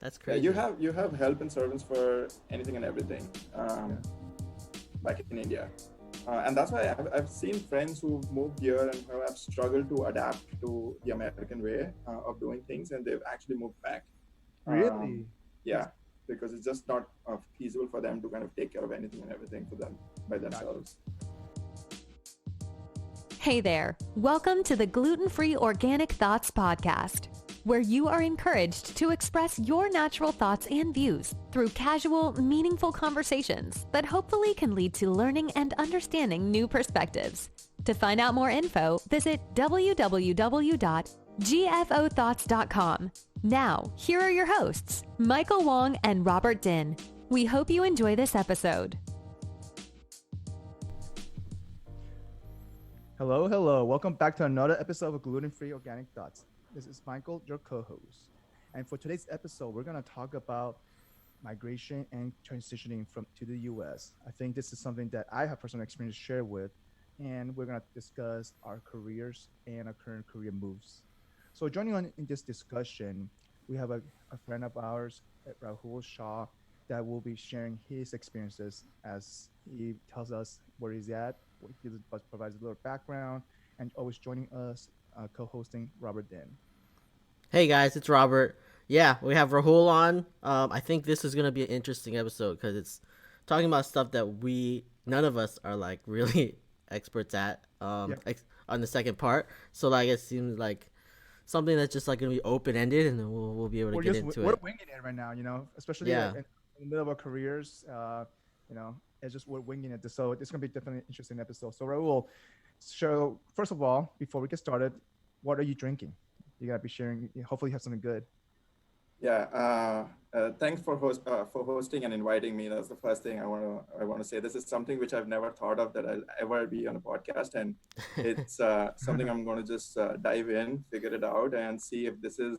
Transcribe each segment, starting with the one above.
That's Yeah, crazy. you have help and servants for anything and everything back in India. And that's why I've seen friends who've moved here and who have struggled to adapt to the American way of doing things, and they've actually moved back. Um, Really? yeah, because it's just not feasible for them to kind of take care of anything and everything for them by Gotcha. themselves. Hey there. Welcome to the Gluten-Free Organic Thoughts podcast, where you are encouraged to express your natural thoughts and views through casual, meaningful conversations that hopefully can lead to learning and understanding new perspectives. To find out more info, visit www.gfothoughts.com. Now, here are your hosts, Michael Wong and Robert Din. We hope you enjoy this episode. Hello, hello. Welcome back to another episode of Gluten-Free Organic Thoughts. This is Michael, your co-host. And for today's episode, we're going to talk about migration and transitioning to the U.S. I think this is something that I have personal experience to share with, and we're going to discuss our careers and our current career moves. So joining on in this discussion, we have a friend of ours, Rahul Shah, that will be sharing his experiences as he tells us where he's at. He provides a little background, and always joining us, co-hosting Robert Din. Hey guys, it's Robert. Yeah, we have Rahul on. I think this is gonna be an interesting episode because it's talking about stuff that none of us are like really experts at. On the second part, so like it seems like something that's just like gonna be open ended, and then we'll be able to get into we're it. We're winging it right now, especially like in the middle of our careers. It's just we're winging it. So it's gonna be definitely an interesting episode. So Rahul, first of all, before we get started, what are you drinking? You gotta be sharing. Hopefully, you have something good. Yeah. Thanks for hosting and inviting me. That's the first thing I want to say. This is something which I've never thought of that I'll ever be on a podcast, and it's something I'm going to just dive in, figure it out, and see if this is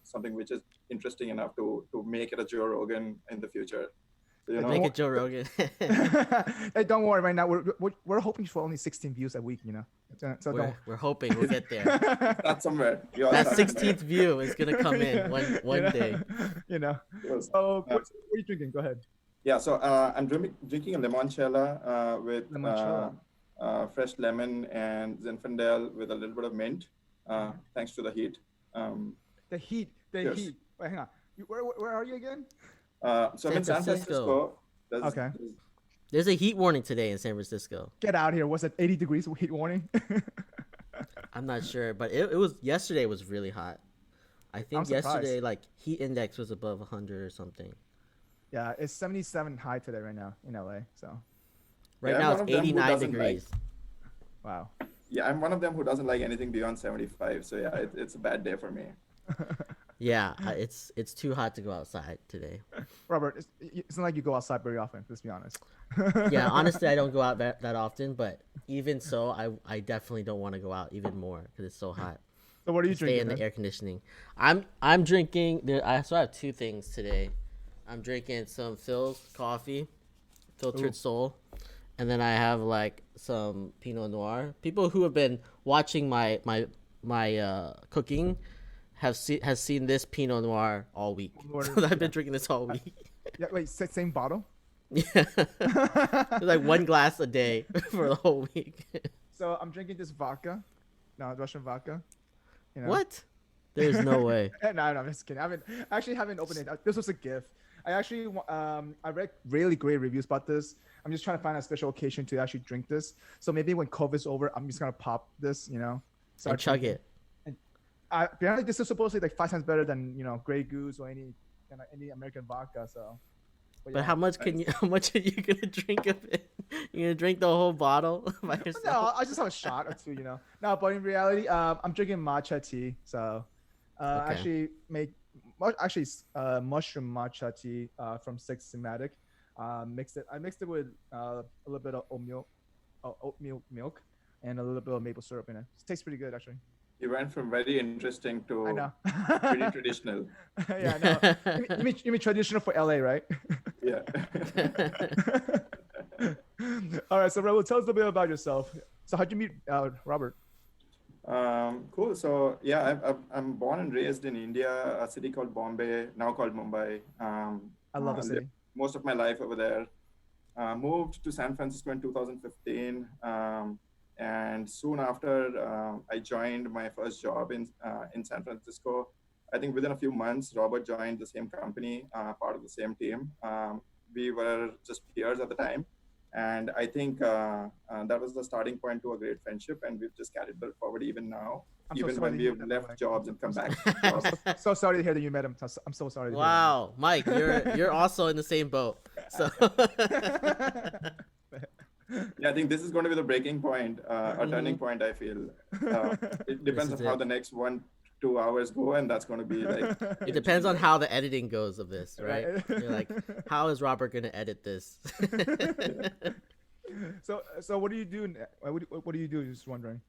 something which is interesting enough to make it a Joe Rogan in the future. So, Make it Joe Rogan. Hey, don't worry. Right now, we're hoping for only 16 views a week. So we're hoping we'll get there. That's somewhere. That 16th view is gonna come in one day. So what are you drinking? Go ahead. Yeah. So I'm drinking a limoncello with fresh lemon and Zinfandel with a little bit of mint. Thanks to the heat. The heat. Yes. Heat. Wait, hang on. Where are you again? So I'm in San Francisco. Okay. There's a heat warning today in San Francisco. Get out here. Was it 80 degrees heat warning? I'm not sure, but it was yesterday was really hot. I think yesterday like heat index was above 100 or something. Yeah, it's 77 high today right now in LA. So right now it's 89 degrees. Wow. Yeah, I'm one of them who doesn't like anything beyond 75. So yeah, it's a bad day for me. Yeah, it's too hot to go outside today. Robert, it's not like you go outside very often. Let's be honest. Yeah, honestly, I don't go out that often, but even so, I definitely don't want to go out even more because it's so hot. So what are you Stay drinking? in the air conditioning. I'm drinking. I have two things today. I'm drinking some Phil's coffee, Filtered Soul, and then I have like some Pinot Noir. People who have been watching my cooking has seen this Pinot Noir all week. So I've been drinking this all week. Yeah, wait, same bottle? Yeah. It's like one glass a day for the whole week. So I'm drinking this vodka. No, Russian vodka. What? There's no way. No, I'm just kidding. I actually haven't opened it. This was a gift. I read really great reviews about this. I'm just trying to find a special occasion to actually drink this. So maybe when COVID's over, I'm just gonna pop this, and chug it. Apparently, this is supposedly like 5 times better than Grey Goose or any American vodka. So, but how much are you gonna drink of it? You gonna drink the whole bottle by yourself? No, I just have a shot or two. No, but in reality, I'm drinking matcha tea. So, okay. Mushroom matcha tea from Systematic. I mixed it with a little bit of oatmeal milk and a little bit of maple syrup in it. It tastes pretty good actually. You went from very interesting to pretty traditional. Yeah, no. You mean traditional for LA, right? Yeah. All right, so Rahul, tell us a bit about yourself. So how'd you meet Robert? Cool. So yeah, I'm born and raised in India, a city called Bombay, now called Mumbai. I love the Lived city. most of my life over there. Moved to San Francisco in 2015, and soon after, I joined my first job in San Francisco. I think within a few months, Robert joined the same company, part of the same team. We were just peers at the time, and I think that was the starting point to a great friendship, and we've just carried that forward even now. I'm so Even sorry when to hear we've that, by the way. left jobs and come back to I'm jobs. so sorry to hear that you met him. I'm so sorry to hear Wow, Mike, you're also in the same boat. So that. Yeah, I think this is going to be the breaking point, a turning point. I feel it depends on is how it. the next 1-2 hours go, and that's going to be like. it depends on how the editing goes of this, right? Right. You're like, how is Robert gonna edit this? So what do you do? What do you do? Just wondering.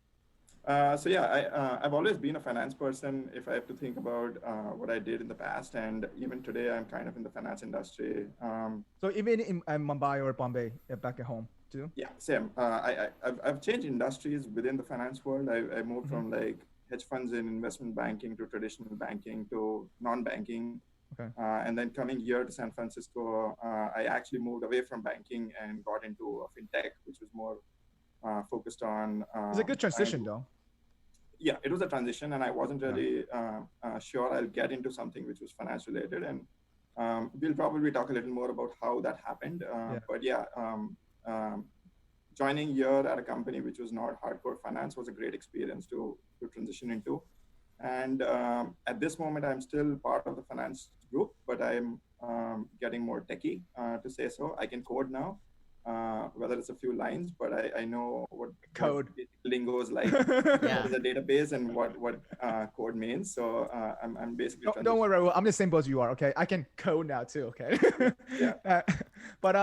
So yeah, I've always been a finance person. If I have to think about what I did in the past, and even today, I'm kind of in the finance industry. So even in Mumbai or Bombay, back at home too. Yeah, same. I've changed industries within the finance world. I moved from like hedge funds and investment banking to traditional banking to non-banking. Okay. And then coming here to San Francisco, I actually moved away from banking and got into fintech, which was more focused on. It's a good transition though. Yeah, it was a transition, and I wasn't really sure I'll get into something which was finance related. And we'll probably talk a little more about how that happened. But yeah, joining here at a company which was not hardcore finance was a great experience to transition into. And at this moment, I'm still part of the finance group, but I'm getting more techie, to say so. I can code now, whether it's a few lines, but I know what Code lingo is like. Yeah. What is a database and what code means. So I'm basically. Don't worry, Rahul, I'm the same boat as you are. Okay, I can code now too. Okay. Yeah. But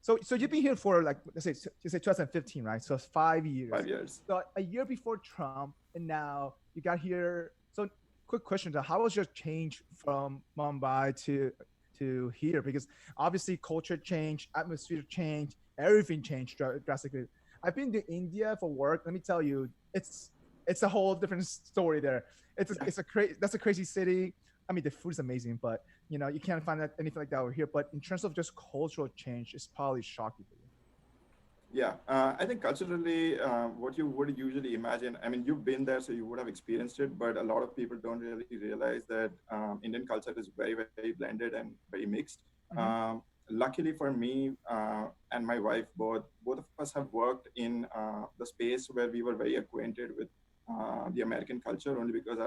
so you've been here for like let's say 2015, right? So it's 5 years. 5 years. So a year before Trump, and now you got here. So quick question: how was your change from Mumbai to here? Because obviously culture changed, atmosphere changed, everything changed drastically. I've been to India for work. Let me tell you, it's a whole different story there. That's a crazy city. I mean, the food is amazing, but you know you can't find anything like that over here. But in terms of just cultural change, it's probably shocking for you. Yeah, I think culturally, what you would usually imagine, I mean, you've been there, so you would have experienced it, but a lot of people don't really realize that Indian culture is very, very blended and very mixed. Luckily for me and my wife, both of us have worked in the space where we were very acquainted with the American culture, only because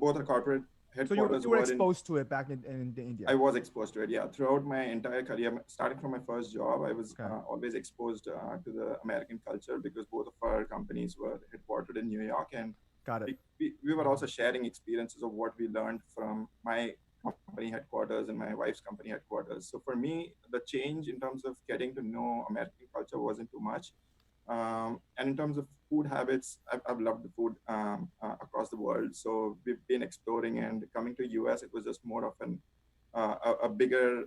both our corporate headquarters So you were exposed to it back in India. I was exposed to it, yeah. Throughout my entire career, starting from my first job, I was always exposed to the American culture because both of our companies were headquartered in New York. And Got it. we were also sharing experiences of what we learned from my company headquarters and my wife's company headquarters. So for me, the change in terms of getting to know American culture wasn't too much. And in terms of food habits, I've loved the food across the world. So we've been exploring, and coming to US, it was just more of a bigger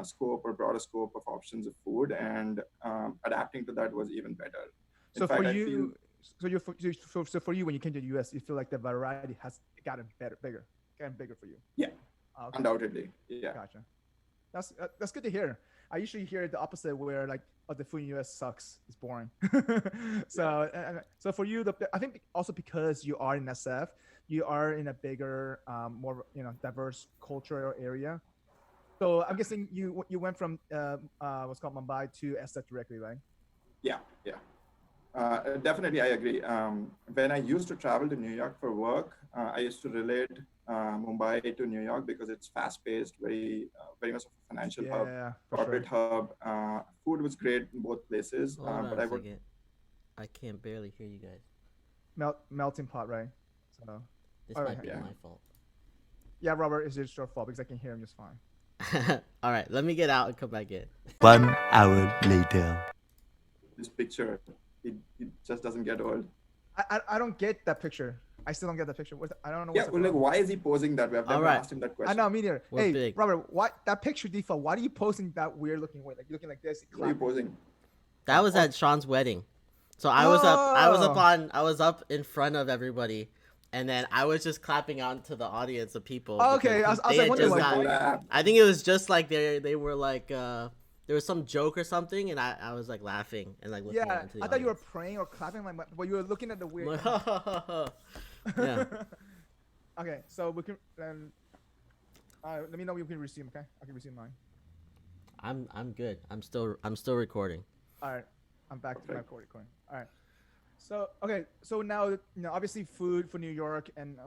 scope or broader scope of options of food, and adapting to that was even better. So for you, for you, when you came to the US, you feel like the variety has gotten bigger for you. Yeah, Okay. undoubtedly. Yeah. Gotcha. That's good to hear. I usually hear the opposite, where like, oh, the food in the US sucks, it's boring. So for you, I think also because you are in SF, you are in a bigger, more diverse cultural area. So I'm guessing you went from what's called Mumbai to SF directly, right? Yeah. Definitely, I agree. When I used to travel to New York for work, I used to relate Mumbai to New York because it's fast-paced, very much of a financial hub, corporate hub. Food was great in both places. Hold on but a second. I can't barely hear you guys. Melting pot, right? So This might be my fault. Yeah, Robert, it's just your fault because I can hear him just fine. All right, let me get out and come back in. 1 hour later. This picture, it just doesn't get old. I don't get that picture. I still don't get that picture. I don't know. Yeah, well, like, why is he posing that way? I've never asked him that question. I know, me neither. We're Hey, big. Robert, that picture default? Why are you posing that weird looking way? Like, you're looking like this. Why are you posing? That was at Sean's wedding. So I was up Oh. I was up in front of everybody, and then I was just clapping on to the audience of people Okay, because I was they like had wondering just like got. Collab. I think it was just like they were like there was some joke or something, and I was like laughing and like looking yeah, out into the I thought you were audience. praying or clapping like but you were looking at the I'm weird. like, ha, ha, ha, ha. Yeah. Okay, so we can let me know when you can resume. Okay, I can resume mine. I'm good. I'm still recording. All right, I'm back to my Perfect. recording. All right. So okay, so now obviously food for New York and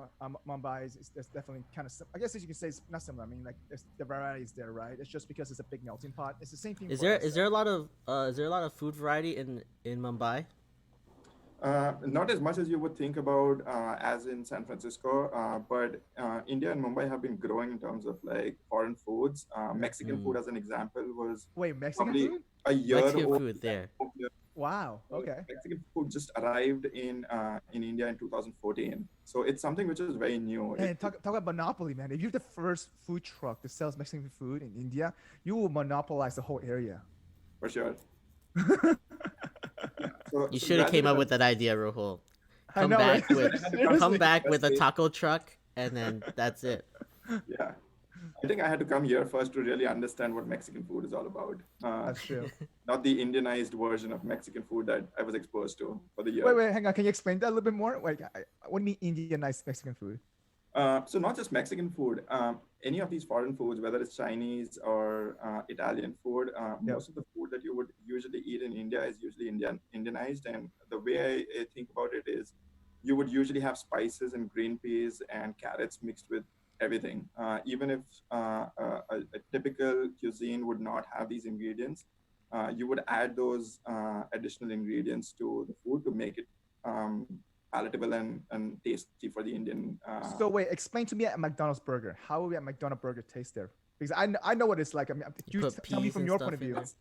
Mumbai is definitely kind of. I guess as you can say, it's not similar. I mean, like the variety is there, right? It's just because it's a big melting pot. It's the same thing. Is for there us, is there a lot of food variety in Mumbai? Not as much as you would think about as in San Francisco, but India and Mumbai have been growing in terms of like foreign foods. Mexican food, as an example, was Wait, Mexican probably food? a year Mexican old. food there. Wow. Okay. Mexican food just arrived in India in 2014, so it's something which is very new. And talk about monopoly, man. If you're the first food truck that sells Mexican food in India, you will monopolize the whole area. For sure. So, You so should have came up gradually- with that idea, Rahul. I Come know, back right? with Seriously. come back with a Seriously. taco truck, and then that's it. Yeah, I think I had to come here first to really understand what Mexican food is all about. That's true. Not the Indianized version of Mexican food that I was exposed to for the year. Wait, hang on. Can you explain that a little bit more? Like, what do you mean Indianized Mexican food? So not just Mexican food, any of these foreign foods, whether it's Chinese or Italian food, most of the food that you would usually eat in India is usually Indianized. And the way I think about it is you would usually have spices and green peas and carrots mixed with everything. Even if a typical cuisine would not have these ingredients, you would add those additional ingredients to the food to make it palatable and tasty for the Indian. So wait, explain to me a McDonald's burger. How will a McDonald's burger taste there? Because I know what it's like. I mean, you Put tell me peas from and your stuff point of in view. it.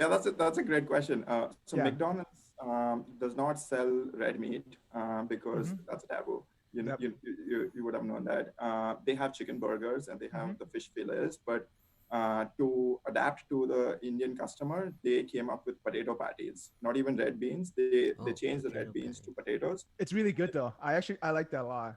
Yeah, that's a great question. So Yeah. McDonald's does not sell red meat because that's a taboo. You know, Yep. you would have known that. They have chicken burgers and they have the fish fillets, but to adapt to the Indian customer, they came up with potato patties. Not even red beans. They changed the red potato beans to patty. potatoes. It's really good though. I like that a lot.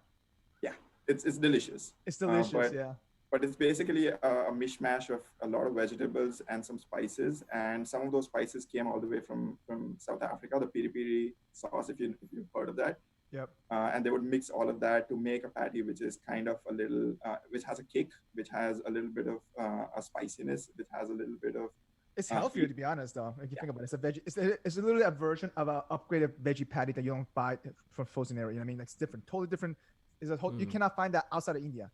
Yeah, it's delicious. It's delicious. But Yeah. but it's basically a mishmash of a lot of vegetables and some spices, and some of those spices came all the way from South Africa, the piri piri sauce, if you've heard of that. Yep. And they would mix all of that to make a patty which is kind of a little which has a kick, which has a little bit of a spiciness, which has a little bit of It's healthier to be honest, though. If you think about it, it's a literally a version of an upgraded veggie patty that you don't buy from frozen area. You know what I mean? It's different, totally different. It's a whole. You cannot find that outside of India.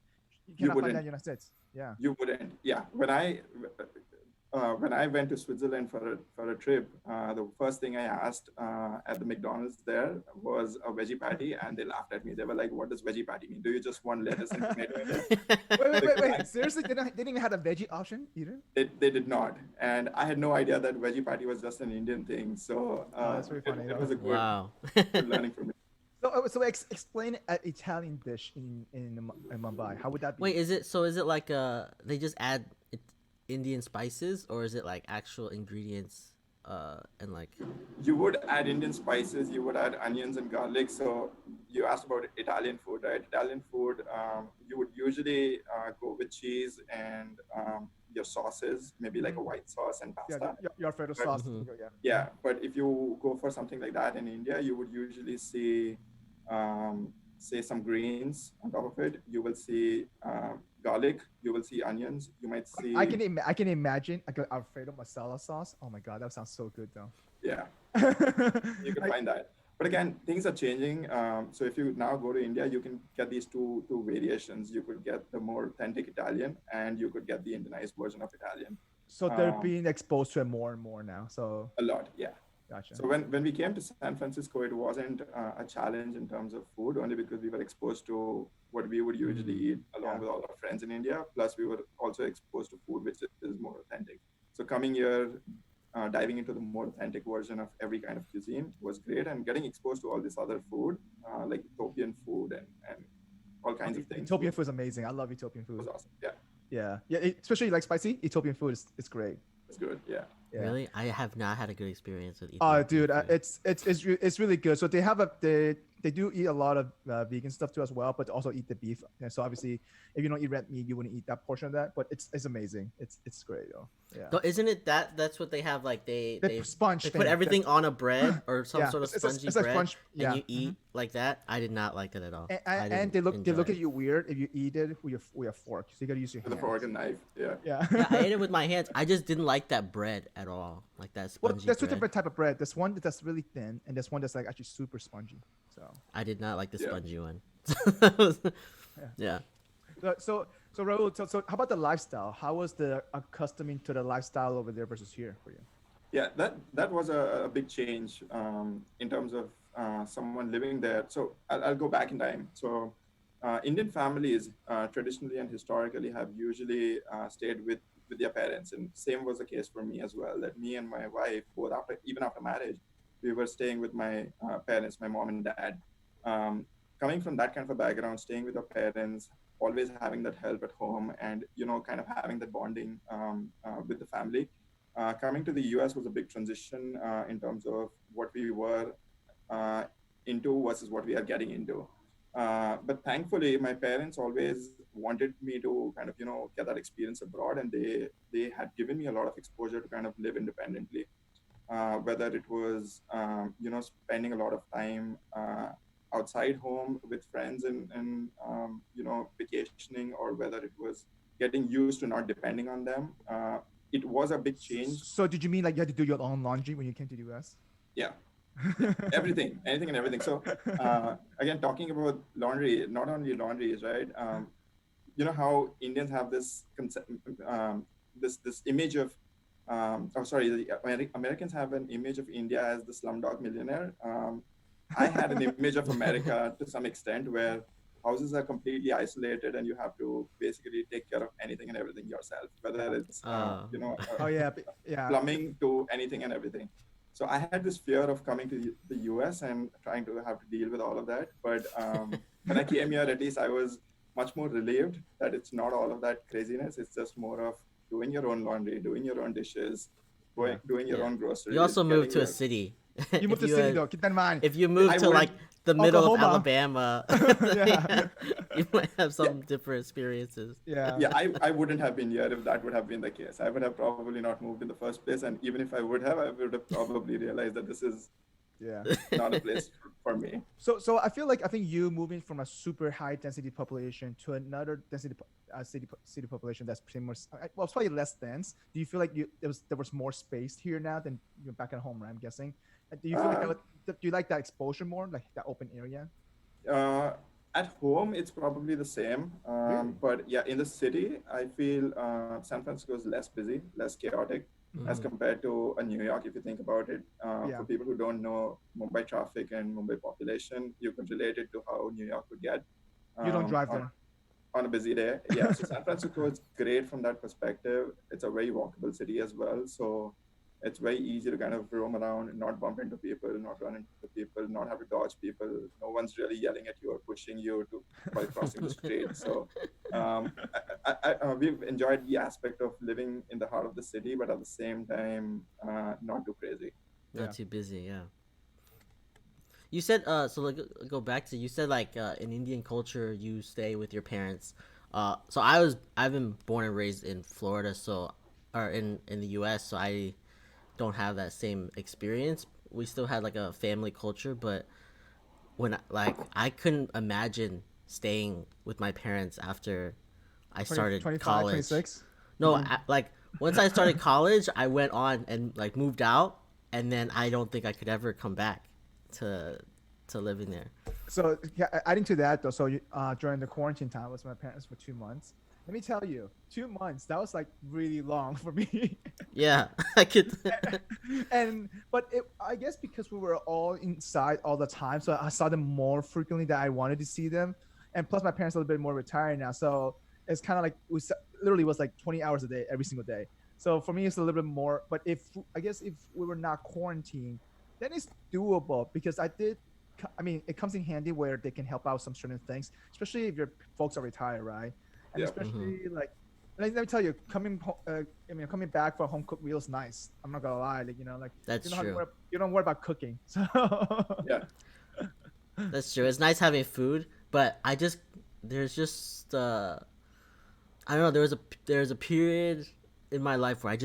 You cannot find that in the United States. Yeah. You wouldn't. Yeah. When I went to Switzerland for a trip, the first thing I asked at the McDonald's there was a veggie patty, and they laughed at me. They were like, "What does veggie patty mean? Do you just want lettuce and tomato in it?" Wait. Seriously, they didn't even have a veggie option either. They did not, and I had no idea that veggie patty was just an Indian thing. So that's very funny, it was a good, Wow. good learning for me. So explain an Italian dish in Mumbai. How would that be? Wait, is it like they just add Indian spices, or is it like actual ingredients and like? You would add Indian spices, you would add onions and garlic. So you asked about Italian food, right? Italian food, you would usually go with cheese and your sauces, maybe like a white sauce and pasta. your Alfredo sauce. Yeah. Yeah, but if you go for something like that in India, you would usually see, say, some greens on top of it. You will see garlic. You will see onions. You might see. I can imagine like an Alfredo masala sauce. Oh my god, that sounds so good though. Yeah, you can find that. But again, things are changing. So if you now go to India, you can get these two variations. You could get the more authentic Italian, and you could get the Indianized version of Italian. So they're being exposed to it more and more now. So A lot, yeah. gotcha. So when we came to San Francisco, it wasn't a challenge in terms of food, only because we were exposed to what we would usually eat along with all our friends in India. Plus, we were also exposed to food which is more authentic. So coming here, diving into the more authentic version of every kind of cuisine was great, and getting exposed to all this other food, like Ethiopian food and all kinds of things. Ethiopian food is amazing. I love Ethiopian food. was awesome. Yeah. Yeah. Especially like spicy Ethiopian food is great. It's good. Yeah. Yeah. Really, I have not had a good experience with Oh, Ethiopian dude, food. it's really good. So they do eat a lot of vegan stuff too as well, but also eat the beef. And so obviously, if you don't eat red meat, you wouldn't eat that portion of that. But it's amazing. It's great though. Yeah. So isn't it that's what they have? Like The sponge they thing. put everything on a bread or some Yeah, sort of it's spongy it's like bread, sponge. and Yeah. you eat like that. I did not like that at all. And, I and, didn't and they enjoy look it. at you weird if you eat it with a fork. So you gotta use your With a hands. fork and knife. Yeah. Yeah. Yeah, I ate it with my hands. I just didn't like that bread at all, like that Well, spongy there's two bread. different type of bread. There's one that's really thin, and there's one that's like actually super spongy. So, I did not like the Yeah. spongy one. Yeah. so Rahul, so how about the lifestyle? How was the accustoming to the lifestyle over there versus here for you? Yeah, that was a big change in terms of someone living there. So I'll go back in time. So Indian families traditionally and historically have usually stayed with their parents, and same was the case for me as well. That me and my wife, both even after marriage, we were staying with my parents, my mom and dad. Um, Coming from that kind of a background, staying with our parents, always having that help at home, and kind of having that bonding with the family. Coming to the US was a big transition in terms of what we were uh, into versus what we are getting into. But thankfully, my parents always wanted me to kind of get that experience abroad, and they had given me a lot of exposure to kind of live independently. Whether it was spending a lot of time outside home with friends and vacationing, or whether it was getting used to not depending on them. It was a big change. So did you mean like you had to do your own laundry when you came to the US? Yeah, everything, anything and everything. So again, talking about laundry, not only laundry is right. You know how Indians have this concept, this image of, sorry, the Americans have an image of India as the slumdog millionaire. I had an image of America to some extent where houses are completely isolated and you have to basically take care of anything and everything yourself, whether it's Oh yeah, yeah. plumbing to anything and everything. So I had this fear of coming to the US and trying to have to deal with all of that. But when I came here, at least I was much more relieved that it's not all of that craziness. It's just more of doing your own laundry, doing your own dishes, doing your own groceries. You also moved to a your... city. You moved to city though. Keep that in mind. If you moved to like the middle of Oklahoma. Alabama, you might have some different experiences. Yeah. Yeah, I wouldn't have been here if that would have been the case. I would have probably not moved in the first place. And even if I would have probably realized that this is not a place for me. So I think you moving from a super high density population to another density city population that's pretty much well, it's probably less dense. Do you feel like there was more space here now than you're back at home, right? I'm guessing. Do you feel like do you like that exposure more, like that open area? At home, it's probably the same. Really? But yeah, in the city, I feel San Francisco is less busy, less chaotic as compared to New York. If you think about it, for people who don't know Mumbai traffic and Mumbai population, you can relate it to how New York would get. You don't drive there. On a busy day. Yeah, so San Francisco is great from that perspective. It's a very walkable city as well. So it's very easy to kind of roam around and not bump into people, not run into people, not have to dodge people. No one's really yelling at you or pushing you while crossing the street. So we've enjoyed the aspect of living in the heart of the city, but at the same time, not too crazy. Not too busy, yeah. You said so like go back to you said like in Indian culture you stay with your parents. So I've been born and raised in Florida, so or in the US, so I don't have that same experience. We still had like a family culture, but when I couldn't imagine staying with my parents after I started 25, college. 26? No, like once I started college, I went on and like moved out, and then I don't think I could ever come back to living there. So yeah, adding to that though, so during the quarantine time, I was with my parents for 2 months. Let me tell you, 2 months, that was like really long for me. Yeah, I could. But I guess because we were all inside all the time, so I saw them more frequently than I wanted to see them. And plus my parents are a little bit more retired now, so it's kind of like literally was like 20 hours a day every single day. So for me, it's a little bit more. But if we were not quarantined, then it's doable because it comes in handy where they can help out some certain things, especially if your folks are retired, right? And especially like let me tell you, coming back from home cooked meal is nice. I'm not gonna lie, like That's you don't have to true. you don't worry about cooking. So Yeah. That's true. It's nice having food, but there's just I don't know. There was a period in my life where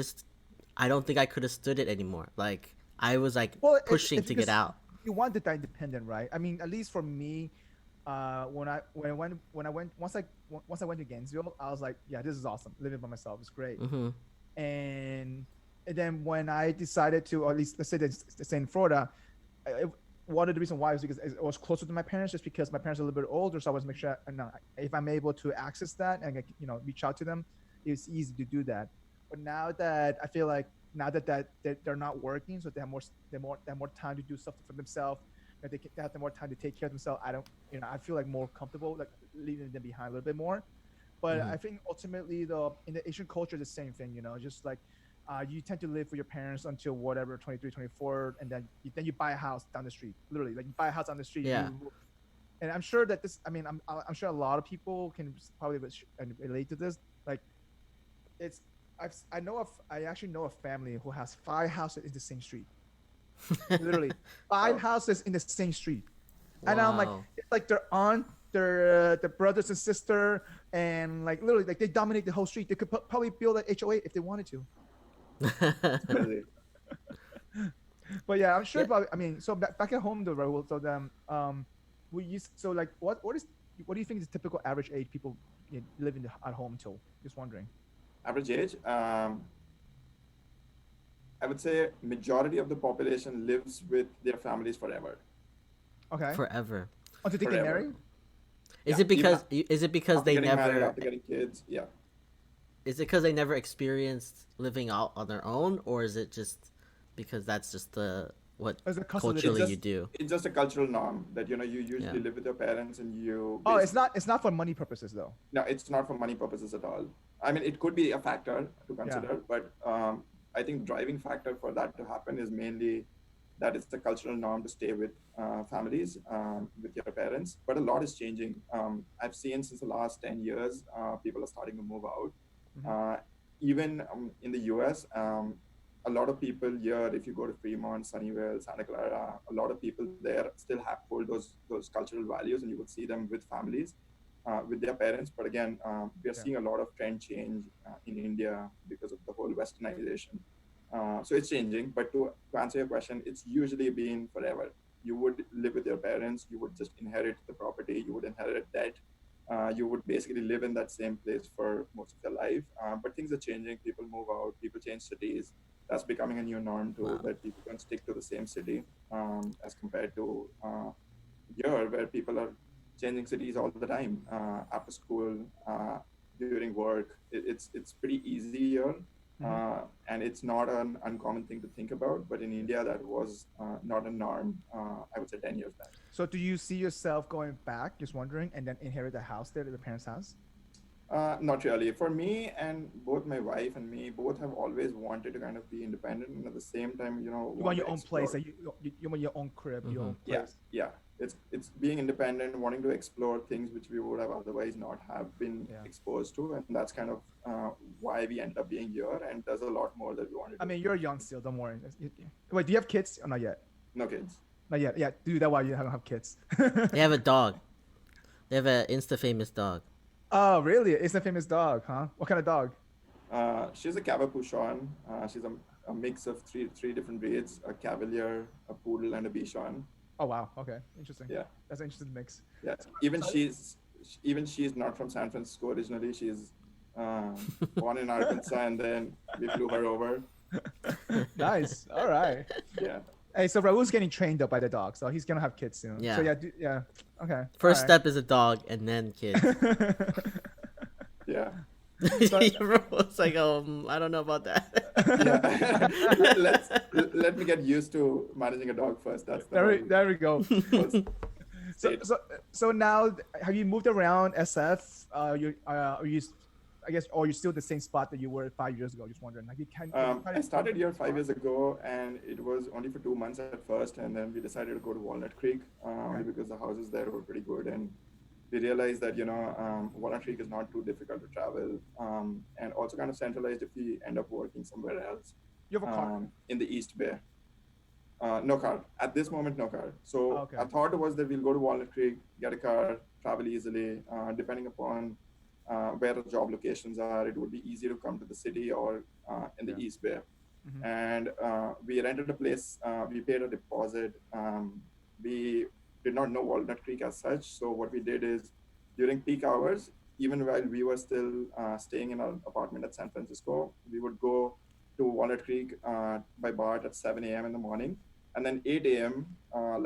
I don't think I could have stood it anymore. Like I was like well, pushing it's to get because out. you want that independent, right? I mean, at least for me, when I went once I went to Gainesville, I was like, yeah, this is awesome. Living by myself is great. Hmm. And then when I decided to, or at least let's say stay in Florida, I, one of the reasons why was because it was closer to my parents, just because my parents are a little bit older, so I was make sure if I'm able to access that and reach out to them, it's easy to do that. But now that I feel like that they're not working, so they have more time to do stuff for themselves. They have more time to take care of themselves. I feel like more comfortable like leaving them behind a little bit more. But I think ultimately, in the Asian culture, the same thing. Just like you tend to live with your parents until whatever 23, 24, and then you buy a house down the street. Literally, like you buy a house down the street. Yeah. And I'm sure that this. I mean, I'm sure a lot of people can probably relate to this. Like, it's I actually know a family who has 5 houses in the same street. Literally, 5 houses in the same street. And I'm like, Wow. it's like their aunt, their brothers and sister, and like literally, like they dominate the whole street. They could probably build an HOA if they wanted to. Crazy. But yeah, I'm sure. Yeah. Probably, I mean, so back at home, though, Rahul. So so like, what do you think is the typical average age people live at home till? Just wondering. Average age, I would say majority of the population lives with their families forever. Okay. Forever. Until they get Forever. married. Is Yeah. it because After they getting married, never after getting kids, yeah. is it because they never experienced living out on their own, or is it just because that's just what As a custom living. culturally you do? It's just a cultural norm that you usually Yeah. live with your parents and you. Oh, it's not for money purposes though. No, it's not for money purposes at all. I mean, it could be a factor to consider, but I think the driving factor for that to happen is mainly that it's the cultural norm to stay with families, with your parents. But a lot is changing. I've seen since the last 10 years, people are starting to move out. Even in the US, a lot of people here, if you go to Fremont, Sunnyvale, Santa Clara, a lot of people there still hold those cultural values, and you would see them with families. With their parents. But again, we are seeing a lot of trend change in India because of the whole westernization. So it's changing. But to answer your question, it's usually been forever. You would live with your parents, you would just inherit the property, you would inherit debt. You would basically live in that same place for most of your life. But things are changing. People move out, people change cities. That's becoming a new norm too, that people don't stick to the same city as compared to here, where people are changing cities all the time after school, during work. It's pretty easy here, and it's not an uncommon thing to think about. But in India, that was not a norm. I would say 10 years back. So do you see yourself going back, just wondering, and then inherit the house there, the parents' house? Not really. For me, and both my wife and me both have always wanted to kind of be independent, and at the same time, You want your own place, like you want your own crib, your own place. Yeah. It's being independent, wanting to explore things which we would have otherwise not have been exposed to, and that's kind of why we end up being here. And there's a lot more that we want to do. I mean, you're young still. Don't worry. Wait, do you have kids or not yet? No kids. Not yet. Yeah, dude, that's why you don't have kids. They have a dog. They have an Insta famous dog. Oh, really? It's a famous dog, huh? What kind of dog? She's a Cavapouchon. She's a mix of three different breeds: a Cavalier, a Poodle, and a Bichon. Oh wow. Okay, interesting. Yeah. That's an interesting mix. Yeah. Even she's not from San Francisco originally. She's born in Arkansas, and then we flew her over. Nice. All right. Yeah. Hey, so Rahul's getting trained up by the dog, so he's gonna have kids soon. Yeah. So yeah. Okay. First All step is a dog, and then kids. Yeah. It's like, I don't know about that. Yeah. Let me get used to managing a dog first. That's there we go. first stage. So now, have you moved around SF? I guess, or you're still at the same spot that you were 5 years ago? Just wondering. Like, I started here 5 years ago, and it was only for 2 months at first, and then we decided to go to Walnut Creek, only because the houses there were pretty good, and we realized that, Walnut Creek is not too difficult to travel, and also kind of centralized if we end up working somewhere else You have a car? in the East Bay. No car. At this moment, no car. So Okay. our thought was that we'll go to Walnut Creek, get a car, travel easily. Depending upon where the job locations are, it would be easy to come to the city or in the East Bay. Mhm. And we rented a place. We paid a deposit. We did not know Walnut Creek as such. So what we did is during peak hours, even while we were still staying in our apartment at San Francisco, we would go to Walnut Creek by BART at 7 a.m. in the morning. And then 8 a.m.,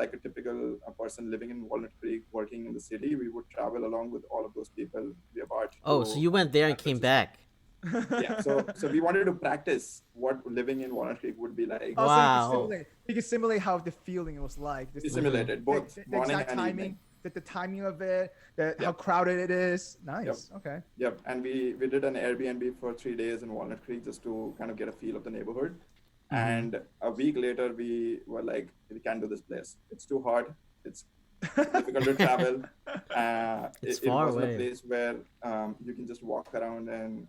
like a typical person living in Walnut Creek, working in the city, we would travel along with all of those people via BART. Oh, so you went there and came back. Yeah, so we wanted to practice what living in Walnut Creek would be like. Oh, Wow. so you can simulate how the feeling was like. We simulated both the morning exact and timing, evening. the timing of it, how Yep. crowded it is. Nice. Yep. Okay. Yep, and we did an Airbnb for 3 days in Walnut Creek just to kind of get a feel of the neighborhood. And a week later, we were like, we can't do this place. It's too hot. It's difficult to travel. It's It far wasn't away. a place where you can just walk around and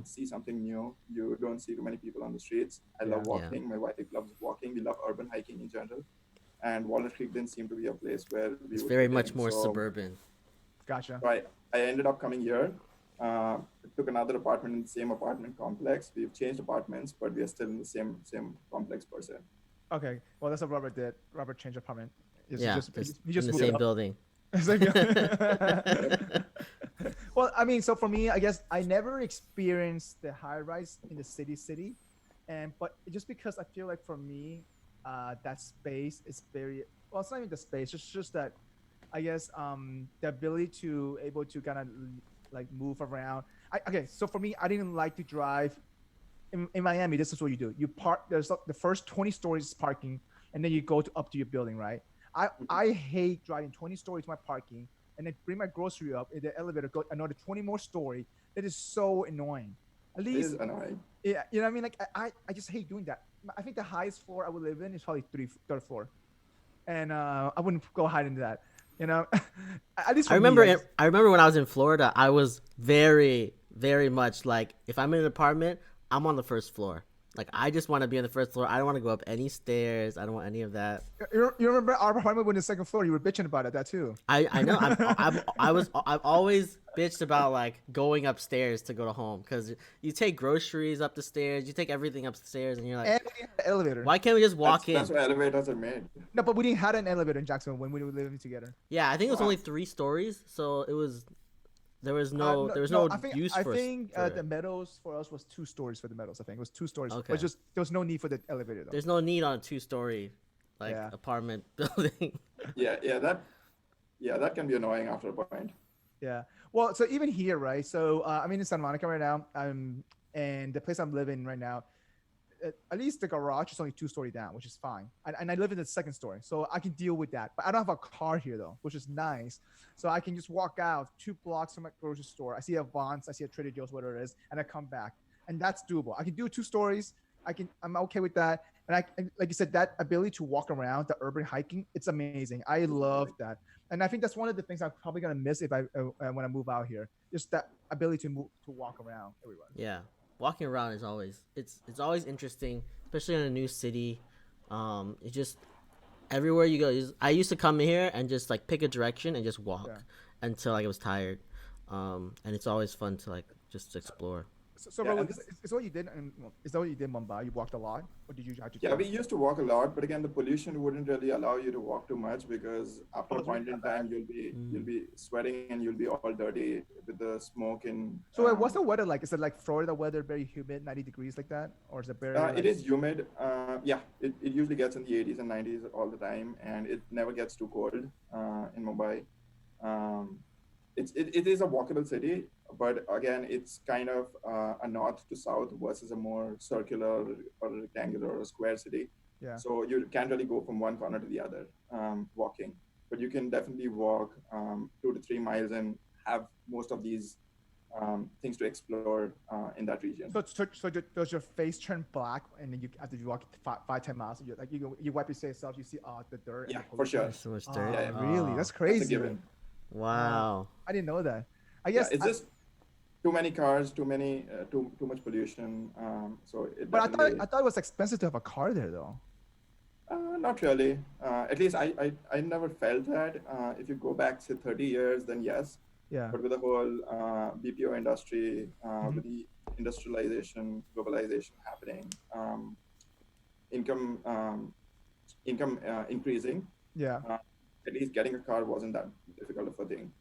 see something new. You don't see too many people on the streets. I love Yeah. walking. My wife loves walking. We love urban hiking in general. And Walnut Creek didn't seem to be a place where we It's would very fit much in. more So- suburban. Gotcha. so I ended up coming here. Took another apartment in the same apartment complex. We've changed apartments, but we are still in the same complex per se. Okay. Well, that's what Robert did. Robert changed apartment. He Yeah, just just he just in the moved same up. building. Well, I mean, so for me, I guess I never experienced the high rise in the city, but just because I feel like for me, that space is very well. It's not even the space; it's just that I guess the ability to able to kind of like move around. Okay, so for me, I didn't like to drive. In Miami, this is what you do. You park. There's the first 20 stories is parking, and then you go up to your building, right? I hate driving 20 stories to my parking and then bring my grocery up in the elevator, go another 20 more story. That is so annoying. At It is least, annoying. yeah, you know what I mean? Like I just hate doing that. I think the highest floor I would live in is probably third floor, and I wouldn't go higher than that. You know, at least for I remember. me, I remember when I was in Florida, I was very, very much like, if I'm in an apartment, I'm on the first floor. Like, I just want to be on the first floor. I don't want to go up any stairs. I don't want any of that. You remember our apartment was in the second floor? You were bitching about it, that too. I know. I've always bitched about like going upstairs to go to home, because you take groceries up the stairs, you take everything upstairs, and you're like, And we didn't have an elevator. why can't we just walk in? That's why elevators are made. No, but we didn't have an elevator in Jacksonville when we were living together. Yeah, I think it was Wow. only 3 stories, so there was no I think, use I for. think for the it. Meadows for us was 2 stories for the Meadows. I think it was 2 stories. Okay. But just there was no need for the elevator though. There's no need on a 2-story like Yeah. apartment building. That can be annoying after a point. Yeah. Well, so even here, right? So I'm in Santa Monica right now. And the place I'm living right now, at least the garage is only 2-story down, which is fine. And I live in the second story, so I can deal with that. But I don't have a car here though, which is nice. So I can just walk out 2 blocks from my grocery store. I see a Vons, I see a Trader Joe's, whatever it is, and I come back, and that's doable. I can do 2 stories. I'm okay with that. And like you said, that ability to walk around, the urban hiking, it's amazing. I love that. And I think that's one of the things I'm probably gonna miss if when I move out here. Just that ability to walk around everywhere. Yeah, walking around is always it's always interesting, especially in a new city. It just everywhere you go. I used to come here and just like pick a direction and just walk until like I was tired. And it's always fun to like just explore. So Yeah, Rahul, and is what you did? Is that what you did in Mumbai? You walked a lot, or did you have to? Yeah, we used to walk a lot, but again, the pollution wouldn't really allow you to walk too much because after a point in time, you'll be sweating and you'll be all dirty with the smoke and. So what's the weather like? Is it like Florida weather, very humid, 90 degrees like that, or is it very? It is humid. It usually gets in the 80s and 90s all the time, and it never gets too cold in Mumbai. It is a walkable city, but again, it's kind of a north to south versus a more circular or rectangular or square city. Yeah. So you can't really go from one corner to the other walking, but you can definitely walk 2 to 3 miles and have most of these things to explore in that region. So does your face turn black, and then after you walk 5-10 miles, you wipe yourself, you see the dirt. Yeah, and the for sure. There's so much Oh, dirt. Yeah, really? That's That's a crazy. given. Wow. I didn't know that. I Yeah, guess. it's just too many cars, too much pollution. So it But definitely. I thought it was expensive to have a car there, though. Not really. At least I never felt that. If you go back say 30 years, then yes. Yeah. But with the whole BPO industry, Mhm. with the industrialization, globalization happening, income increasing, Yeah. at least getting a car wasn't that difficult of a thing.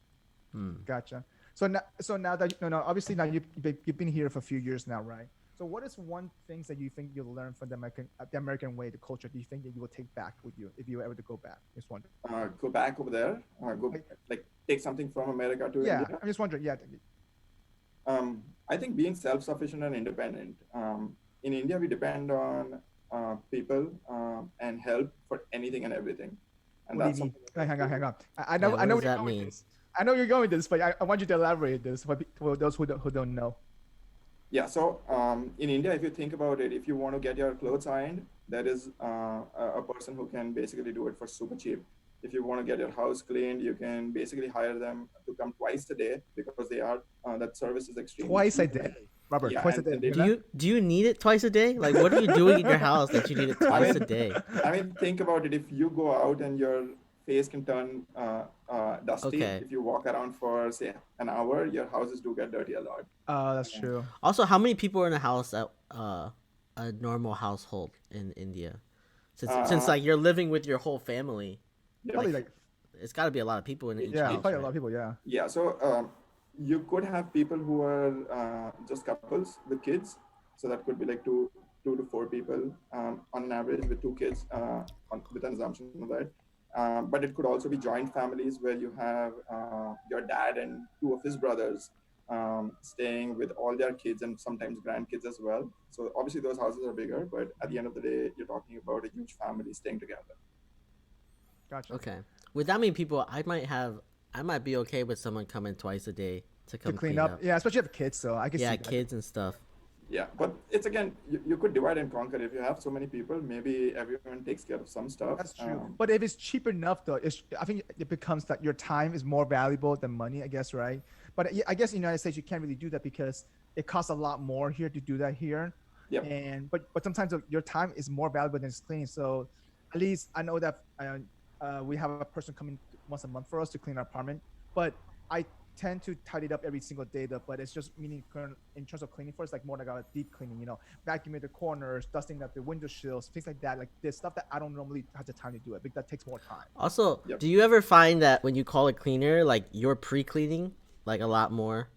Gotcha. So now that obviously now you've been here for a few years now, right? So what is one things that you think you'll learn from the American way, the culture? Do you think that you will take back with you if you ever to go back? Just wondering. Go back over there, Like- like take something from America to Yeah, India. I'm just wondering. Yeah. I think being self-sufficient and independent. In India, we depend on people and help for anything and everything. And What do you that's mean? something Hang on. I Yeah, know. what I know does where you're that going with mean? this. I know you're going with this, but I want you to elaborate this for those who don't know. Yeah, so in India, if you think about it, if you want to get your clothes ironed, there is a person who can basically do it for super cheap. If you want to get your house cleaned, you can basically hire them to come twice a day because that service is extremely Twice a cheap. day, Robert. Yeah, Twice a and day. they You Do you need it twice a day? Like, what are you doing in your house that you need it twice a day? I mean, think about it. If you go out and your face can turn dusty, Okay. if you walk around for say an hour, your houses do get dirty a lot. Oh, that's true. Also, how many people are in a house at a normal household in India? Since like you're living with your whole family, Probably like it's got to be a lot of people in each yeah, house. probably a right? lot of people. Yeah. Yeah, so you could have people who are just couples with kids. So that could be like two to four people on an average with two kids, with an assumption of that. But it could also be joint families where you have your dad and two of his brothers staying with all their kids and sometimes grandkids as well. So obviously those houses are bigger, but at the end of the day, you're talking about a huge family staying together. Gotcha. Okay. With that many people, I might be okay with someone coming twice a day to come To clean up. Yeah, especially if kids. So I can Yeah, see that. kids and stuff. Yeah, but it's again, you could divide and conquer. If you have so many people, maybe everyone takes care of some stuff. That's true. But if it's cheap enough, though, I think it becomes that your time is more valuable than money, I guess, right? But I guess in the United States, you can't really do that because it costs a lot more here to do that here. Yep. But sometimes your time is more valuable than it's cleaning. So at least I know that we have a person coming once a month for us to clean our apartment. But I tend to tidy it up every single day, though. But it's just meaning in terms of cleaning for us, like more like a deep cleaning, vacuuming the corners, dusting up the window sills, things like that. Like there's stuff that I don't normally have the time to do it because that takes more time. Also, Yep. do you ever find that when you call a cleaner, like you're pre-cleaning like a lot more?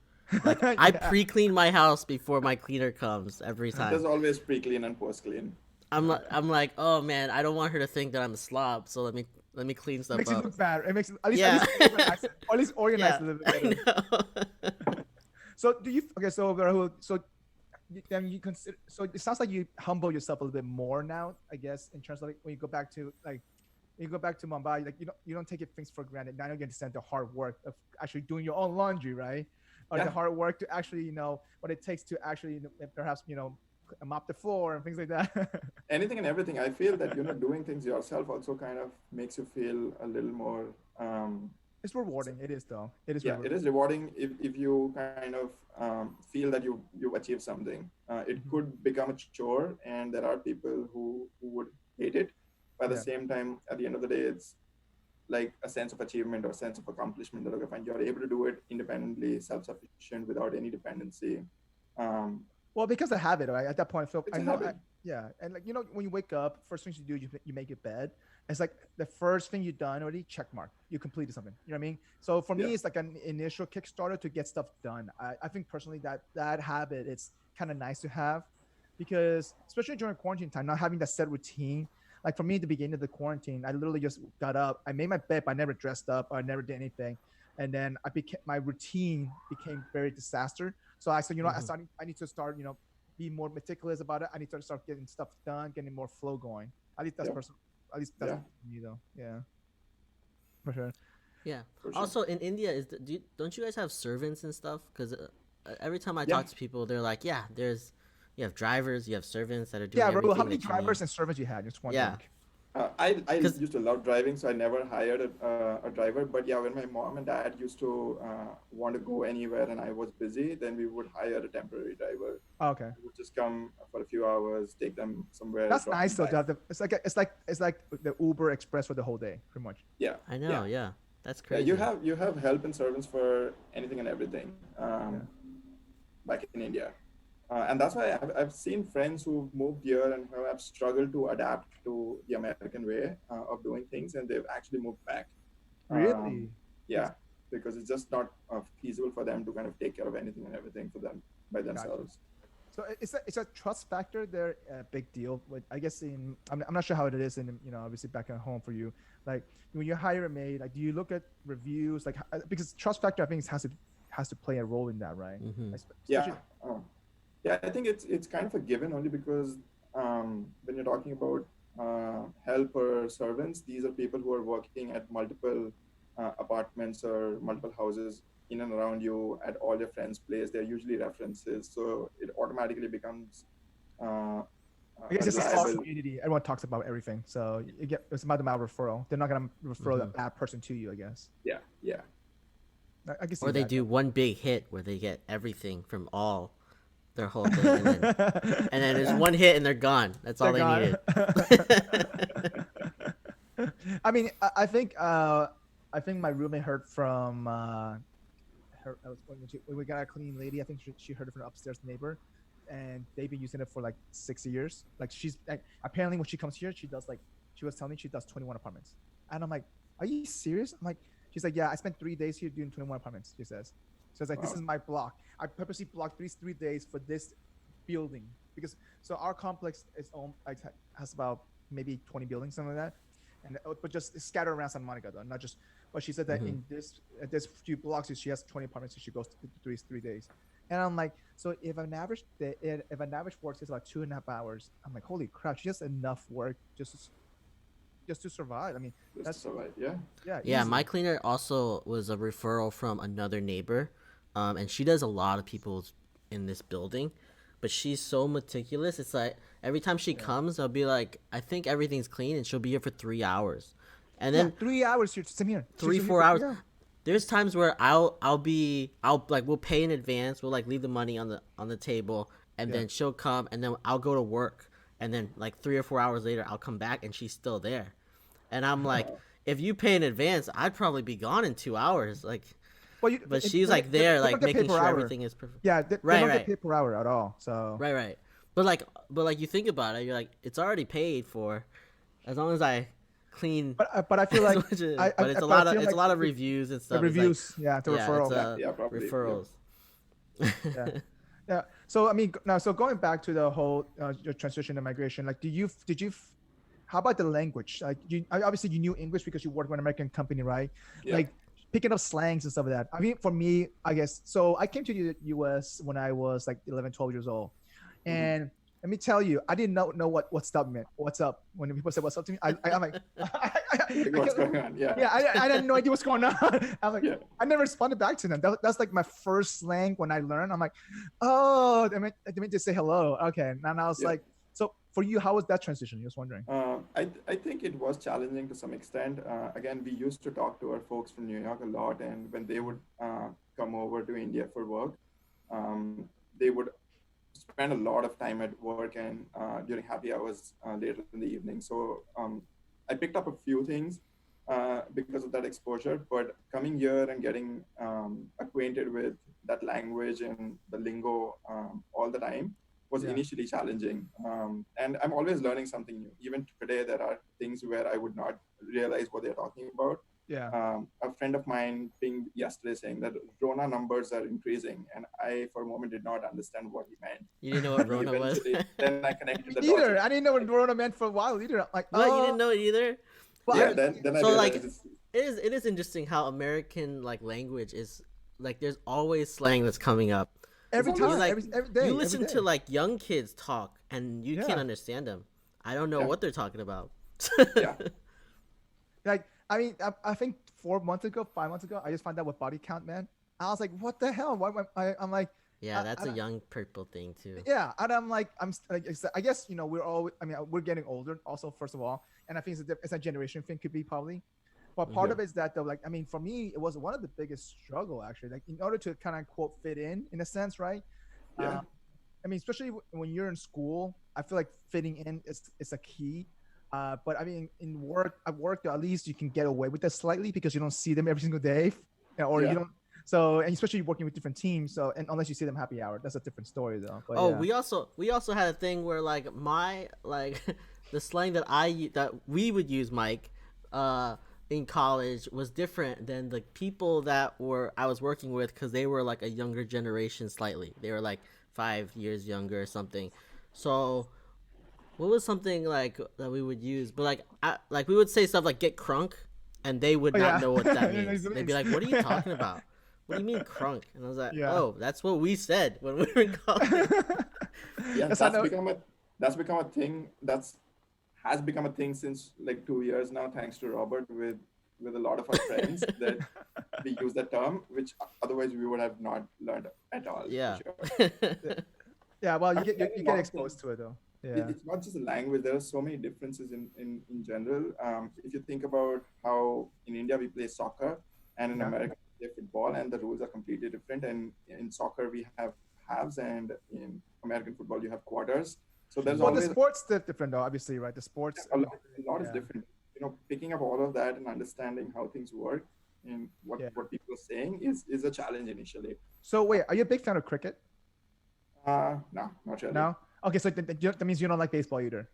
Like I Yeah. pre-clean my house before my cleaner comes every There's time. always pre-clean and post-clean. I'm like, oh man, I don't want her to think that I'm a slob, so let me clean stuff Makes it up. look bad. It makes at least, Yeah. organized, or at least organized Yeah, a little I bit better. know. So do you? Okay, so Rahul, then you consider. So it sounds like you humble yourself a little bit more now, I guess, in terms of like when you go back to Mumbai, like you don't take things for granted. Now you understand the hard work of actually doing your own laundry, right? Or Yeah. the hard work to actually what it takes to actually perhaps mop the floor and things like that. Anything and everything. I feel that doing things yourself also kind of makes you feel a little more. It's rewarding. It is though. It is. Yeah, rewarding. it is rewarding if you kind of feel that you've achieved something. It could become a chore, and there are people who would hate it. But at the Yeah. same time, at the end of the day, it's like a sense of achievement or sense of accomplishment that, okay, fine, you're able to do it independently, self-sufficient, without any dependency. Well, because of habit, right? At that point, so It's I a know. habit. Yeah, and like when you wake up, first things you do, you make your bed. It's like the first thing you've done already. Check mark. You completed something. You know what I mean? So for me, Yeah. it's like an initial Kickstarter to get stuff done. I think personally that habit it's kind of nice to have, because especially during quarantine time, not having that set routine. Like for me, at the beginning of the quarantine, I literally just got up. I made my bed, but I never dressed up. Or I never did anything. And then my routine became very disaster. So I said, I need to start, be more meticulous about it. I need to start getting stuff done, getting more flow going. At least that's Yeah. personal. At least that's Yeah. me though. Yeah, for sure. Yeah. For sure. Also, in India, don't you guys have servants and stuff? Because every time I Yeah. talk to people, they're like, yeah, you have drivers, you have servants that are doing Yeah, everything Rahul, how many that you need. drivers and servants you had? Just one. Yeah. I 'Cause- used to love driving, so I never hired a driver. But yeah, when my mom and dad used to want to go anywhere and I was busy, then we would hire a temporary driver. Okay. He would just come for a few hours, take them somewhere, That's drop nice them though to back. have the. It's like the Uber Express for the whole day, pretty much. Yeah, I know, yeah. That's yeah. crazy. You have help and servants for anything and everything. Yeah. Back in India. And that's why I've seen friends who moved here and who have struggled to adapt to the American way of doing things, and they've actually moved back. Really? Yeah, because it's just not feasible for them to kind of take care of anything and everything for them by themselves. So it's a trust factor there a big deal. But I guess I'm not sure how it is in obviously back at home for you. Like when you hire a maid, like do you look at reviews like because trust factor I think has to play a role in that, right? Mhm. Yeah, yeah. I think it's kind of a given only because when you're talking about help or servants, these are people who are working at multiple apartments or multiple houses in and around you at all your friends' place. They're usually references, so it automatically becomes I guess it's a small reliable. community. Everyone talks about everything, so it's about the amount of referral. They're not gonna refer that person to you, I guess. Yeah, yeah. I guess. Or they do one big hit where they get everything from all their whole thing, and then there's one hit and they're gone. That's all they needed. I mean, I think my roommate heard from her. When we got a cleaning lady, I think she heard it from an upstairs neighbor, and they've been using it for like 6 years. Like she's like, apparently when she comes here, she was telling me she does 21 apartments, and I'm like, are you serious? I'm like, she's like, yeah, I spent 3 days here doing 21 apartments. She says. So it's like, this is my block. I purposely blocked 3 days for this building because so our complex is has about maybe 20 buildings, something like that, and but just scattered around Santa Monica though, not just. But she said that in this few blocks, she has 20 apartments, so she goes to 3 days. And I'm like, so if an average work is about 2.5 hours, I'm like, holy crap, she has enough work just to survive. I mean, that's so right. Yeah. Yeah, easy. my cleaner also was a referral from another neighbor, and she does a lot of people's in this building, but she's so meticulous. It's like every time she comes, I'll be like, I think everything's clean, and she'll be here for 3 hours, and then 3 hours here. Same here. 3-4 hours. Yeah. There's times where I'll like we'll pay in advance. We'll like leave the money on the table, and then she'll come, and then I'll go to work, and then like 3 or 4 hours later I'll come back and she's still there, and I'm like, if you pay in advance, I'd probably be gone in 2 hours. Like, Well, but she's like there, like making sure everything is perfect. Yeah, they don't get paid per hour at all. So Right. But like you think about it, you're like, it's already paid for, as long as I clean. But I feel like but it's a lot of reviews and stuff. The It's reviews, like, the referral. Probably, referrals. Yeah. So I mean, now so going back to the whole your transition and migration, like, how about the language? Like, obviously you knew English because you worked for an American company, right? Yeah. Like picking up slangs and stuff like that. I mean, for me, I guess so. I came to the U.S. when I was like 11, 12 years old, and let me tell you, I didn't know what's up meant. What's up? When people say what's up to me, I'm like, What's going on? Yeah. yeah, I had no idea what's going on. I'm like, I never responded back to them. That's like my first slang when I learned. I'm like, oh, they meant to say hello. Okay, and I was like, so for you, how was that transition? Just wondering. I think it was challenging to some extent. Again, we used to talk to our folks from New York a lot, and when they would come over to India for work, they would spend a lot of time at work and during happy hours later in the evening. So I picked up a few things because of that exposure, but coming here and getting acquainted with that language and the lingo all the time was initially challenging. And I'm always learning something new. Even today, there are things where I would not realize what they're talking about. Yeah. A friend of mine pinged yesterday saying that Rona numbers are increasing, and I for a moment did not understand what he meant. You didn't know what Rona was? Then I connected the dots. Either I didn't know what Rona meant for a while either. I'm like, what? You didn't know it either? Well, yeah, then I so like realized it is interesting how American like language is like there's always slang that's coming up. every time, like, every day. You listen every day. to like young kids talk and you Yeah. can't understand them. I don't know what they're talking about. yeah. Like, I mean, I think 5 months ago, I just found out what body count meant. I was like, what the hell? I'm like, Yeah, that's a young people thing too. Yeah, and I'm like, I guess we're all. I mean, we're getting older. Also, first of all, and I think it's a generation thing. Could be probably. But part Yeah. of it is that though, like, I mean, for me, it was one of the biggest struggle actually. Like, in order to kind of quote fit in a sense, right? Yeah. I mean, especially when you're in school, I feel like fitting in is a key. But I mean, at work, at least you can get away with that slightly because you don't see them every single day, or you Yeah. don't. So, and especially working with different teams. So, and unless you see them happy hour, that's a different story though. But Oh, yeah. we also had a thing where like my like the slang that we would use, Mike, in college was different than the people that I was working with because they were like a younger generation slightly. They were like 5 years younger or something. So what was something like that we would use? But like we would say stuff like "get crunk," and they would Oh, not yeah. know what that It means. means- They'd be like, "What are you talking about? What do you mean crunk?" And I was like, Yeah. "Oh, that's what we said when we were in college." Yeah, That's how I know- that's become a thing has become a thing since like 2 years now, thanks to Robert with a lot of our friends that we use the term, which otherwise we would have not learned at all. for Yeah. sure. Yeah, well, I you feel like a get lot of exposed to it though. Yeah. It's not just a language. There are so many differences in general. If you think about how in India we play soccer and in Yeah. America we play football, and the rules are completely different. And in soccer we have halves, and in American football you have quarters. So there's Well, the always sports different though, obviously, right? The sports. a lot is Yeah. different. Picking up all of that and understanding how things work and what people are saying is a challenge initially. So wait, are you a big fan of cricket? No, not really. No. Okay, so that means you don't like baseball either.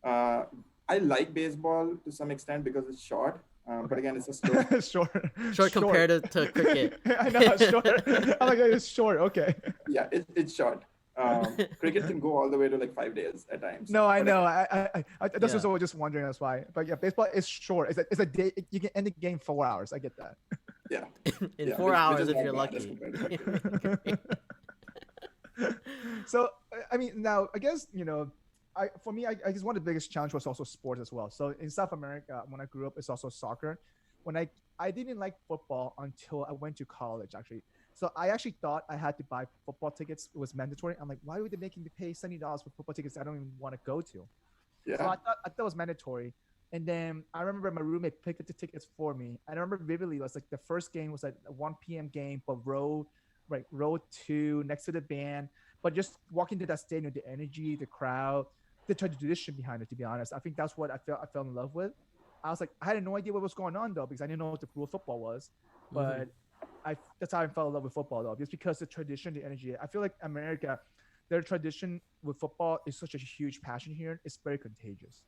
I like baseball to some extent because it's short. But again, it's a slow. Short. Short compared to cricket. I know, short. I'm like, it's short. Okay. Yeah, it's short. Cricket can go all the way to like 5 days at times. No, I But know. I that's Yeah. what I was just wondering. That's why. But yeah, baseball is short. It's a day. You can end the game 4 hours. I get that. Yeah. In Yeah, 4 which hours is if not you're bad as lucky. compared to cricket. So I mean, now I guess for me, I guess one of the biggest challenge was also sports as well. So in South America, when I grew up, it's also soccer. When I didn't like football until I went to college, actually. So I actually thought I had to buy football tickets. It was mandatory. I'm like, why would they making me pay $70 for football tickets I don't even want to go to? Yeah. So I thought it was mandatory. And then I remember my roommate picked up the tickets for me. And I remember vividly, it was like the first game was like a 1 p.m. game, but row 2 next to the band. But just walking to that stadium, the energy, the crowd, the tradition behind it, to be honest, I think that's what I fell in love with. I was like, I had no idea what was going on though, because I didn't know what the rule of football was. But that's how I fell in love with football though, just because the tradition, the energy. I feel like America, their tradition with football is such a huge passion here. It's very contagious.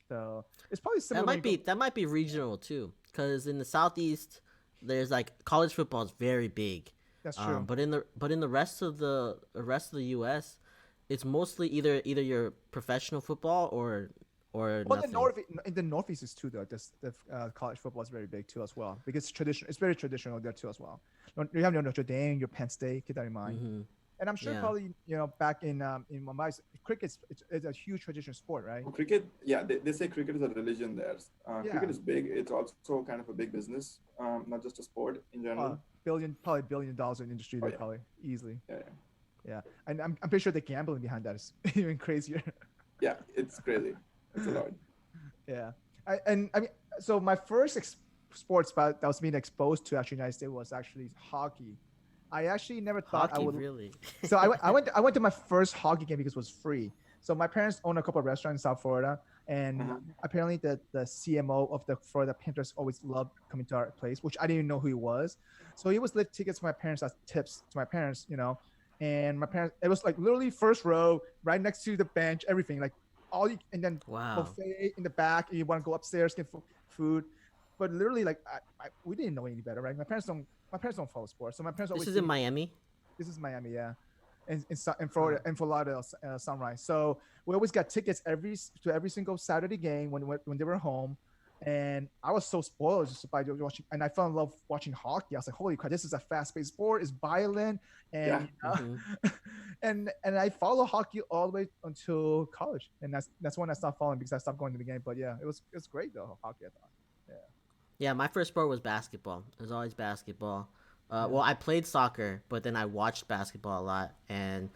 So it's probably similar. That might be regional too, because in the Southeast, there's like college football is very big. That's true. But in the rest of the U.S., it's mostly either your professional football or well, nothing. in the Northeast is too though. The college football is very big too as well, because it's very traditional there too as well. You have your Notre Dame, your Penn State. Keep that in mind. Mhm. And I'm sure Yeah. probably back in Mumbai, cricket it's a huge traditional sport, right? Cricket, yeah, they say cricket is a religion there. Yeah. Cricket is big. It's also kind of a big business, not just a sport in general. Probably $1 billion in industry there, yeah. probably easily. Yeah, Yeah, and I'm pretty sure the gambling behind that is even crazier. yeah, it's crazy. It's a lot. Yeah, I mean, so my first sports that was being exposed to actually in the United States was actually hockey. I actually never thought I Hockey, would. really. So I went to my first hockey game because it was free. So my parents own a couple of restaurants in South Florida, and apparently the CMO of the Florida Panthers always loved coming to our place, which I didn't even know who he was. So he was lift tickets for my parents as tips to my parents, and my parents, it was like literally first row, right next to the bench, everything like and then Wow. buffet in the back, and you want to go upstairs get food, but literally like we didn't know any better, right? My parents don't follow sports, so my parents always. This is in Miami. This is Miami, yeah, in Florida, in Fort Lauderdale, Sunrise. So we always got tickets to every single Saturday game when they were home, and I was so spoiled just by watching, and I fell in love watching hockey. I was like, holy crap, this is a fast-paced sport. It's violent, and and I follow hockey all the way until college, and that's when I stopped following because I stopped going to the game. But yeah, it was great though, hockey. I thought. Yeah, my first sport was basketball. It was always basketball. Well, I played soccer, but then I watched basketball a lot, and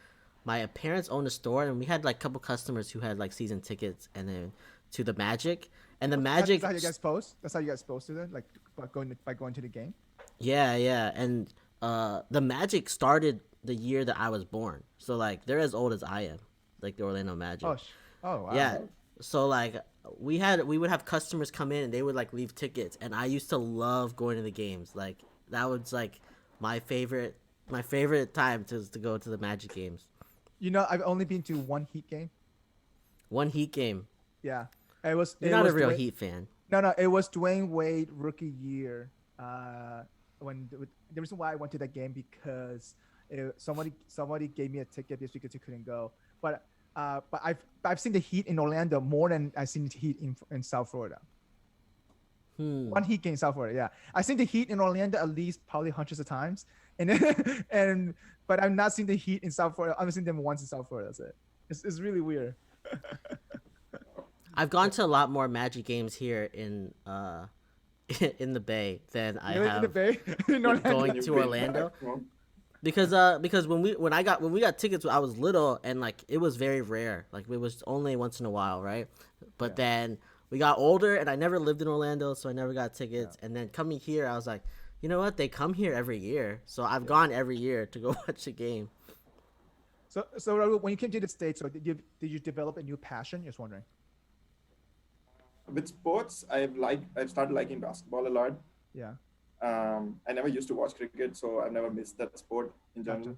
my parents owned a store, and we had like a couple customers who had like season tickets, and then to the Magic, and the That's Magic. how you guys post. That's how you guys supposed to do it, like by going to the game. Yeah, yeah, and the Magic started the year that I was born, so like they're as old as I am, like the Orlando Magic. Oh, oh wow. Yeah, so like we would have customers come in and they would like leave tickets, and I used to love going to the games. Like that was like my favorite time to go to the Magic games. You know, I've only been to one Heat game. One Heat game. Yeah, it was. You're it not was a real Dwayne- Heat fan. No, it was Dwayne Wade rookie year. When the reason why I went to that game because somebody gave me a ticket just because you couldn't go. But I've seen the Heat in Orlando more than I've seen the Heat in South Florida. One Heat game in South Florida, yeah. I've seen the Heat in Orlando at least probably hundreds of times, and but I've not seen the Heat in South Florida. I've seen them once in South Florida. That's it. It's really weird. I've gone to a lot more Magic games here in in the Bay than I You live have in the Bay, in Orlando. going to Orlando. Because when we got tickets, I was little, and like it was very rare. Like it was only once in a while, right? But then we got older, and I never lived in Orlando, so I never got tickets. And then coming here, I was like, you know what? They come here every year, so I've gone every year to go watch a game. So Rahul, when you came to the States, so did you develop a new passion? Just wondering. With sports, I've started liking basketball a lot. Yeah. I never used to watch cricket, so I've never missed that sport in general.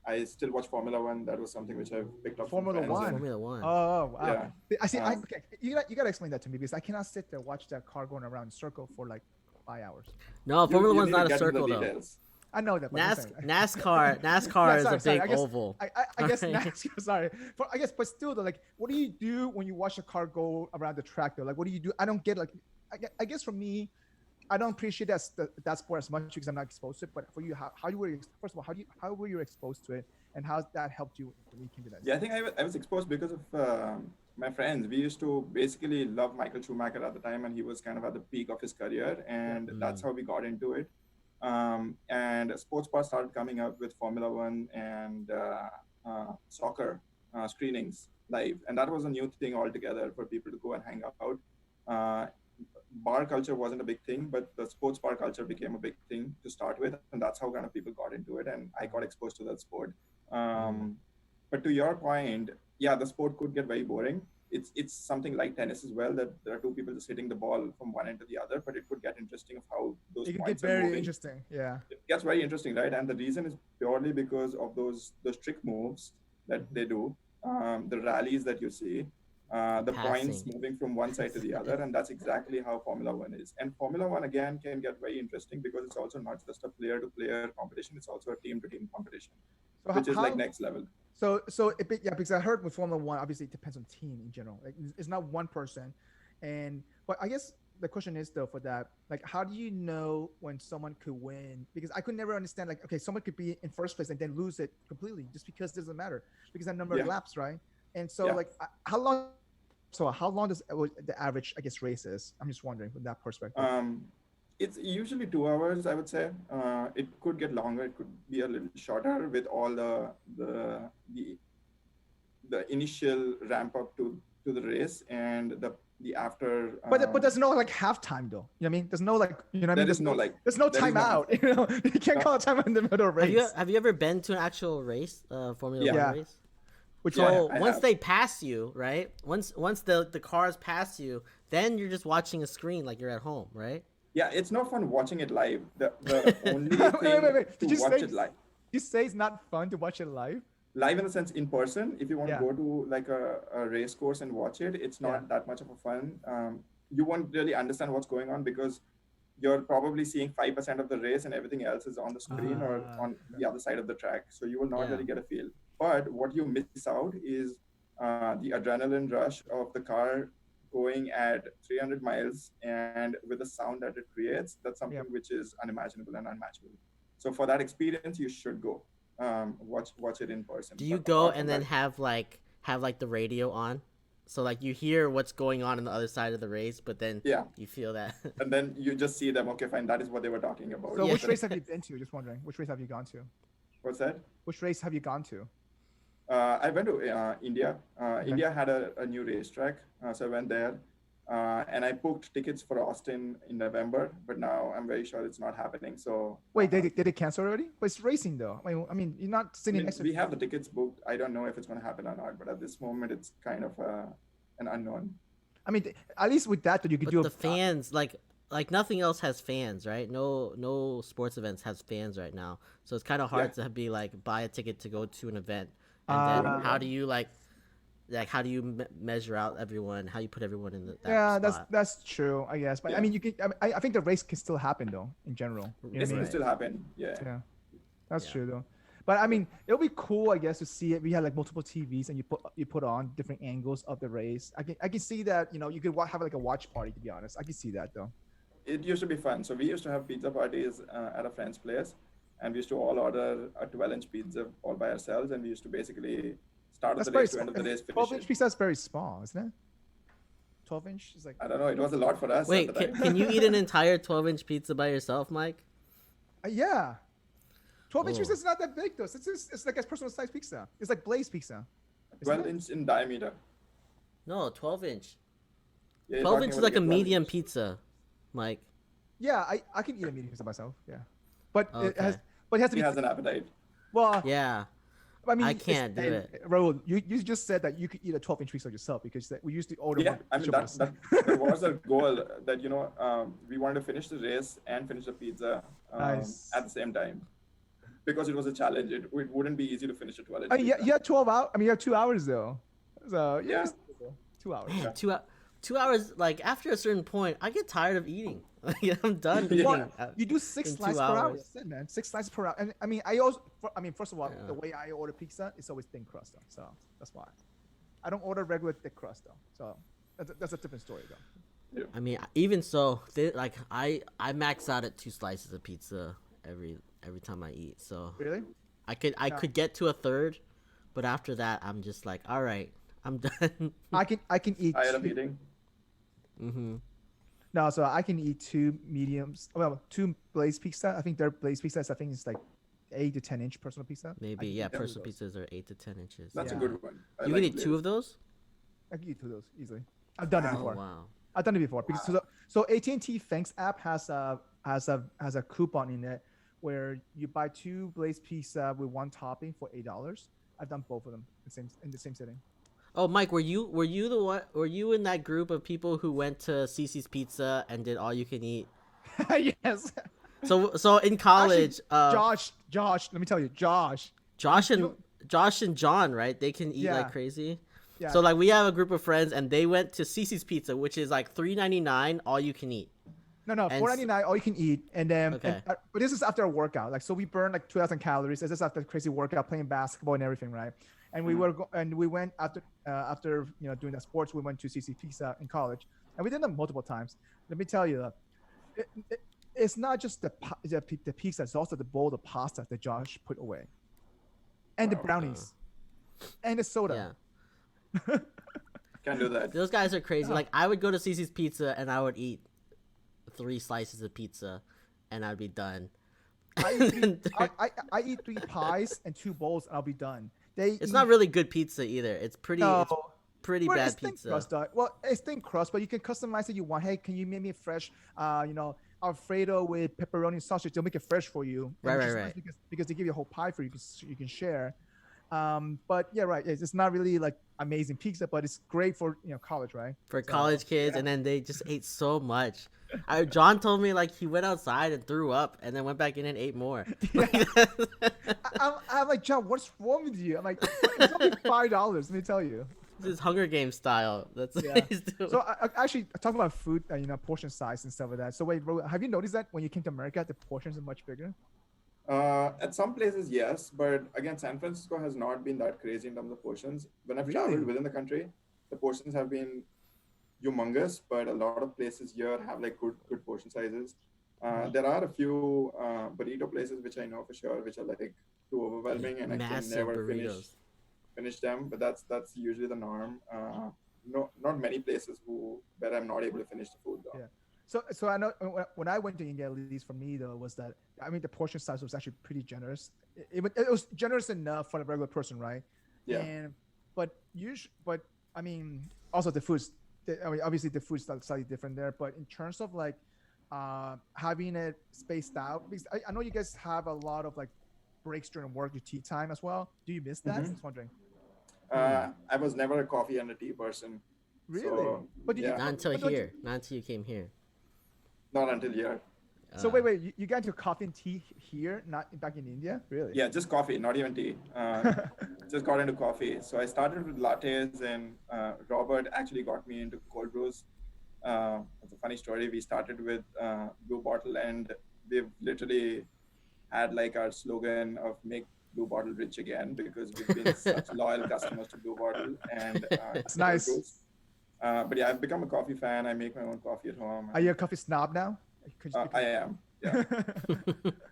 I still watch Formula One. That was something which I've picked up. Formula from friends One. and- Formula One. Oh wow. Yeah. I see. Okay, you gotta explain that to me because I cannot sit there watch that car going around in a circle for like 5 hours. No, You- Formula you One's need to not a get into the circle though. details. I know that. But I'm saying- NASCAR Yeah, is sorry, a big I guess, oval. I guess NASCAR. Sorry, I guess, but still, though, like, what do you do when you watch a car go around the track? Though, like, what do you do? I don't get like. I guess for me, I don't appreciate that sport as much because I'm not exposed to it. But for you, how you were first of all, how were you exposed to it, and how that helped you when you came to that? Yeah, I think I was exposed because of my friends. We used to basically love Michael Schumacher at the time, and he was kind of at the peak of his career, and that's how we got into it. And sports bars started coming up with Formula One and soccer screenings live, and that was a new thing altogether for people to go and hang out. Bar culture wasn't a big thing, but the sports bar culture became a big thing to start with, and that's how kind of people got into it, and I got exposed to that sport. But to your point, yeah, the sport could get very boring. It's something like tennis as well, that there are two people just hitting the ball from one end to the other, but it could get interesting of how those It could get points are very moving. interesting. Yeah. It gets very interesting, right? And the reason is purely because of those trick moves that they do, the rallies that you see, the points Passing. moving from one side to the other, and that's exactly how Formula One is. And Formula One again can get very interesting because it's also not just a player-to-player competition; it's also a team-to-team competition, So which is how- like next level. Yeah, because I heard with Formula One, obviously it depends on team in general. Like it's not one person, but I guess the question is though for that, like how do you know when someone could win? Because I could never understand like okay, someone could be in first place and then lose it completely just because it doesn't matter because that number of Yeah. laps, right? And so Yeah. like how long? So how long does the average I guess race is? I'm just wondering from that perspective. It's usually 2 hours, I would say. It could get longer. It could be a little shorter with all the initial ramp up to the race and the after. But there's no like halftime though. You know what I mean? There's no like you know what I mean? There is no like. There's no there is no timeout. You know, you can't call a timeout in the middle of a race. Have you ever been to an actual race, Formula Yeah. One race? Which Yeah. one? So I once have. they pass you, right? Once the cars pass you, then you're just watching a screen like you're at home, right? Yeah, it's no fun watching it live. The only thing Wait. Did to you watch say it live. you say it's not fun to watch it live? Live in the sense in person, if you want Yeah. to go to like a race course and watch it, it's not Yeah. that much of a fun. You won't really understand what's going on because you're probably seeing 5% of the race and everything else is on the screen or on the other side of the track. So you will not Yeah. really get a feel. But what you miss out is the adrenaline rush of the car going at 300 miles and with the sound that it creates. That's something Yep. which is unimaginable and unmatchable. So for that experience, you should go watch it in person. Do you But go apart from and then that- have like the radio on, So like you hear what's going on the other side of the race, but then Yeah. you feel that. And then you just see them. Okay, fine. That is what they were talking about. So Yeah. which race have you been to? Just wondering. Which race have you gone to? What's that? Which race have you gone to? I went to India. India had a new racetrack, so I went there. And I booked tickets for Austin in November, but now I'm very sure it's not happening. So Wait, did they cancel already? But it's racing though. I mean, you're not sitting next to. we have the tickets booked. I don't know if it's going to happen or not, but at this moment, it's kind of an unknown. I mean, at least with that, you could But do the fans, like nothing else has fans, right? No sports events has fans right now, so it's kind of hard to be like buy a ticket to go to an event, and then how do you like how do you measure out everyone? How you put everyone in that spot? that's true, I guess. But I mean, you can. I think the race can still happen though, in general. You know This what I can mean? still happen. Yeah. Yeah, that's true though. But I mean, it'll be cool, I guess, to see it. We had like multiple TVs, and you put on different angles of the race. I can see that. You know, you could have like a watch party. To be honest, I can see that though. It used to be fun. So we used to have pizza parties at a friend's place, and we used to all order a 12-inch pizza all by ourselves, and we used to basically start at the race to end of the race. 12-inch pizza is very small, isn't it? 12-inch is like. I don't know. It was a lot for us. Wait, at the time. can you eat an entire 12-inch pizza by yourself, Mike? Yeah. 12-inch Oh. pizza is not that big though. It's like a personal size pizza. It's like Blaze pizza. 12-inch in diameter. No, 12-inch. Yeah, you're 12 talking inch is about like a 12 medium inch. pizza, Mike. Yeah, I can eat a medium pizza myself. Yeah, but it Okay. has to He be. has an appetite. Well, Yeah. I mean, I can't do it. Raul, you just said that you could eat a 12-inch pizza yourself because we used to order. Yeah, one I mean each of us. that was a goal that we wanted to finish the race and finish the pizza Nice. at the same time, because it was a challenge. It wouldn't be easy to finish a 12-inch. I mean, pizza. you had 12 hours. I mean, you have 2 hours though. So Yeah. 2 hours. Man, 2 hours. Like after a certain point, I get tired of eating. Like, I'm done eating. Well, you do 6 in 2 slices per hour. hours. That's it, man. 6 slices per hour. And I mean, first of all, the way I order pizza is always thin crust though. So that's why. I don't order regular thick crust though. So that's a different story though. I mean, even so, like I max out at 2 slices of pizza every time I eat. So Really? I could get to a third, but after that, I'm just like, all right, I'm done. I can eat. I had a 2 meeting. Mm-hmm. No, so I can eat 2 mediums. Well, 2 Blaze pizza. I think their Blaze pizzas. I think it's like 8 to 10 inch personal pizza. Maybe I yeah. can, Personal pizzas are 8 to 10 inches. That's Yeah. a good one. I You like can eat 2 of those? I can eat 2 of those easily. I've done it Oh before. wow. I've done it before because so AT&T Thanks app has a coupon in it where you buy 2 Blaze pizza with 1 topping for $8. I've done both of them in the same sitting. Oh, Mike, were you the one? Were you in that group of people who went to Cece's Pizza and did all you can eat? Yes. So in college, Josh, let me tell you, Josh. Josh and John, right? They can eat Yeah. like crazy. Yeah. So like we have a group of friends and they went to Cece's Pizza, which is like $3.99 all you can eat. No, And $4.99 all you can eat, and then Okay. but this is after a workout. Like so, we burned like 2,000 calories. This is after a crazy workout, playing basketball and everything, right? And we went after doing that sports. We went to CC Pizza in college, and we did that multiple times. Let me tell you, it's not just the pizza; it's also the bowl of pasta that Josh put away, and the brownies, and the soda. Yeah. Can't do that. Those guys are crazy. Like I would go to Cece's Pizza and I would eat 3 slices of pizza and I'd be done. I eat 3 pies and 2 bowls, and I'll be done. It's not really good pizza either. It's pretty No. it's pretty Well, bad it's thin pizza. crust, though. Well, it's thin crust, but you can customize it. You want, hey, can you make me a fresh, Alfredo with pepperoni sausage? They'll make it fresh for you. And Right, it's right, nice because they give you a whole pie for you can share. But yeah, right. It's not really like amazing pizza, but it's great for college, right? For college kids, and then they just ate so much. John told me like he went outside and threw up, and then went back in and ate more. I'm like, John, what's wrong with you? I'm like, it's only $5. Let me tell you. This is Hunger Games style. That's Yeah. what he's doing. So I actually talking about food, portion size and stuff like that. So wait, Ro, have you noticed that when you came to America, the portions are much bigger? At some places, yes, but again, San Francisco has not been that crazy in terms of portions. When I've Really? traveled within the country, the portions have been humongous, but a lot of places here have like good portion sizes. There are a few burrito places which I know for sure, which are like too overwhelming, and I can Massive never burritos. finish them. But that's usually the norm. not many places where I'm not able to finish the food though. Yeah. So I know when I went to India, at least for me though, was that I mean the portion size was actually pretty generous. It was generous enough for a regular person, right? Yeah. But I mean also the foods. I mean obviously the food's slightly different there, but in terms of like having it spaced out, because I know you guys have a lot of like breaks during work, your tea time as well. Do you miss that? I was wondering. I was never a coffee and a tea person. Really? So, But did you- yeah, Not until But don't here. Not until you came here. not until here. So wait, you got into coffee and tea here, not back in India? Really? Yeah, just coffee, not even tea. Just got into coffee. So I started with lattes, and Robert actually got me into cold brews. It's a funny story. We started with Blue Bottle, and we've literally had like our slogan of "Make Blue Bottle rich again" because we've been such loyal customers to Blue Bottle. And It's nice. cold brews. But yeah, I've become a coffee fan. I make my own coffee at home. Are you a coffee snob now? I am. Yeah.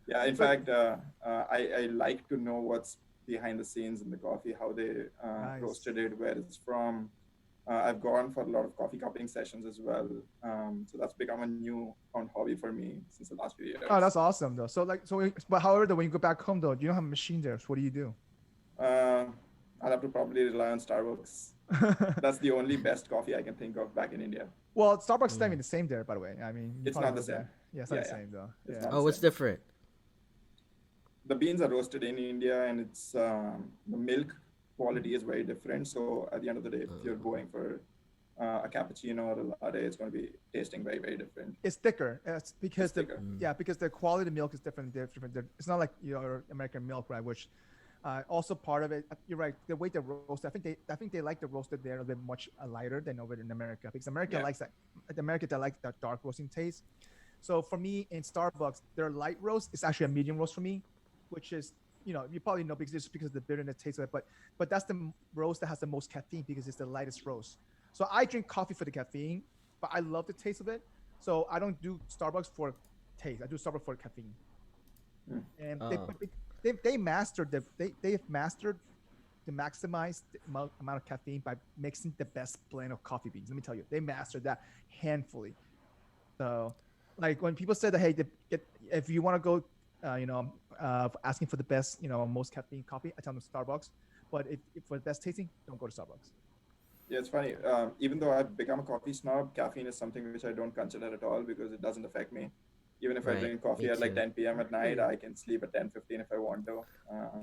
Yeah. In fact, I like to know what's behind the scenes in the coffee, how they Nice. roasted it, where it's from. I've gone for a lot of coffee cupping sessions as well. So that's become a newfound hobby for me since the last few years. Oh, that's awesome though. But however, though, when you go back home though, you don't have a machine there. So what do you do? I'll have to probably rely on Starbucks. That's the only best coffee I can think of back in India. Well, Starbucks is not even the same there, by the way. I mean, you It's probably not the know that. same. Yeah, it's not Yeah, the yeah. same though. It's Yeah. not. Oh, what's different? The beans are roasted in India, and it's the milk quality is very different. So at the end of the day, if you're going for a cappuccino or a latte, it's going to be tasting very, very different. It's thicker. It's because It's thicker. because the quality of milk is different. It's not like your American milk, right? Which also part of it. You're right. The way they roast, I think they like the roasted there a bit much lighter than over in America because America Yeah. likes that. In America, they like that dark roasting taste. So for me in Starbucks, their light roast is actually a medium roast for me, which is you probably know because of the bitterness taste of it. But that's the roast that has the most caffeine because it's the lightest roast. So I drink coffee for the caffeine, but I love the taste of it. So I don't do Starbucks for taste. I do Starbucks for caffeine. And they've mastered to maximize the amount of caffeine by mixing the best blend of coffee beans. Let me tell you, they mastered that handfully. So, like when people say that, hey, if you want to go, asking for the best, most caffeine coffee, I tell them Starbucks. But if for the best tasting, don't go to Starbucks. Yeah, it's funny. Even though I've become a coffee snob, caffeine is something which I don't consider at all because it doesn't affect me. Even if I Right, drink coffee me at like too. 10 p.m. at night, I can sleep at 10:15 if I want to.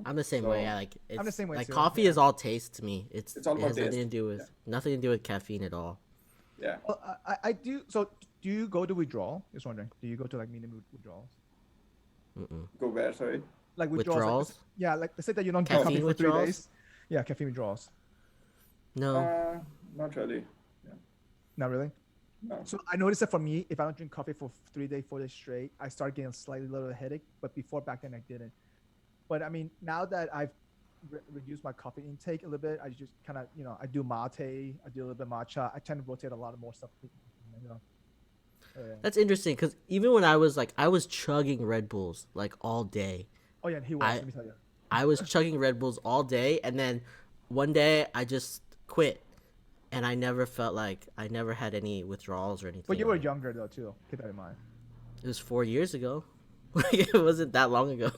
I'm the same so- way. Yeah, like it's, I'm the same way like too, coffee yeah. is all taste to me. It's all it about has nothing to taste. do with nothing to do with caffeine at all. Yeah. Well, I do. So, do you go to withdrawal? Just wondering. Do you go to like mini withdrawals? Go where? Sorry. Like Withdrawals? Like, yeah, like let's say that you don't drink Caffeine coffee for 3 withdrawals? days. Yeah, caffeine withdrawals. No. Not really. Not really. No. So I noticed that for me, if I don't drink coffee for 3 days, 4 days straight, I start getting a slightly little headache. But before back then, I didn't. But I mean, now that I've reduced my coffee intake a little bit, I just kind of, I do mate, I do a little bit matcha. I tend to rotate a lot more stuff. That's interesting because even when I was chugging Red Bulls like all day. Oh yeah, he was. Let me tell you. I was chugging Red Bulls all day, and then one day I just quit, and I never had any withdrawals or anything. But you were like- younger though too. Keep that in mind. It was 4 years ago. Like it wasn't that long ago.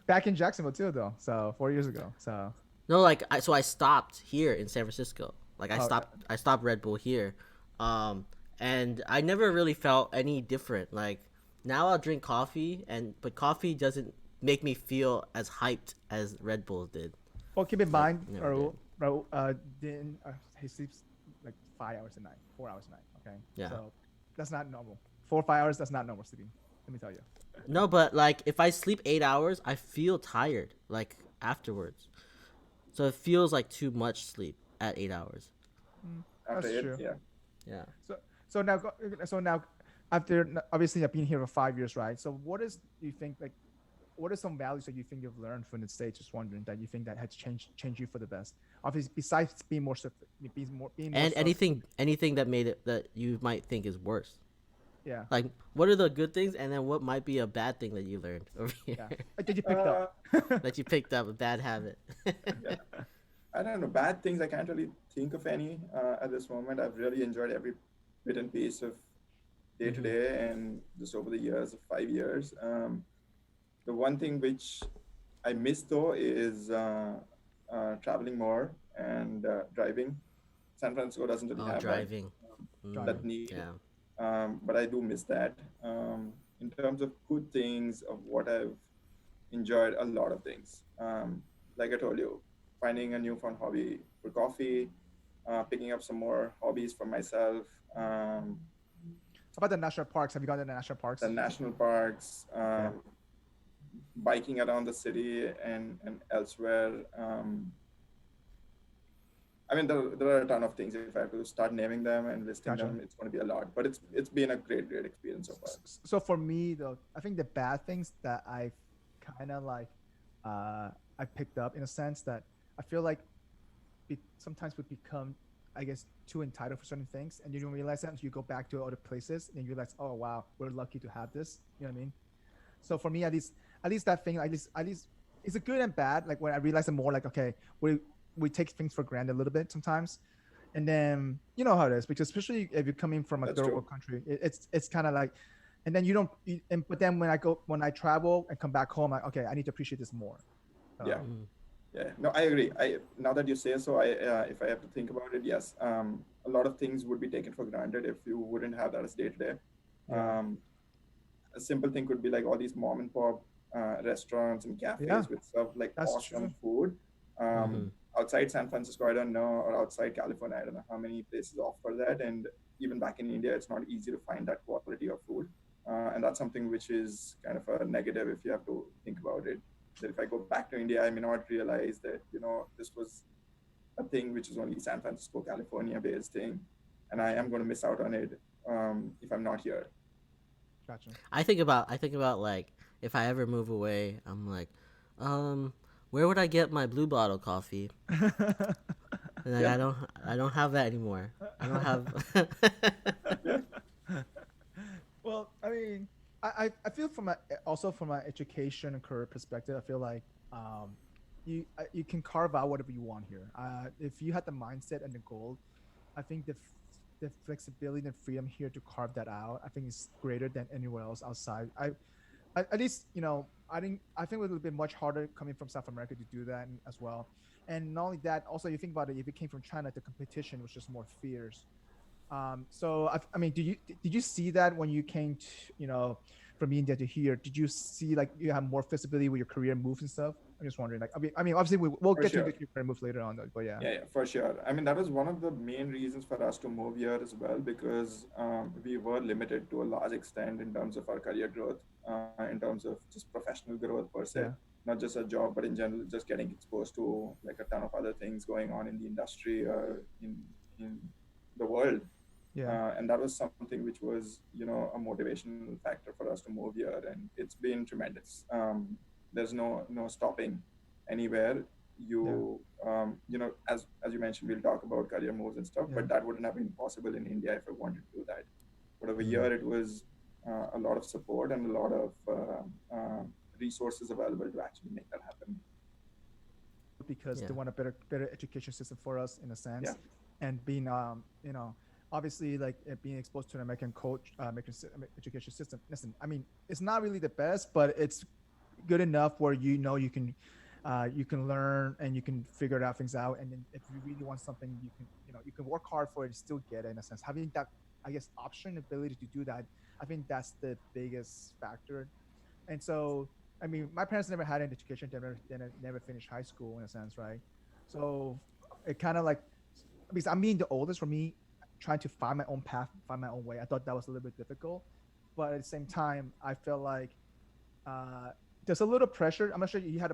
Back in Jacksonville too, though. So 4 years ago. So No, like I stopped here in San Francisco. Like Oh, I stopped Red Bull here, and I never really felt any different. Like now I'll drink coffee, but coffee doesn't make me feel as hyped as Red Bull did. well, keep in mind, never Raul, he sleeps like 5 hours a night, 4 hours a night. Okay. Yeah. So that's not normal. 4 or 5 hours. That's not normal sleeping. Let me tell you. No, but like if I sleep 8 hours, I feel tired like afterwards. So it feels like too much sleep at 8 hours. After That's it, true. yeah. Yeah. So now, after obviously I've been here for 5 years, right? So what do you think like? What are some values that you think you've learned from the States? Just wondering that you think that has changed you for the best. Obviously, besides being more, And anything that made it that you might think is worse. yeah. Like, what are the good things, and then what might be a bad thing that you learned over here Yeah. Did you pick up? that you picked up a bad habit? I don't know, bad things. I can't really think of any at this moment. I've really enjoyed every bit and piece of day to Mm-hmm. day and just over the years of 5 years. The one thing which I miss though is traveling more and driving. San Francisco doesn't really Oh, have that driving. Driving. that need, Yeah. but I do miss that. In terms of good things of what I've enjoyed, a lot of things. Like I told you, finding a newfound hobby for coffee, picking up some more hobbies for myself. How about the national parks? Have you gone to the national parks? The national parks, Yeah. biking around the city and elsewhere. I mean, there are a ton of things. If I have to start naming them and listing Gotcha. them, it's going to be a lot. But it's been a great experience so far. So for me though, I think the bad things that I kind of like I picked up in a sense that I feel like sometimes we become, I guess, too entitled for certain things, and you don't realize that until you go back to other places and you realize, oh wow, we're lucky to have this. You know what I mean? So for me, at least that thing, at least it's a good and bad. Like when I realize it more, like okay, we take things for granted a little bit sometimes, and then you know how it is, because especially if you're coming from a That's third true. world country, it's kind of like, and then you don't, but then when I travel and come back home, like okay, I need to appreciate this more. Yeah. Mm. Yeah, no, I agree. I now that you say so, I if I have to think about it, yes, a lot of things would be taken for granted if you wouldn't have that as day to day. Yeah. A simple thing could be like all these mom and pop restaurants and Yeah, cafes with serve like that's awesome true. food. Mm-hmm. Outside San Francisco, I don't know, or outside California, I don't know how many places offer that. And even back in India, it's not easy to find that quality of food. And that's something which is kind of a negative if you have to think about it. That if I go back to India, I may not realize that, this was a thing which is only San Francisco, California based thing. And I am going to miss out on it if I'm not here. Gotcha. I think about like if I ever move away, I'm like, where would I get my blue bottle coffee? And like, Yeah. I don't have that anymore. I don't have. Yeah. Well, I mean, I feel also from an education and career perspective, I feel like you can carve out whatever you want here. If you had the mindset and the goal, I think the flexibility and freedom here to carve that out, I think is greater than anywhere else outside. At least I think it would have been much harder coming from South America to do that as well. And not only that, also you think about it, if it came from China, the competition was just more fierce. So I mean, did you see that when you came to, from India to here? Did you see like you have more flexibility with your career moves and stuff? I'm just wondering. Like, I mean, obviously we'll For get to sure. your career moves later on, though, but yeah. Yeah, for sure. I mean, that was one of the main reasons for us to move here as well, because we were limited to a large extent in terms of our career growth, in terms of just professional growth per se, Yeah. not just a job, but in general, just getting exposed to like a ton of other things going on in the industry or in the world. Yeah. And that was something which was, a motivational factor for us to move here, and it's been tremendous. There's no stopping anywhere. Yeah. As you mentioned, we'll talk about career moves and stuff, Yeah. but that wouldn't have been possible in India if I wanted to do that. But over Mm. here, it was a lot of support and a lot of resources available to actually make that happen. Because Yeah. they want a better education system for us in a sense, Yeah. and being obviously like being exposed to an American education system. Listen, I mean, it's not really the best, but it's good enough where you can learn and you can figure out things out, and then if you really want something, you can work hard for it and still get it in a sense. Having that, I guess, option ability to do that, I think that's the biggest factor. And so, I mean, my parents never had an education. They never finished high school in a sense, right? So it kind of like, because I'm being the oldest, for me, trying to find my own path, find my own way, I thought that was a little bit difficult. But at the same time, I felt like uh, there's a little pressure. I'm not sure you had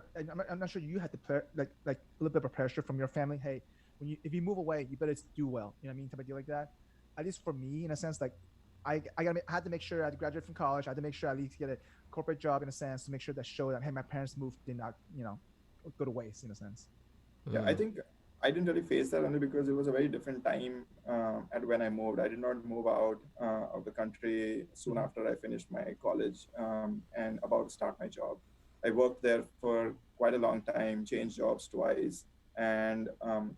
I'm not sure you had like a little bit of pressure from your family. Hey, if you move away, you better do well. You know what I mean? Type of deal like that. At least for me, in a sense, like I had to make sure I had to graduate from college. I had to make sure I at least get a corporate job in a sense to make sure that show that hey, my parents moved did not go to waste in a sense. Yeah, I think I didn't really face that only because it was a very different time at when I moved. I did not move out of the country soon after I finished my college and about to start my job. I worked there for quite a long time, changed jobs twice, and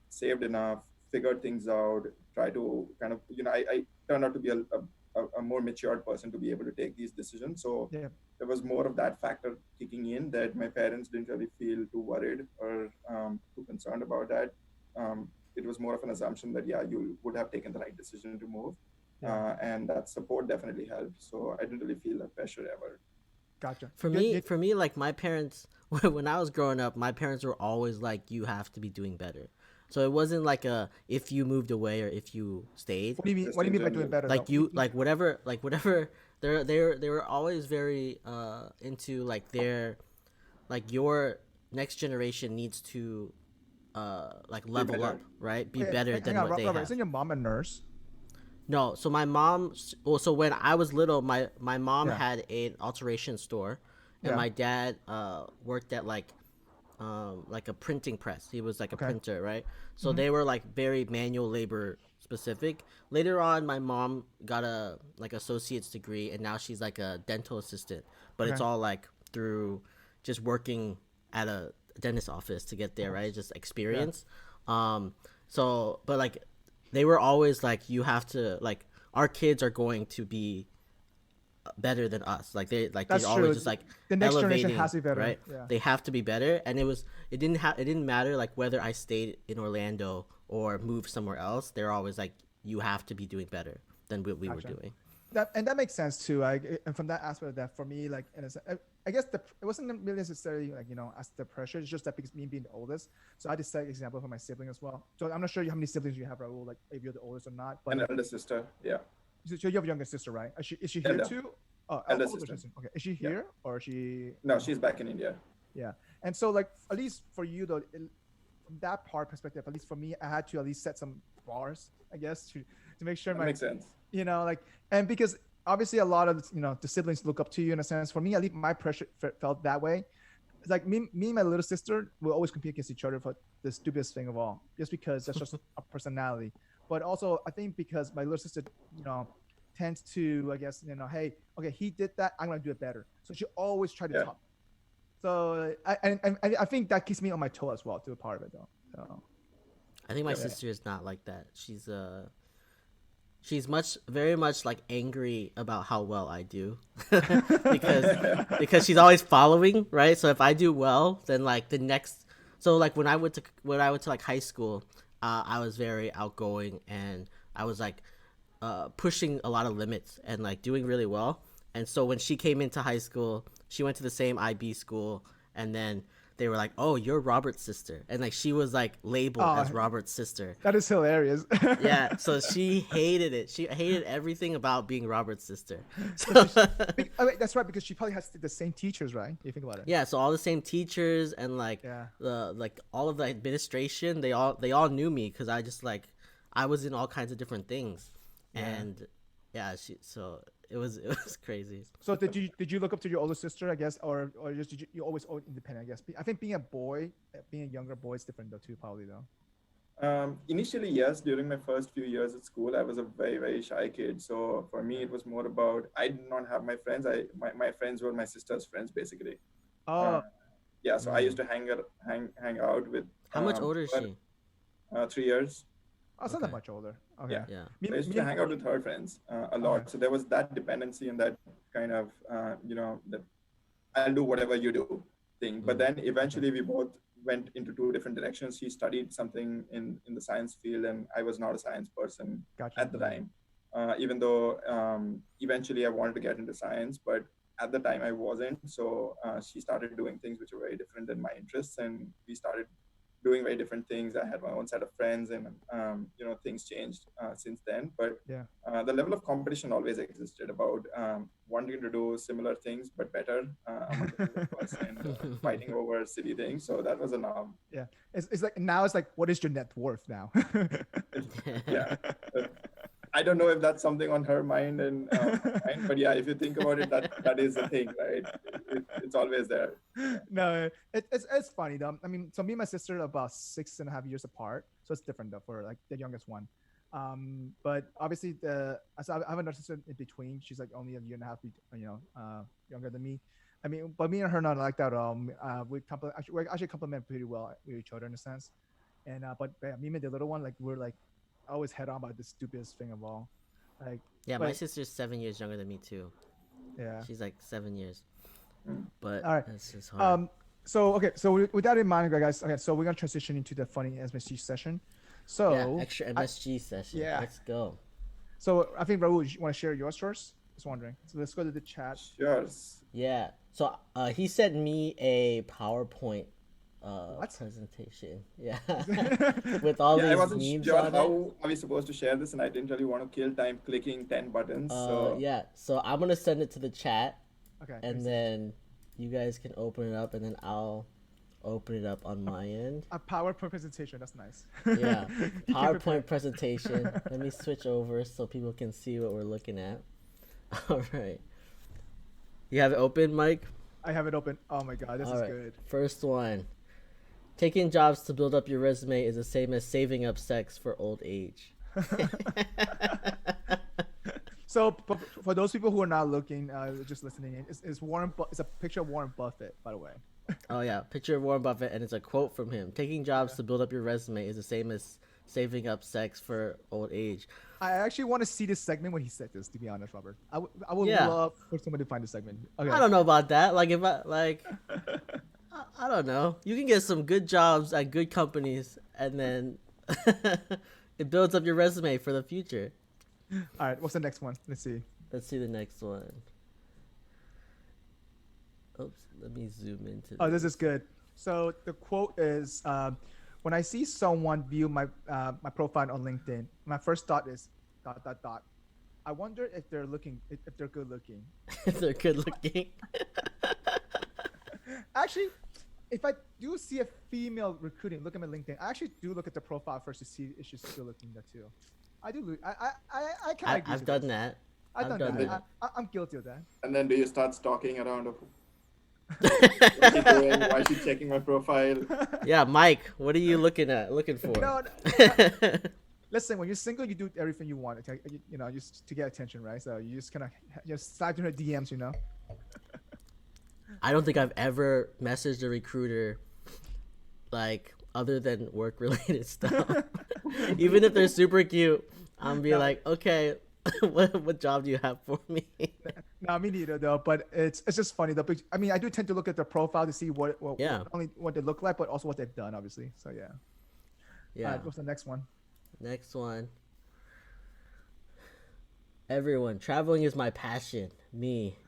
saved enough, figured things out, try to kind of, I turned out to be a more matured person to be able to take these decisions. So Yeah. there was more of that factor kicking in, that my parents didn't really feel too worried or too concerned about that. It was more of an assumption that, yeah, you would have taken the right decision to move. Yeah. And that support definitely helped. So I didn't really feel that pressure ever. Gotcha. For me, like my parents, when I was growing up, my parents were always like, "You have to be doing better." So it wasn't like a if you moved away or if you stayed. What do you mean? Just What do you in mean by doing general. better? Like Though? you, like whatever. They were always very into like like your next generation needs to like level better. up, right? Be Okay, better hang than on, what they Robert. have. Isn't your mom a nurse? No, so my mom. Well, so when I was little, my mom Yeah. had an alteration store, and Yeah. my dad worked at like a printing press. He was like a Okay. printer, right? So they were like very manual labor specific. Later on, my mom got a like associate's degree, and now she's like a dental assistant. But it's Okay. all like through just working at a dentist office to get there, right? Just experience. So but like they were always like, you have to like our kids are going to be better than us. Like That's they're always true. just like The next generation elevating, has to be better. right? Yeah. They have to be better, and it didn't matter like whether I stayed in Orlando or moved somewhere else. They're always like, you have to be doing better than what we were Gotcha. doing. That makes sense too. Like, and from that aspect of that, for me, like, I guess it wasn't really necessarily like as the pressure. It's just that because me being the oldest, so I just set example for my sibling as well. So I'm not sure how many siblings you have, Raul, like if you're the oldest or not. But An elder sister, yeah. so you have a younger sister, right? Is she here Elder. too? Oh, Elder older sister. Okay, is she Yeah. here or is she? No, she's back in India. Yeah, and so like at least for you though, from that part perspective, at least for me, I had to at least set some bars, I guess, to make sure That makes sense. like, and because obviously a lot of the siblings look up to you in a sense. For me, at least my pressure felt that way. It's like me and my little sister will always compete against each other for the stupidest thing of all, just because that's just a personality. But also, I think because my little sister, tends to, I guess, hey, okay, he did that, I'm gonna do it better. So she always try to Yeah. top. So I think that keeps me on my toe as well, to a part of it though. So I think my Yeah. sister is not like that. She's very much like angry about how well I do because she's always following, right? So if I do well, then like the next, so like when I went to like high school, I was very outgoing, and I was like pushing a lot of limits and like doing really well. And so when she came into high school, she went to the same IB school, and then they were like, "Oh, you're Robert's sister," and like she was like labeled Oh. as Robert's sister. that is hilarious. Yeah, so she hated it. She hated everything about being Robert's sister. So, Oh, wait, that's right, because she probably has the same teachers, right? You think about it. yeah, so all the same teachers and like Yeah. like all of the administration, they all knew me because I was in all kinds of different things, and yeah, so it was crazy. So did you look up to your older sister, I guess, or just did you always own independent? I guess I think being a boy, being a younger boy is different though too, probably though. Initially, yes. During my first few years at school, I was a very, very shy kid. So for me, it was more about, I did not have my friends. My friends were my sister's friends, basically. Oh, Yeah. So I used to hang out with. How much older is she? 3 years. it's not that okay. much older. Okay. Yeah. Yeah. I used to hang out with her friends a lot. So there was that dependency and that kind of, that I'll do whatever you do thing. But then eventually we both went into two different directions. She studied something in the science field, and I was not a science person Gotcha. at the time. Even though eventually I wanted to get into science, but at the time I wasn't. So she started doing things which were very different than my interests, and we started doing very different things. I had my own set of friends, and things changed since then. But Yeah. the level of competition always existed about wanting to do similar things but better among the two of us, and fighting over silly things. So that was a norm. Yeah. It's like now it's like, what is your net worth now? Yeah. I don't know if that's something on her mind and mind, but yeah, if you think about it, that is the thing, right? It's always there. No, it's funny though. I mean, so me and my sister are about 6.5 years apart, so it's different though for like the youngest one. But obviously so I have another sister in between. She's like only a year and a half, younger than me. I mean, but me and her not like that. We actually complement pretty well with each other in a sense. And but me and the little one, like we're like always head on about the stupidest thing of all. Like Yeah, but, my sister's 7 years younger than me too. yeah. She's like 7 years. But All right. that's just hard. So okay, so with that in mind, guys. Okay, so we're gonna transition into the funny MSG session. So Yeah, extra MSG session. yeah. Let's go. So I think Rahul, you want to share yours first? Just wondering. So let's go to the chat. Sure. Yeah. So he sent me a PowerPoint What? presentation. Yeah. With all I these wasn't memes sure on it. how are we supposed to share this, and I didn't really want to kill time clicking 10 buttons. So Yeah. So I'm gonna send it to the chat, Okay. and then you guys can open it up, and then I'll open it up on my end. A PowerPoint presentation. That's nice. Yeah. You came prepared. PowerPoint presentation. Let me switch over so people can see what we're looking at. All right. You have it open, Mike? I have it open. Oh my god, this All is right. good. First one. Taking jobs to build up your resume is the same as saving up sex for old age. So for those people who are not looking, just listening in, it's it's a picture of Warren Buffett, by the way. Oh yeah, picture of Warren Buffett, and it's a quote from him. Taking jobs to build up your resume is the same as saving up sex for old age. I actually want to see this segment when he said this. To be honest, Robert, I would Yeah. love for someone to find the segment. Okay. I don't know about that. Like if I like, I don't know. You can get some good jobs at good companies, and then it builds up your resume for the future. All right, what's the next one? Let's see. Let's see the next one. Oops, let me zoom into. Oh, this is good. So the quote is, "When I see someone view my my profile on LinkedIn, my first thought is dot dot dot. I wonder if they're good looking. If they're good looking. Actually, if I do see a female recruiting, look at my LinkedIn. I actually do look at the profile first to see if she's good looking there too. I do look. I kind of. I've done that. I've done that. I'm guilty of that. and then do you start stalking around of what's she doing? Why is she checking my profile? Yeah, Mike, what are you looking for? No, listen, when you're single, you do everything you want. You know, just to get attention, right? So you just kind of just slide through her DMs, you know. I don't think I've ever messaged a recruiter like other than work related stuff. Even if they're super cute, I'm be like, okay, what job do you have for me? No, me neither though. But it's just funny though. I mean, I do tend to look at their profile to see what Yeah. not only what they look like, but also what they've done, obviously. So yeah. Yeah. All right, what's the next one? Next one. Everyone, traveling is my passion. Me.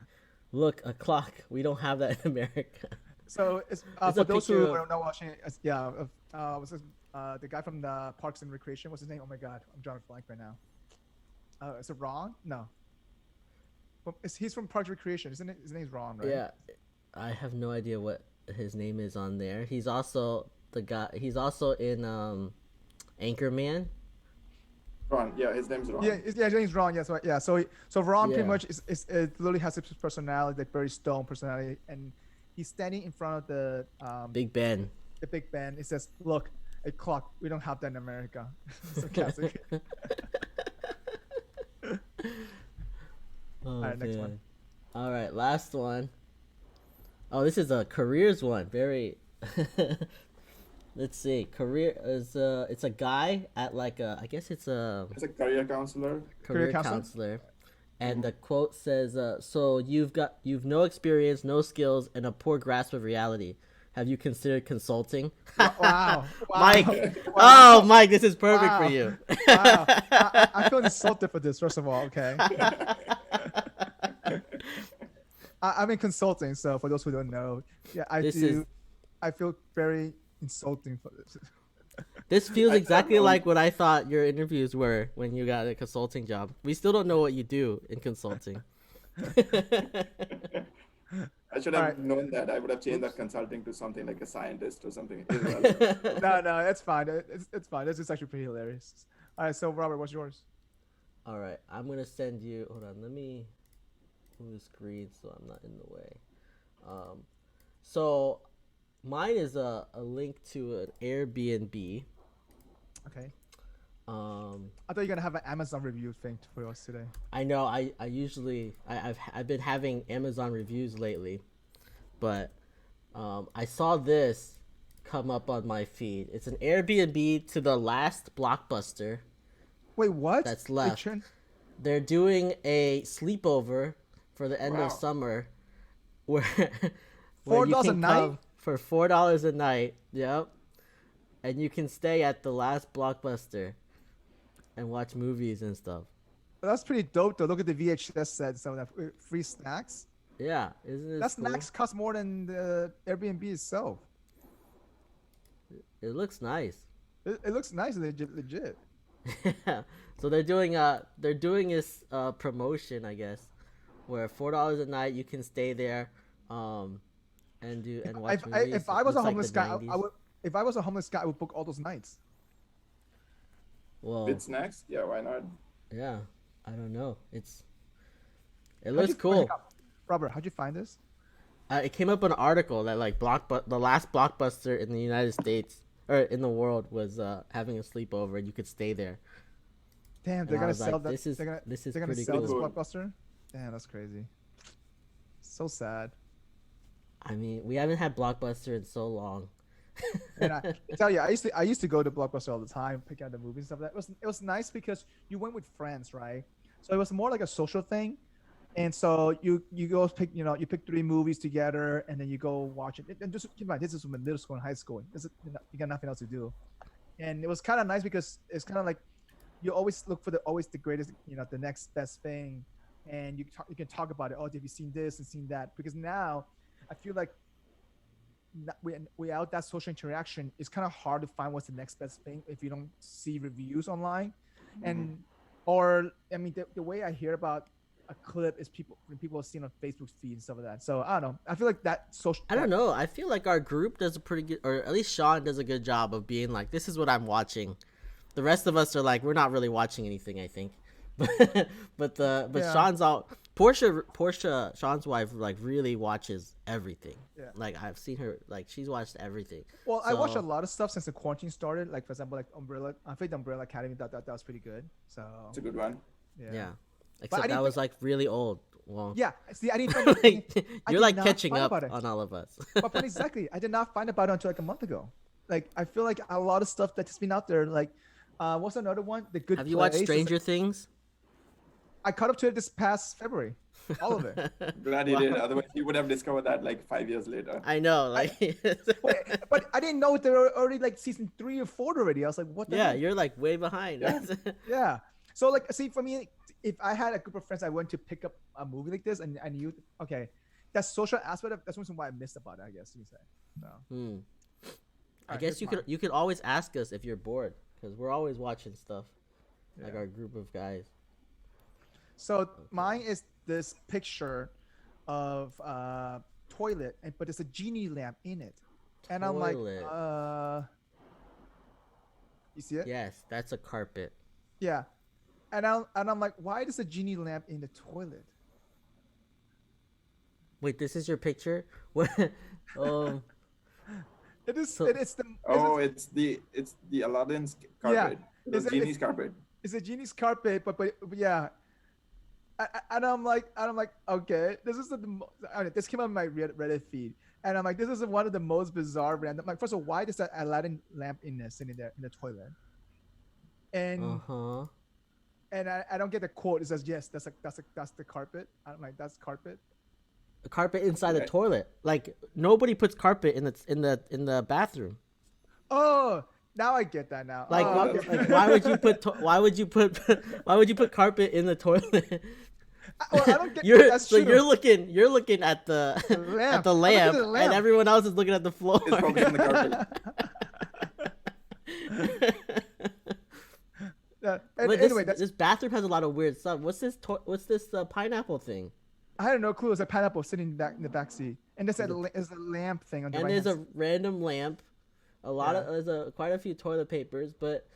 Look, a clock. We don't have that in America. So it's It's for a those picture who of- are not watching it, was this, the guy from the Parks and Recreation? What's his name? Oh my God, I'm drawing a blank right now. Is it Ron? No. He's from Parks and Recreation, isn't it? His name's Ron, right? Yeah. I have no idea what his name is on there. He's also the guy. He's also in Anchorman. Ron, yeah, his name's Ron. Yeah, his name's Ron. Yeah, so Ron Yeah. pretty much is it literally has his personality, like very stone personality, and he's standing in front of the Big Ben. the Big Ben. It says, "Look, a clock. We don't have that in America." It's a classic. Oh, Alright, next one. man. All right, last one. Oh, this is a careers one. Very. Let's see. Career is it's a guy at like a. I guess it's a He's a career counselor. career counselor? counselor, and the quote says, "So you've no experience, no skills, and a poor grasp of reality. Have you considered consulting?" Wow. Mike. Wow. Oh, Mike, this is perfect Wow. for you. Wow. I feel insulted for this, first of all, okay? I'm in consulting, so for those who don't know, yeah, I feel very insulting for this. This feels I exactly don't know. like what I thought your interviews were when you got a consulting job. We still don't know what you do in consulting. I should have Alright. known that. I would have changed that consulting to something like a scientist or something. Irrelevant. No, it's fine. It's fine. This is actually pretty hilarious. All right, so Robert, what's yours? All right, I'm gonna send you. Hold on, let me move the screen so I'm not in the way. So mine is a link to an Airbnb. Okay. I I thought you were gonna have an Amazon review thing for us today. know I usually I've been having Amazon reviews lately, but I saw this come up on my feed. It's an Airbnb to the last Blockbuster Wait, what? that's They left. turned- They're doing a sleepover for the end Wow. of summer, where $4 a night? come for $4 a night. Yep, and you can stay at the last Blockbuster and watch movies and stuff. That's pretty dope though. Look at the VHS set, some of that free snacks. Yeah, isn't it? That cool? snacks cost more than the Airbnb itself. It looks nice. It looks nice and legit. Yeah. So they're doing this promotion, I guess, where $4 a night you can stay there, and watch movies. If I was Looks a like homeless the guy, 90s. I would. If I was a homeless guy, I would book all those nights. Well, With snacks? Yeah, why not? yeah, I don't know. It How'd looks you- cool. hang on. Robert, how'd you find this? It came up in an article that like the last Blockbuster in the United States or in the world was having a sleepover, and you could stay there. Damn, And they're I gonna was like, sell that. this is they're gonna pretty sell this cool. Blockbuster. Damn, that's crazy. So sad. I mean, we haven't had Blockbuster in so long. And I tell you, I used to go to Blockbuster all the time, pick out the movies and stuff. That it was nice because you went with friends, right? So it was more like a social thing. And so you go pick, you pick 3 movies together, and then you go watch it. And just keep in mind, this is from middle school and high school. You got nothing else to do, and it was kind of nice because it's kind of like you always look for the greatest, the next best thing, and you can talk about it. Oh, have you seen this and seen that? Because now I feel like without that social interaction, it's kind of hard to find what's the next best thing if you don't see reviews online, and or I mean the way I hear about a clip is people seen on Facebook feed and stuff like that. So I don't know. I feel like that social. I don't know. I feel like our group does a pretty good, or at least Sean does a good job of being like, this is what I'm watching. The rest of us are like, we're not really watching anything, I think. but Yeah. Sean's all Portia, Sean's wife, like really watches everything. Yeah. Like I've seen her, like she's watched everything. Well, I watched a So- lot of stuff since the quarantine started. Like for example, like Umbrella. I think the Umbrella Academy that was pretty good. So It's a good one. Yeah. I Except didn't that was like really old. Well, yeah. See, I didn't. Find like, I you're did like not catching find up about it. on all of us. But exactly, I did not find about it until like a month ago. Like I feel like a lot of stuff that's been out there. Like, what's another one? The Good. Have you watched Place is, Stranger like- Things? I caught up to it this past February. All of it. Glad you did. Otherwise, you would have discovered that like 5 years later. I know, like Wait, but I didn't know they were already like season 3 or 4 already. I was like, what the yeah, heck? you're like way behind. Yeah. Yeah. So like, see, for me, if I had a group of friends, I went to pick up a movie like this, and I knew, okay, that social aspect of that's one reason why I missed about it. I guess you could say. So, I Alright, guess here's mine. you could always ask us if you're bored because we're always watching stuff. Like Yeah. our group of guys. So mine is this picture of toilet, but there's a genie lamp in it, and I'm like, Toilet. you see it? Yes, that's a carpet. Yeah. And I'm like, why is a genie lamp in the toilet? Wait, this is your picture? What? Um, It is. So- It's the. Oh, it's the Aladdin's carpet. It's The a- genie's carpet. It's a genie's carpet, but yeah. And I'm like, okay, this is this came on my Reddit feed, and I'm like, this is one of the most bizarre random. Like, first of all, why does that Aladdin lamp sitting there in the toilet? And and I don't get the quote. It says yes, that's the carpet. I'm like, that's carpet. A carpet inside the Okay. toilet. Like nobody puts carpet in the bathroom. Oh, now I get that now. Like, oh, like why would you put carpet in the toilet? Well, I don't get that's true. you're looking at the lamp. at the I'm looking lamp, at the lamp. and everyone else is looking at the floor. It's probably in the carpet. And But anyway, this bathroom has a lot of weird stuff. What's this pineapple thing? I had no clue. It was a pineapple sitting in the back seat, and there's a lamp thing on the And right. there's a random lamp. Yeah. There's quite a few toilet papers, but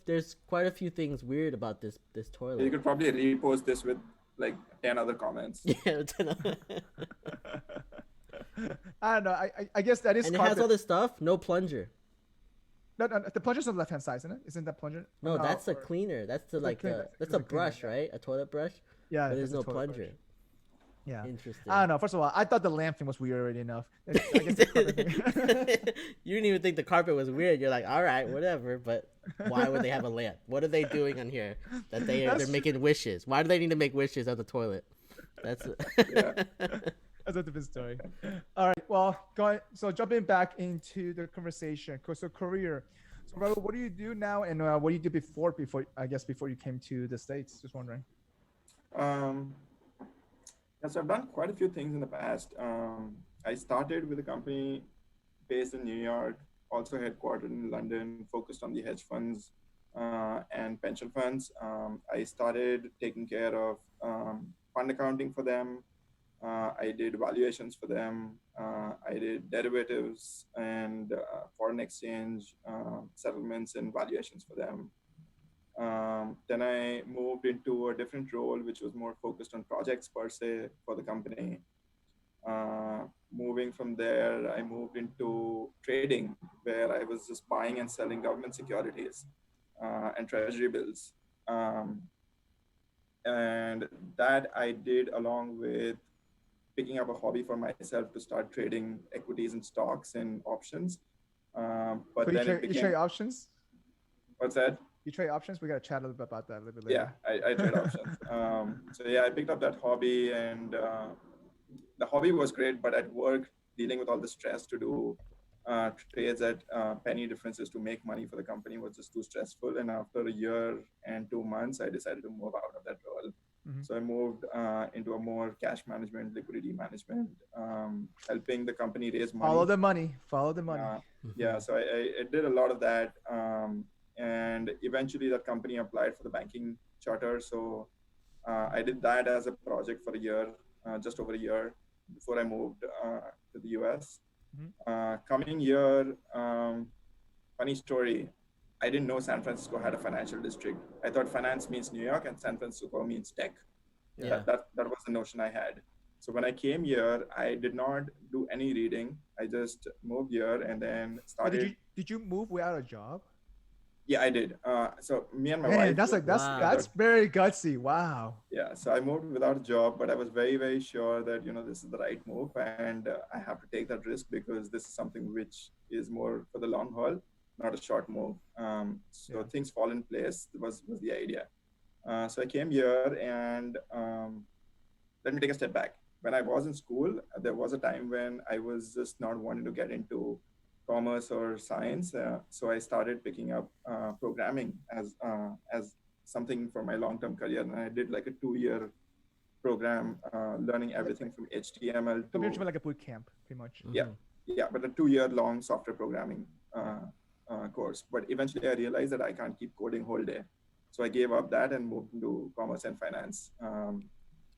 there's quite a few things weird about this You toilet. could probably repost this with like 10 other comments. Yeah, I don't know. I guess that is and it carpet. has all this stuff. No plunger. No, the plunger's on the left hand side, isn't it? Isn't that plunger? No, that's a or- cleaner. That's the It's a like cleaner. that's It's a a cleaner, brush, yeah. right? A toilet brush. Yeah, But there's it's a no toilet brush. plunger. Yeah. Interesting. I don't know. First of all, I thought the lamp thing was weird already enough. I guess the carpet thing. You didn't even think the carpet was weird. You're like, all right, whatever. But why would they have a lamp? What are they doing on here that they're That's making wishes? Why do they need to make wishes on the toilet? That's Yeah. That's a different story. All right. Well, so jumping back into the conversation. So career. So Rahul, what do you do now, and what do you do before you came to the States? Just wondering. Um, yeah, so I've done quite a few things in the past. I started with a company based in New York, also headquartered in London, focused on the hedge funds and pension funds. I started taking care of fund accounting for them. I did valuations for them. I did derivatives and foreign exchange settlements and valuations for them. Then I moved into a different role, which was more focused on projects per se for the company. Moving from there, I moved into trading, where I was just buying and selling government securities and treasury bills. And that I did along with picking up a hobby for myself to start trading equities and stocks and options. But So then you trade options? what's that? You trade options? We got to chat a little bit about that a little bit Yeah, later. I trade options. So yeah, I picked up that hobby, and the hobby was great, but at work, dealing with all the stress to do trades at penny differences to make money for the company was just too stressful. And after a year and 2 months, I decided to move out of that role. Mm-hmm. So I moved into a more cash management, liquidity management, helping the company raise money. Follow the money. Follow the money. Yeah, so I did a lot of that. And eventually that company applied for the banking charter. So I did that as a project for a year, just over a year before I moved to the US. Mm-hmm. Coming year, funny story, I didn't know San Francisco had a financial district. I thought finance means New York and San Francisco means tech. Yeah. That was the notion I had. So when I came here, I did not do any reading. I just moved here and then started. But did you move without a job? Yeah, I did. So me and my Man, wife. that's very gutsy. Wow. Yeah, so I moved without a job, but I was very, very sure that this is the right move, and I have to take that risk because this is something which is more for the long haul, not a short move. So things fall in place was the idea. So I came here, and let me take a step back. When I was in school, there was a time when I was just not wanting to get into commerce or science. So I started picking up programming as something for my long-term career. And I did like a 2-year program, learning everything from HTML to... So you're like a boot camp, pretty much. Yeah, but a 2-year long software programming course. But eventually I realized that I can't keep coding whole day. So I gave up that and moved into commerce and finance.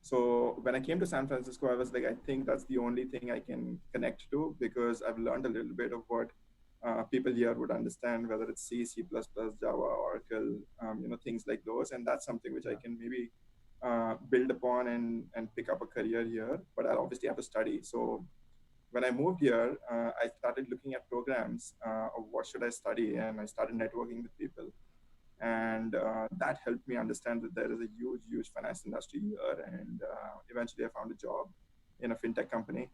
So when I came to San Francisco, I was like, I think that's the only thing I can connect to because I've learned a little bit of what people here would understand, whether it's C, C++, Java, Oracle, things like those. And that's something which I can maybe build upon and pick up a career here, but I'll obviously have to study. So when I moved here, I started looking at programs of what should I study, and I started networking with people. And that helped me understand that there is a huge finance industry here. And eventually I found a job in a fintech company.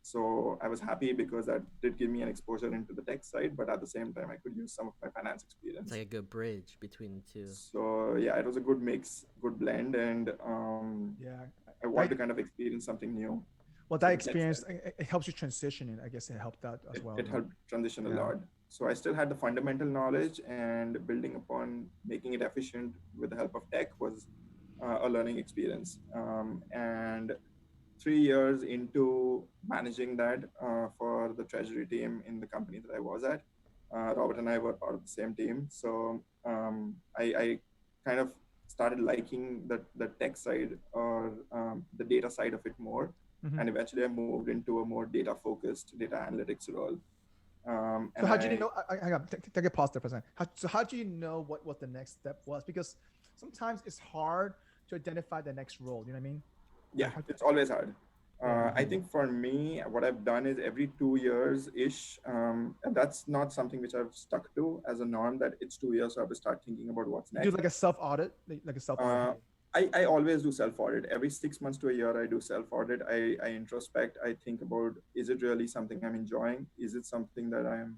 So I was happy because that did give me an exposure into the tech side, but at the same time, I could use some of my finance experience. It's like a good bridge between the two. So yeah, it was a good mix, good blend. And I wanted to kind of experience something new. Well, that experience, it helps you transition, and I guess it helped out as well. It helped transition a lot. So I still had the fundamental knowledge, and building upon making it efficient with the help of tech was a learning experience. And 3 years into managing that for the treasury team in the company that I was at, Robert and I were part of the same team. So I kind of started liking the tech side or the data side of it more. Mm-hmm. And eventually I moved into a more data-focused data analytics role. So how do you know? Hang on, take a pause there for a second. How do you know what the next step was? Because sometimes it's hard to identify the next role. You know what I mean? Yeah, it's always hard. I think for me, what I've done is every 2 years-ish, and that's not something which I've stuck to as a norm, that it's 2 years, so I have to start thinking about what's next. Do like a self-audit, like a self-audit. I always do self audit. Every 6 months to a year, I do self audit. I introspect. I think about, is it really something I'm enjoying? Is it something that I'm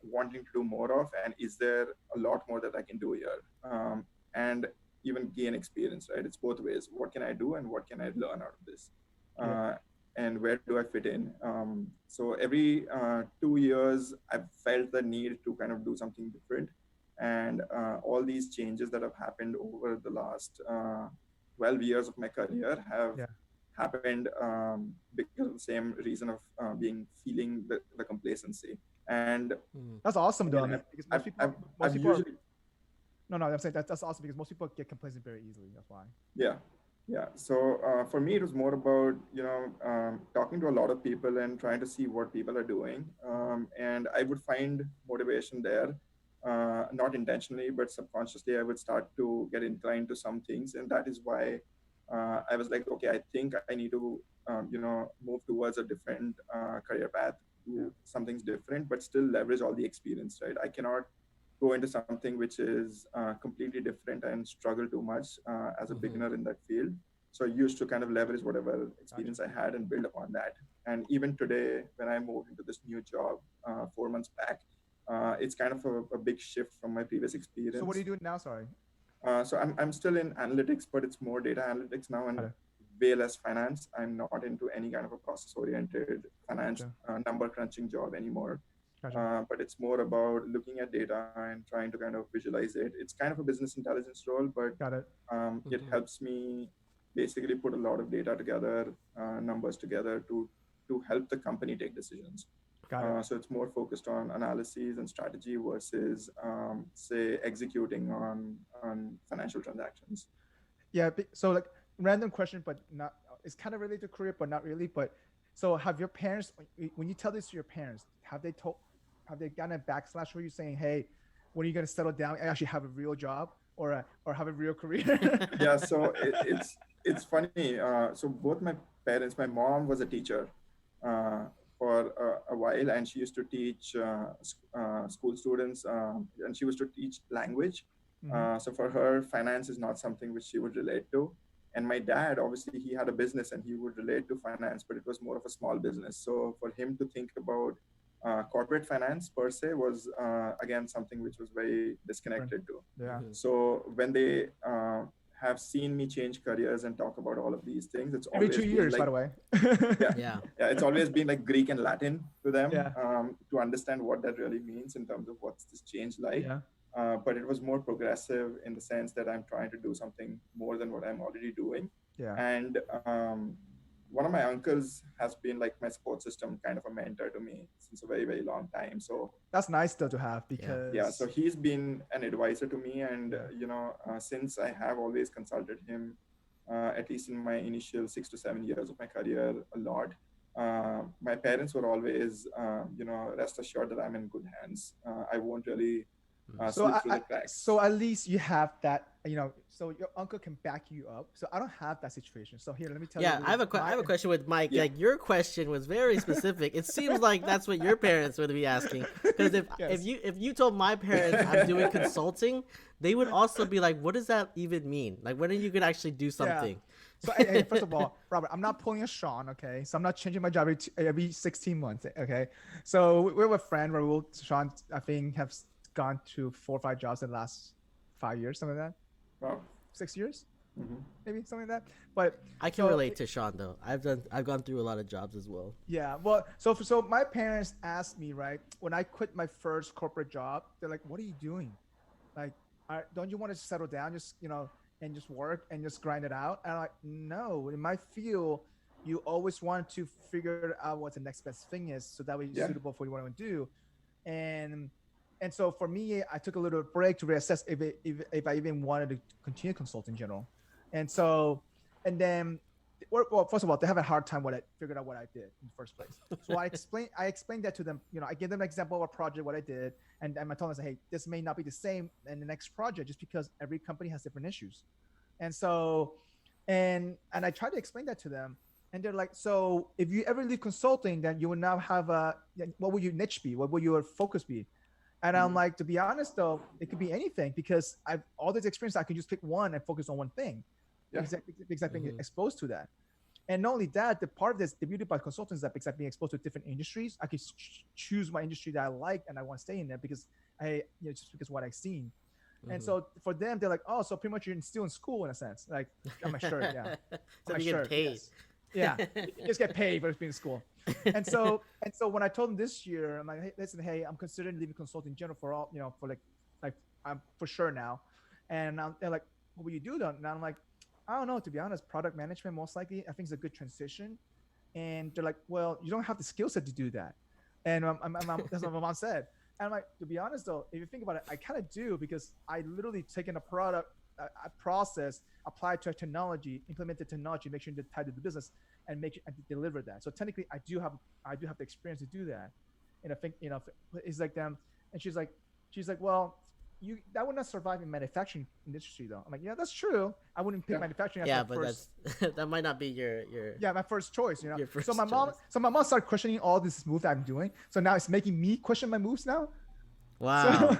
wanting to do more of? And is there a lot more that I can do here? And even gain experience, right? It's both ways. What can I do and what can I learn out of this? Yeah. And where do I fit in? So every 2 years, I've felt the need to kind of do something different. And all these changes that have happened over the last 12 years of my career have Yeah. happened because of the same reason of feeling the complacency. And Mm. That's awesome though. I again, mean, because most people, I've usually, no, I'm saying that's awesome because most people get complacent very easily. That's why. yeah, yeah. So for me, it was more about, talking to a lot of people and trying to see what people are doing. And I would find motivation there, not intentionally, but subconsciously. I would start to get inclined to some things, and that is why I was like, okay, I think I need to, move towards a different career path, Yeah. do some things different, but still leverage all the experience, right? I cannot go into something which is completely different and struggle too much as a beginner in that field. So I used to kind of leverage whatever experience I had and build upon that. And even today, when I moved into this new job 4 months back, it's kind of a big shift from my previous experience. So what are you doing now? Sorry. So I'm still in analytics, but it's more data analytics now and Got it. way less finance. I'm not into any kind of a process-oriented finance Gotcha. number crunching job anymore. Gotcha. But it's more about looking at data and trying to kind of visualize it. It's kind of a business intelligence role, but Got it. it helps me basically put a lot of data together, numbers together to help the company take decisions. Got it. So it's more focused on analysis and strategy versus, say, executing on financial transactions. Yeah. So like random question, but not. It's kind of related to career, but not really. But so have your parents, when you tell this to your parents, have they gotten a backslash for you saying, hey, when are you going to settle down and actually have a real job or have a real career? Yeah. So it's funny. So both my parents, my mom was a teacher uh, for a while, and she used to teach school students, and she used to teach language. So for her, finance is not something which she would relate to. And my dad, obviously, he had a business and he would relate to finance, but it was more of a small business. So for him to think about corporate finance per se was again something which was very disconnected to. Yeah. So when they have seen me change careers and talk about all of these things, it's Every always 2 been years, like, by the way. yeah, Yeah. yeah, it's always been like Greek and Latin to them, Yeah. to understand what that really means in terms of what's this change like. Yeah. But it was more progressive in the sense that I'm trying to do something more than what I'm already doing. Yeah. And one of my uncles has been like my support system, kind of a mentor to me since a very, very long time. So That's nice though to have because yeah, so he's been an advisor to me. And, Yeah. since I have always consulted him, at least in my initial 6 to 7 years of my career, a lot. My parents were always, rest assured that I'm in good hands. I won't really slip through the cracks. So at least you have that, so your uncle can back you up. So I don't have that situation. So here, let me tell you. Yeah, I have a question with Mike. Yeah. Like your question was very specific. It seems like that's what your parents would be asking. Because Yes. if you told my parents I'm doing consulting, they would also be like, "What does that even mean? Like, when are you gonna actually do something?" So hey, first of all, Robert, I'm not pulling a Sean, okay? So I'm not changing my job every 16 months, okay? So we have a friend, Rahul Shah, I think have gone to 4 or 5 jobs in the last 5 years, something like that. Wow. 6 years, Mhm. maybe something like that. But I can relate to Sean though. I've gone through a lot of jobs as well. yeah, well, so my parents asked me, right, when I quit my first corporate job, they're like, "What are you doing? Like, don't you want to settle down, just and just work and just grind it out?" And I'm like, "No, in my field, you always want to figure out what the next best thing is, so that way it's Yeah. suitable for what you want to do." And so for me, I took a little break to reassess if I even wanted to continue consulting in general. And then, well, first of all, they have a hard time when I figured out what I did in the first place. So I explained that to them. I gave them an example of a project, what I did, and I told them, hey, this may not be the same in the next project just because every company has different issues. And so, and I tried to explain that to them, and they're like, so if you ever leave consulting, then you will now have what will your niche be? What will your focus be? And I'm like, to be honest though, it could be anything because I've all this experience. I can just pick one and focus on one thing. Yeah. Because I've been exposed to that. And not only that, the part of this, the beauty about consultants is that because I've been exposed to different industries, I can choose my industry that I like and I want to stay in there because just because what I've seen. And so for them, they're like, oh, so pretty much you're still in school in a sense. Like, I'm like, sure, yeah. So I'm you like, get paid. Yes. Yeah, you just get paid for being in school. And so when I told them this year, I'm like, hey, listen, hey, I'm considering leaving consulting in general for all, for like I'm for sure now. And they're like, what will you do then? And I'm like, I don't know, to be honest, product management most likely. I think it's a good transition. And they're like, well, you don't have the skill set to do that. And that's what my mom said. And I'm like, to be honest though, if you think about it, I kind of do because I literally taken a product, a process, apply to a technology, implement the technology, make sure it's tied to the business, and make sure and deliver that. So technically, I do have the experience to do that. And I think it's like them. And she's like, well, that would not survive in manufacturing industry though. I'm like, yeah, that's true. I wouldn't pick manufacturing as my first. That might not be your my first choice. Your first so my mom started questioning all this moves that I'm doing. So now it's making me question my moves now. Wow.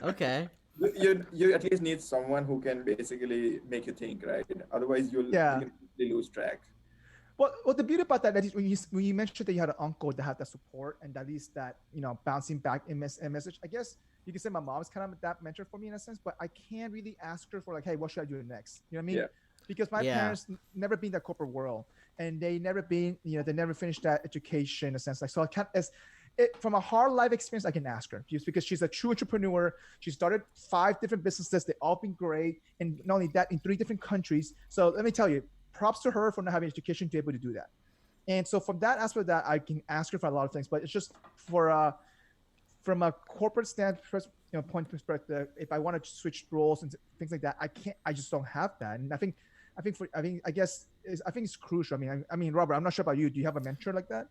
Okay. You at least need someone who can basically make you think, right? Otherwise, you'll completely lose track. Well, the beauty about that is when you mentioned that you had an uncle that had that support and at least that bouncing back in message. I guess you can say my mom's kind of that mentor for me in a sense, but I can't really ask her for like, hey, what should I do next? You know what I mean? Yeah. Because my parents never been in that corporate world, and they never been, they never finished that education in a sense. Like, so I can't from a hard life experience, I can ask her just because she's a true entrepreneur. She started 5 different businesses. They've all been great. And not only that, in 3 different countries. So let me tell you, props to her for not having education to be able to do that. And so from that aspect of that, I can ask her for a lot of things, but it's just from a corporate point perspective, if I want to switch roles and things like that, I just don't have that. And I think it's crucial. I mean, Robert, I'm not sure about you. Do you have a mentor like that?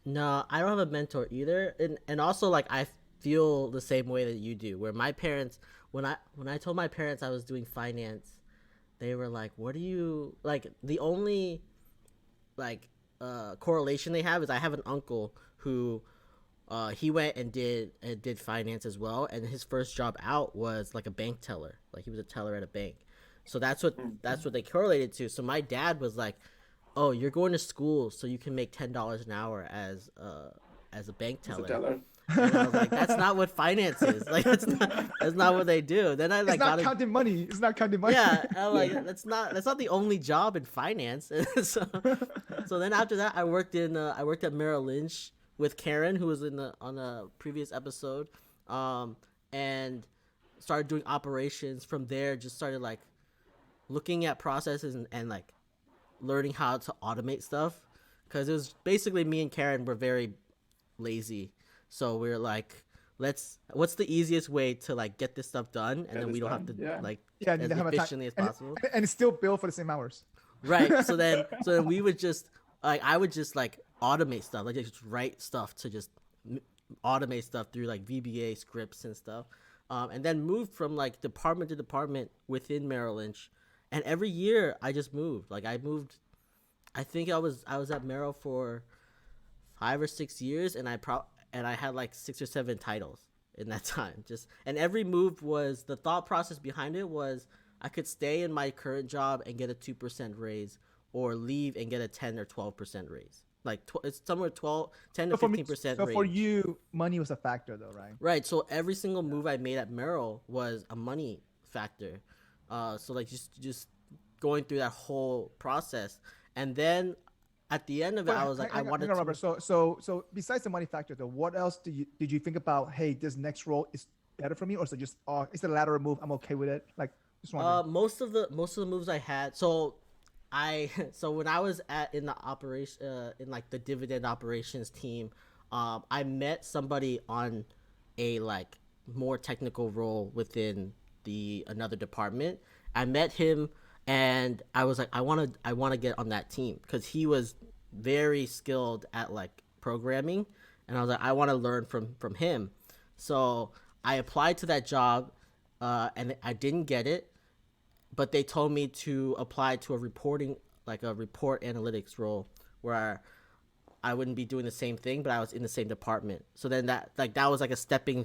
No, I don't have a mentor either, and also like I feel the same way that you do. Where my parents, when I told my parents I was doing finance, they were like, "What do you like?" The only like correlation they have is I have an uncle who he went and did finance as well, and his first job out was like a bank teller. Like he was a teller at a bank, so that's what they correlated to. So my dad was like, oh, you're going to school so you can make $10 an hour as a bank teller. And I was like, that's not what finance is. Like that's not what they do. Then I like it's not counting money. It's not counting money. Yeah, I'm like that's not the only job in finance. so then after that, I worked at Merrill Lynch with Karen, who was on a previous episode, and started doing operations. From there, just started like looking at processes and like learning how to automate stuff, because it was basically me and Karen were very lazy, so we were like, what's the easiest way to like get this stuff done, and then we don't have to like as efficiently as possible, and it's still billed for the same hours, right? So then we would just like, I would just like automate stuff, like just write stuff to just automate stuff through like VBA scripts and stuff, and then moved from like department to department within Merrill Lynch. And every year I just moved. Like I moved, I think I was at Merrill for 5 or 6 years, and I had like 6 or 7 titles in that time. And every move was, the thought process behind it was I could stay in my current job and get a 2% raise, or leave and get a 10 or 12% raise. Like it's somewhere 10 to 15%. So for you, money was a factor though, right? Right. So every single move I made at Merrill was a money factor. So like just going through that whole process, and then at the end of it, I was like, I wanted to. Robert, so besides the money factor, though, what else did you think about? Hey, this next role is better for me, or is it just it's a lateral move? I'm okay with it. Like just wondering. Most of the moves I had. So when I was in the operation in like the dividend operations team, I met somebody on a like more technical role within another department. I met him and I was like, I want to get on that team, because he was very skilled at like programming, and I was like, I want to learn from him. So I applied to that job, and I didn't get it, but they told me to apply to a report analytics role where I wouldn't be doing the same thing, but I was in the same department. So then that was like a stepping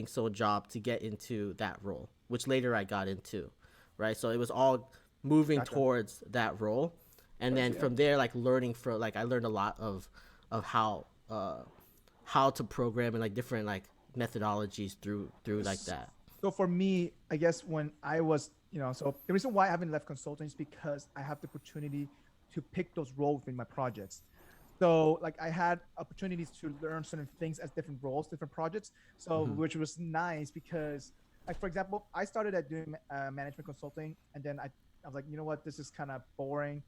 stone job to get into that role, which later I got into, right? So it was all moving Gotcha. towards that role, and then Yeah. from there, like learning from like I learned a lot of how to program and like different like methodologies through like that. So for me, I guess when I was, so the reason why I haven't left consulting is because I have the opportunity to pick those roles in my projects. So like I had opportunities to learn certain things as different roles, different projects. So which was nice because, like for example, I started at doing management consulting, and then I was like, you know what, this is kind of boring.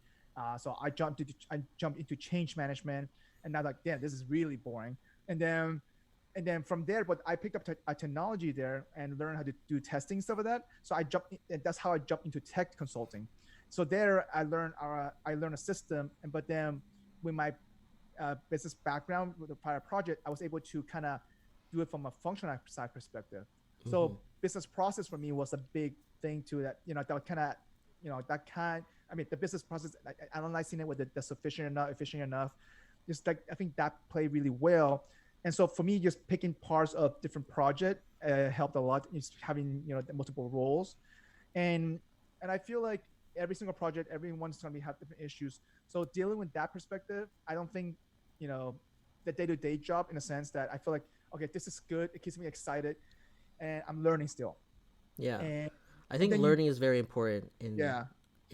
So I jumped into change management, and now like, damn, this is really boring. And then from there, but I picked up a technology there and learned how to do testing, stuff like that. So and that's how I jumped into tech consulting. So there I learned a system, but then with my business background with the prior project, I was able to kind of do it from a functional side perspective. So business process for me was a big thing too. I mean, the business process, analyzing it whether that's sufficient enough, efficient enough, just like I think that played really well. And so for me, just picking parts of different project helped a lot. Just having the multiple roles, and I feel like every single project, everyone's gonna have different issues. So dealing with that perspective, I don't think the day-to-day job, in a sense that I feel like, okay, this is good. It keeps me excited, and I'm learning still. Yeah, And I think learning is very important in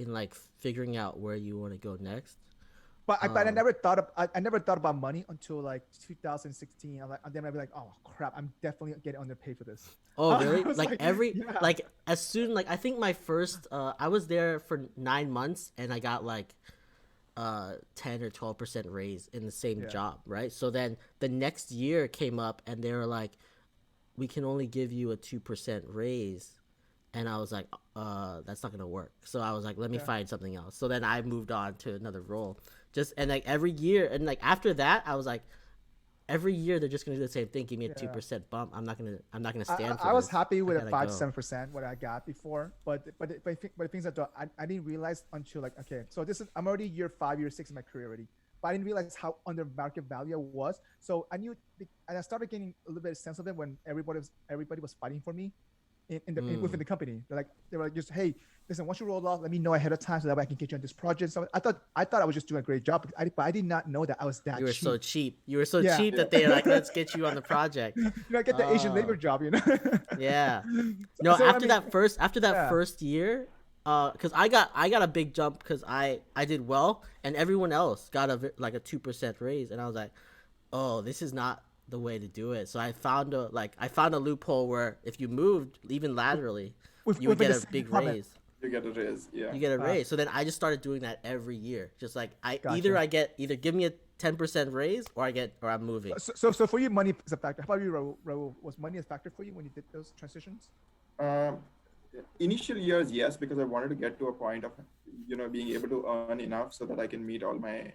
like figuring out where you want to go next. But I never thought about money until like 2016. Then I'd be like, oh crap, I'm definitely getting underpaid for this. Oh really? Like like as soon like I think my first I was there for 9 months and I got like 10 or 12% raise in the same job, right? So then the next year came up and they were like, we can only give you a 2% raise. And I was like, that's not gonna work. So I was like, let me find something else. So then I moved on to another role. And like every year, and like after that, I was like, every year they're just gonna do the same thing. Give me a 2% bump. I'm not gonna stand for I was this. happy with a 5 go. to 7% what I got before, but the things that I didn't realize until like, okay, so I'm already year 5, year 6 in my career already, but I didn't realize how under market value I was. So I knew, and I started getting a little bit of sense of it when everybody was fighting for me. Within the company, they were like, just, hey, listen, once you roll off, let me know ahead of time so that way I can get you on this project. So I thought I was just doing a great job, but I did not know that I was that. You were cheap. so cheap. You were so cheap that they were like, let's get you on the project. I get the Asian labor job, Yeah. No, so, after that first year, because I got a big jump because I did well and everyone else got a 2% raise, and I was like, oh, this is not the way to do it. So I found a loophole where if you moved even laterally, you would get a big raise. You get a raise, yeah. You get a raise. So then I just started doing that every year. Just like either give me a 10% raise or I'm moving. So for you, money is a factor. How about you, Rahul? Was money a factor for you when you did those transitions? Initial years, yes, because I wanted to get to a point of being able to earn enough so that I can meet all my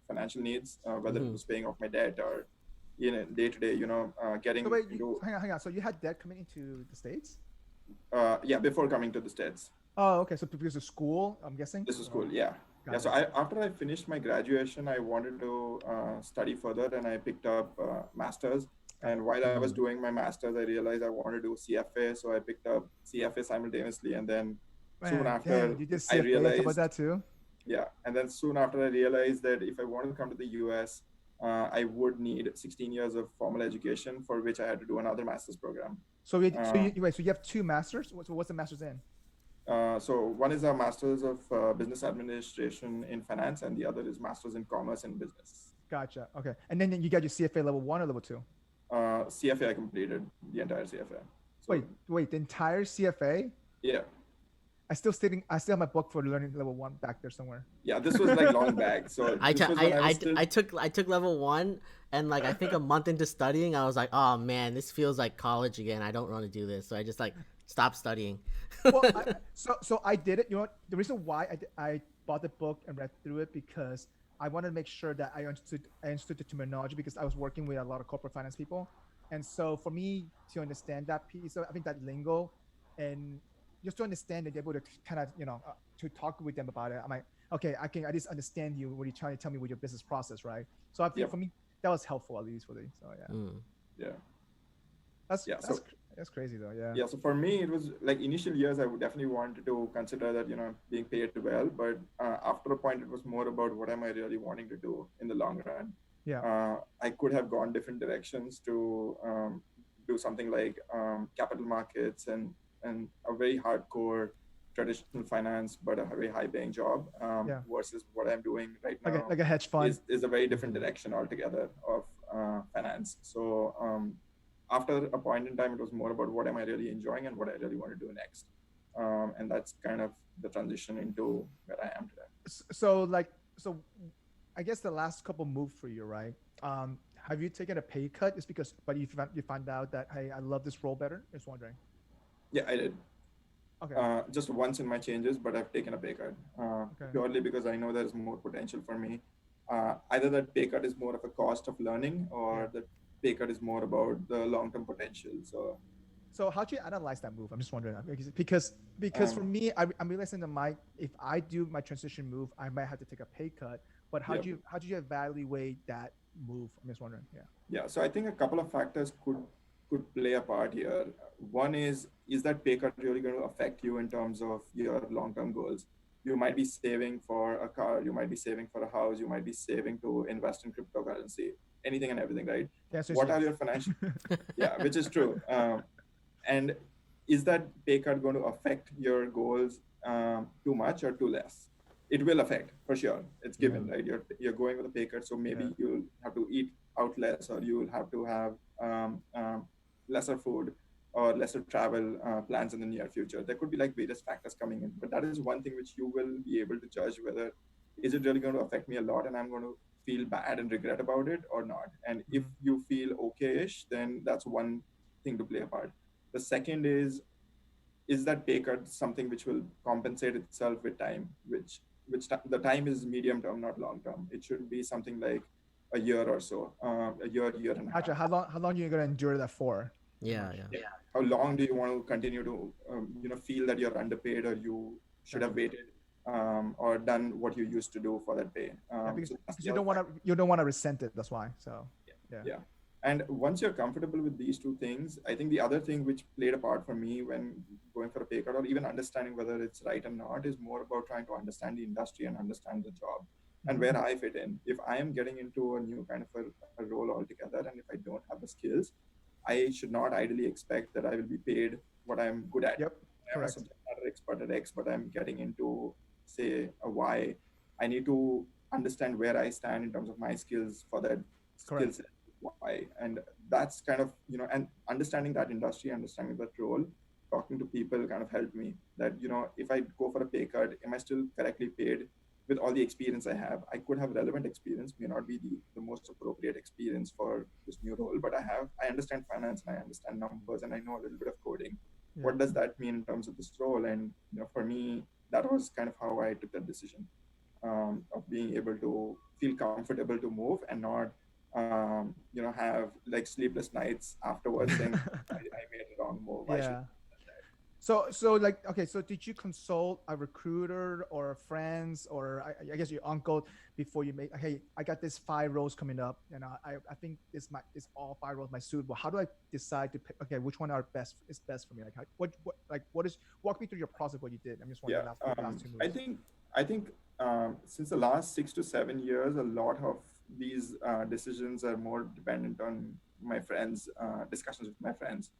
financial needs, whether it was paying off my debt or day to day, getting. So wait, hang on. So you had debt coming into the States? Yeah, before coming to the States. Oh, okay. So because of school, I'm guessing. This is school, yeah. Yeah. So after I finished my graduation, I wanted to study further, and I picked up masters. And while I was doing my masters, I realized I wanted to do CFA, so I picked up CFA simultaneously. And then soon after, you did CFA, I realized about that too. Yeah, and then soon after, I realized that if I wanted to come to the US, I would need 16 years of formal education, for which I had to do another master's program. So you have 2 masters. What's the master's in? So one is a master's of business administration in finance, and the other is master's in commerce and business. Gotcha. Okay, and then you got your CFA level 1 or level 2? CFA, I completed the entire CFA. So, wait, the entire CFA? Yeah. I still have my book for learning level 1 back there somewhere. Yeah, this was like long back. So I took level 1, and like I think a month into studying, I was like, oh man, this feels like college again. I don't want to do this, so I just stopped studying. Well, so I did it. The reason why I bought the book and read through it, because I wanted to make sure that I understood the terminology, because I was working with a lot of corporate finance people, and so for me to understand that piece, I think that lingo, and just to understand and be able to kind of to talk with them about it, I'm like, okay, I can at least understand you what you're trying to tell me with your business process, right? So I think for me that was helpful, at least for me. So yeah. Yeah. That's That's crazy though. Yeah. Yeah, so for me, it was like initial years, I would definitely wanted to consider that, being paid well. But after a point, it was more about what am I really wanting to do in the long run. Yeah. I could have gone different directions to do something like capital markets and a very hardcore traditional finance, but a very high paying job Yeah. versus what I'm doing right Like now a hedge fund. is a very different direction altogether of finance. So after a point in time, it was more about what am I really enjoying and what I really want to do next. And that's kind of the transition into where I am today. So I guess the last couple moved for you, right? Have you taken a pay cut? It's because, but you find out that, hey, I love this role better. Just wondering. Yeah, I did. Okay. Just once in my changes, but I've taken a pay cut Okay. purely because I know there's more potential for me. Either that pay cut is more of a cost of learning, or the pay cut is more about the long-term potential. So how do you analyze that move? I'm just wondering because for me, I'm realizing that if I do my transition move, I might have to take a pay cut. But how do you evaluate that move? I'm just wondering. Yeah. Yeah. So I think a couple of factors could play a part here. One is that pay cut really going to affect you in terms of your long-term goals? You might be saving for a car, you might be saving for a house, you might be saving to invest in cryptocurrency, anything and everything, right? Yeah, so what are your financial? Yeah, which is true. And is that pay cut going to affect your goals too much or too less? It will affect for sure. It's given, right? You're going with a pay cut, so maybe you'll have to eat out less, or you will have to have lesser food or lesser travel plans in the near future. There could be like various factors coming in, but that is one thing which you will be able to judge whether is it really going to affect me a lot and I'm going to feel bad and regret about it or not. And if you feel okay-ish, then that's one thing to play a part. The second is that pay cut something which will compensate itself with time, the time is medium term, not long term. It should be something like a year or so, year and a half. Gotcha. How long are you gonna endure that for? Yeah. How long do you want to continue to feel that you're underpaid, or you should have waited or done what you used to do for that pay? Because you don't want to resent it. That's why. So yeah. And once you're comfortable with these two things, I think the other thing which played a part for me when going for a pay cut, or even understanding whether it's right or not, is more about trying to understand the industry and understand the job and where I fit in. If I am getting into a new kind of a role altogether, and if I don't have the skills, I should not ideally expect that I will be paid what I'm good at. Yep. I'm a subject matter expert at X, but I'm getting into, say, a Y. I need to understand where I stand in terms of my skills for that skill set. Why. And that's kind of, and understanding that industry, understanding that role, talking to people kind of helped me that, if I go for a pay cut, am I still correctly paid with all the experience I have? I could have relevant experience, may not be the most appropriate experience for this new role, but I understand finance and I understand numbers and I know a little bit of coding. Yeah. What does that mean in terms of this role? And, for me, that was kind of how I took that decision of being able to feel comfortable to move and not have like sleepless nights afterwards saying I made a wrong move. Yeah. So like, okay, so did you consult a recruiter or friends or I guess your uncle before you made, hey, I got this 5 roles coming up and I think this all 5 roles might suit. Well, how do I decide to pick, okay, which one is best for me? Like walk me through your process, what you did. I'm just wondering last 2 moves. I think since the last 6 to 7 years, a lot of these decisions are more dependent on my friends, discussions with my friends.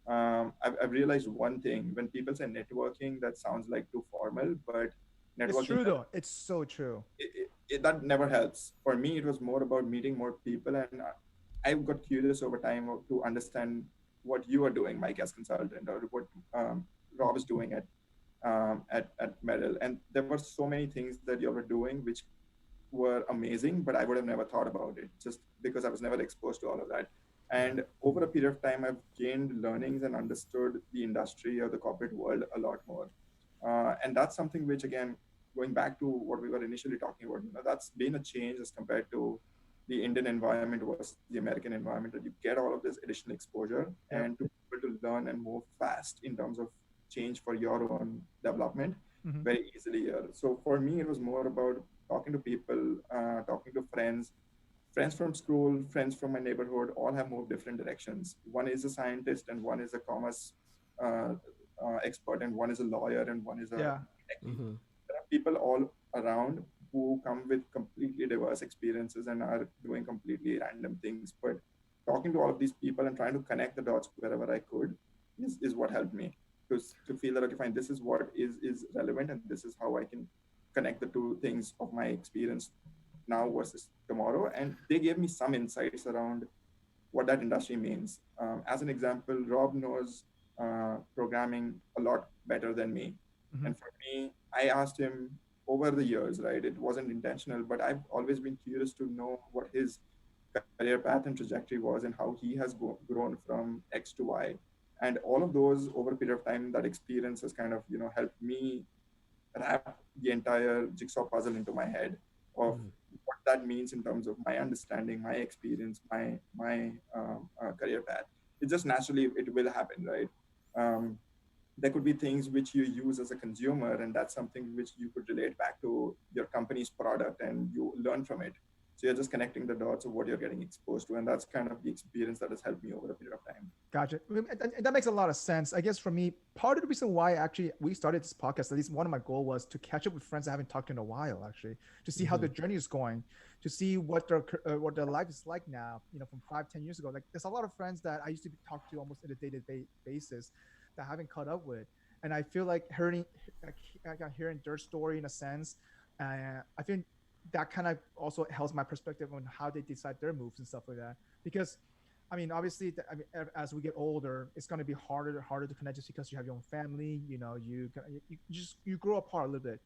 I've realized one thing: when people say networking, that sounds like too formal, but networking. It's true though. It's so true. That never helps. For me, it was more about meeting more people, and I got curious over time to understand what you are doing, Mike, as consultant, or what Rob is doing at Merrill. And there were so many things that you were doing which were amazing, but I would have never thought about it just because I was never exposed to all of that. And over a period of time, I've gained learnings and understood the industry or the corporate world a lot more. And that's something which, again, going back to what we were initially talking about, that's been a change as compared to the Indian environment versus the American environment, that you get all of this additional exposure and to be able to learn and move fast in terms of change for your own development very easily here. So for me, it was more about talking to people, talking to friends, friends from school, friends from my neighborhood, all have moved different directions. One is a scientist, and one is a commerce uh, expert, and one is a lawyer, and one is a Yeah. techie. Mm-hmm. There are people all around who come with completely diverse experiences and are doing completely random things. But talking to all of these people and trying to connect the dots wherever I could is what helped me to feel that, okay, fine, this is what is relevant, and this is how I can connect the two things of my experience now versus tomorrow. And they gave me some insights around what that industry means. As an example, Rob knows programming a lot better than me. Mm-hmm. And for me, I asked him over the years, right? It wasn't intentional, but I've always been curious to know what his career path and trajectory was and how he has grown from X to Y. And all of those over a period of time, that experience has kind of, helped me wrap the entire jigsaw puzzle into my head of Mm-hmm. what that means in terms of my understanding, my experience, my career path. It just naturally it will happen, right? Um, there could be things which you use as a consumer, and that's something which you could relate back to your company's product, and you learn from it. So you're just connecting the dots of what you're getting exposed to, and that's kind of the experience that has helped me over a period of time. Gotcha. And that makes a lot of sense. I guess for me, part of the reason why actually we started this podcast, at least one of my goal was to catch up with friends I haven't talked to in a while, actually, to see how Mm-hmm. their journey is going, to see what their life is like now. From 5-10 years ago. Like there's a lot of friends that I used to talk to almost on a day-to-day basis that I haven't caught up with, and I feel like hearing their story in a sense. I think that kind of also helps my perspective on how they decide their moves and stuff like that. Because I mean, obviously, as we get older, it's going to be harder to connect just because you have your own family. You grow apart a little bit,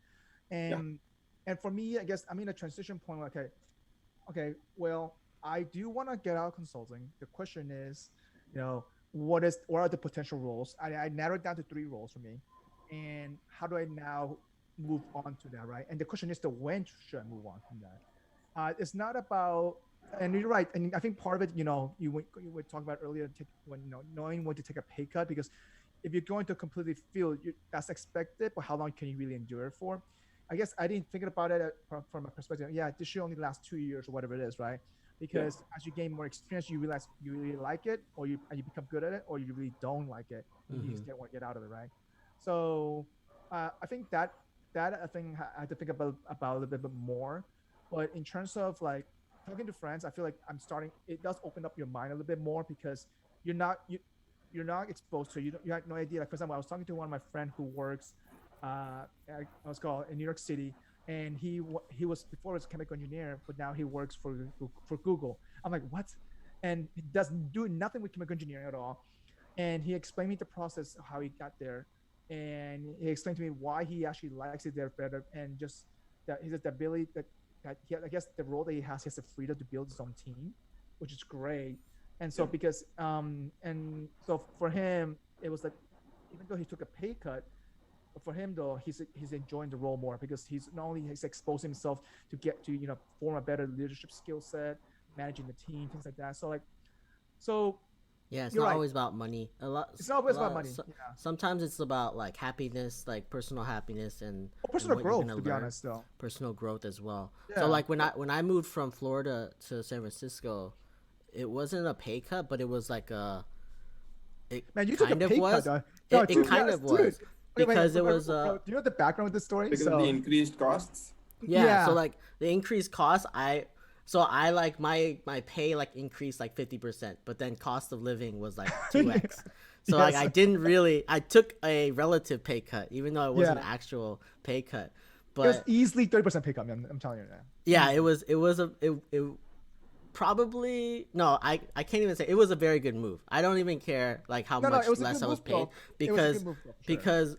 Yeah. and and for me, I guess I'm in a transition point. Okay, well, I do want to get out of consulting. The question is, what are the potential roles? I narrowed down to 3 roles for me, and how do I now move on to that, right? And the question is, the when should I move on from that? It's not about, and you're right. And I think part of it, you were talking about earlier, knowing when to take a pay cut, because if you're going to completely feel that's expected, but how long can you really endure it for? I guess I didn't think about it from a perspective. Yeah, this should only last 2 years or whatever it is, right? Yeah. Because as you gain more experience, you realize you really like it, or you become good at it, or you really don't like it, and you Mm-hmm. just want to get out of it, right? So I think that I think I had to think about a little bit more. But in terms of like talking to friends, I feel like I'm starting. It does open up your mind a little bit more because you're not you you're not exposed to. You have no idea. Like for example, I was talking to one of my friend who works, I was called in New York City, and he was before he was a chemical engineer, but now he works for Google. I'm like, what? And he doesn't do nothing with chemical engineering at all. And he explained me the process of how he got there, and he explained to me why he actually likes it there better, and just that he has the ability that I guess the role that he has the freedom to build his own team, which is great. And so Yeah. because and so for him it was like, even though he took a pay cut, but for him though he's enjoying the role more because he's not only he's exposed himself to get to form a better leadership skill set, managing the team, things like that. So like, so Yeah, it's you're not right. always about money. It's not always about money. Yeah. Sometimes it's about like happiness, like personal happiness, and Or personal what you're growth, gonna to be learn. honest, though. Personal growth as well. So Yeah. like when I moved from Florida to San Francisco, it wasn't a pay cut, but it was like it Man, you took a kind of pay cut, was. though. No, It to be kind honest, of dude. was Okay, wait, because it was do you know the background with this story? Because of the increased costs. yeah. So like the increased cost, I like my pay like increased like 50%, but then cost of living was like 2x. So like Yes. I took a relative pay cut, even though it wasn't Yeah. an actual pay cut. It was But easily 30% pay cut, man. I'm telling you that. yeah, it probably no, I can't even say it was a very good move. I don't even care like how No, much it was a less good I was move, paid though. It was a because good move, though, for sure. because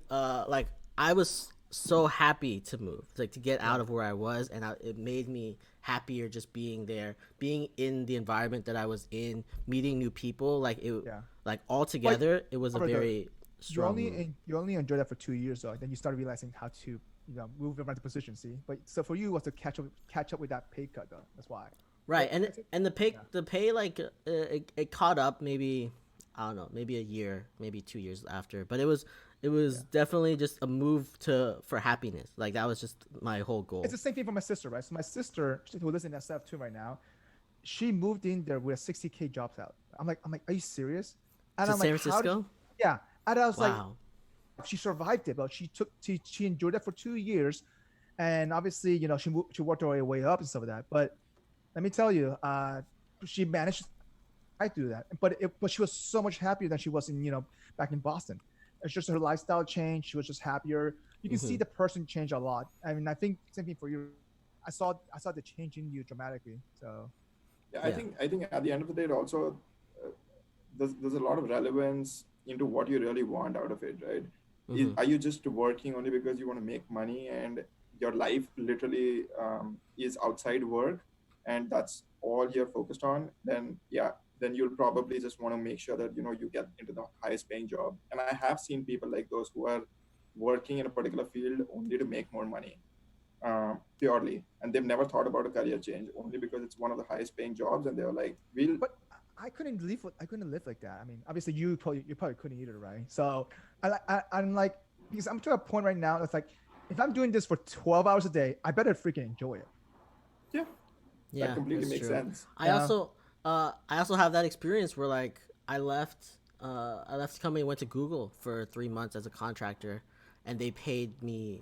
like I was so happy to move, like to get out of where I was, and it made me happier just being there, being in the environment that I was in, meeting new people. Like it, Yeah. like all together, it was a Robert, very you strong move. you only enjoyed that for 2 years, though. Then you started realizing how to move around the position. See, but so for you it was to catch up with that pay cut, though. That's why. Right, But- and the pay like it caught up maybe, I don't know, maybe a year, maybe 2 years after, but it was definitely just a move for happiness. Like that was just my whole goal. It's the same thing for my sister, right? So my sister, who lives in SF too right now, she moved in there with 60K jobs out. I'm like, are you serious? And To I'm San like, how did Francisco? yeah. And I was like, Wow. she survived it, but she endured that for 2 years, and obviously, she worked her way up and stuff like that. But let me tell you, she managed to I do that. But she was so much happier than she was back in Boston. It's just her lifestyle changed. She was just happier. You can see Hmm. the person change a lot. I mean, I think same thing for you. I saw the change in you dramatically. So Yeah, Yeah. I think at the end of the day, it also uh, there's a lot of relevance into what you really want out of it, right? Hmm. Are you just working only because you want to make money and your life literally is outside work, and that's all you're focused on? Then yeah, then you'll probably just want to make sure that you get into the highest paying job. And I have seen people like those who are working in a particular field only to make more money, purely, and they've never thought about a career change only because it's one of the highest paying jobs, and they were like, we'll but I couldn't live like that. I mean, obviously you probably couldn't either, right? So I'm like, because I'm to a point right now that's like, if I'm doing this for 12 hours a day, I better freaking enjoy it. yeah, that Yeah, completely that's makes true. sense. Yeah. I also have that experience where like I left the company, went to Google for 3 months as a contractor, and they paid me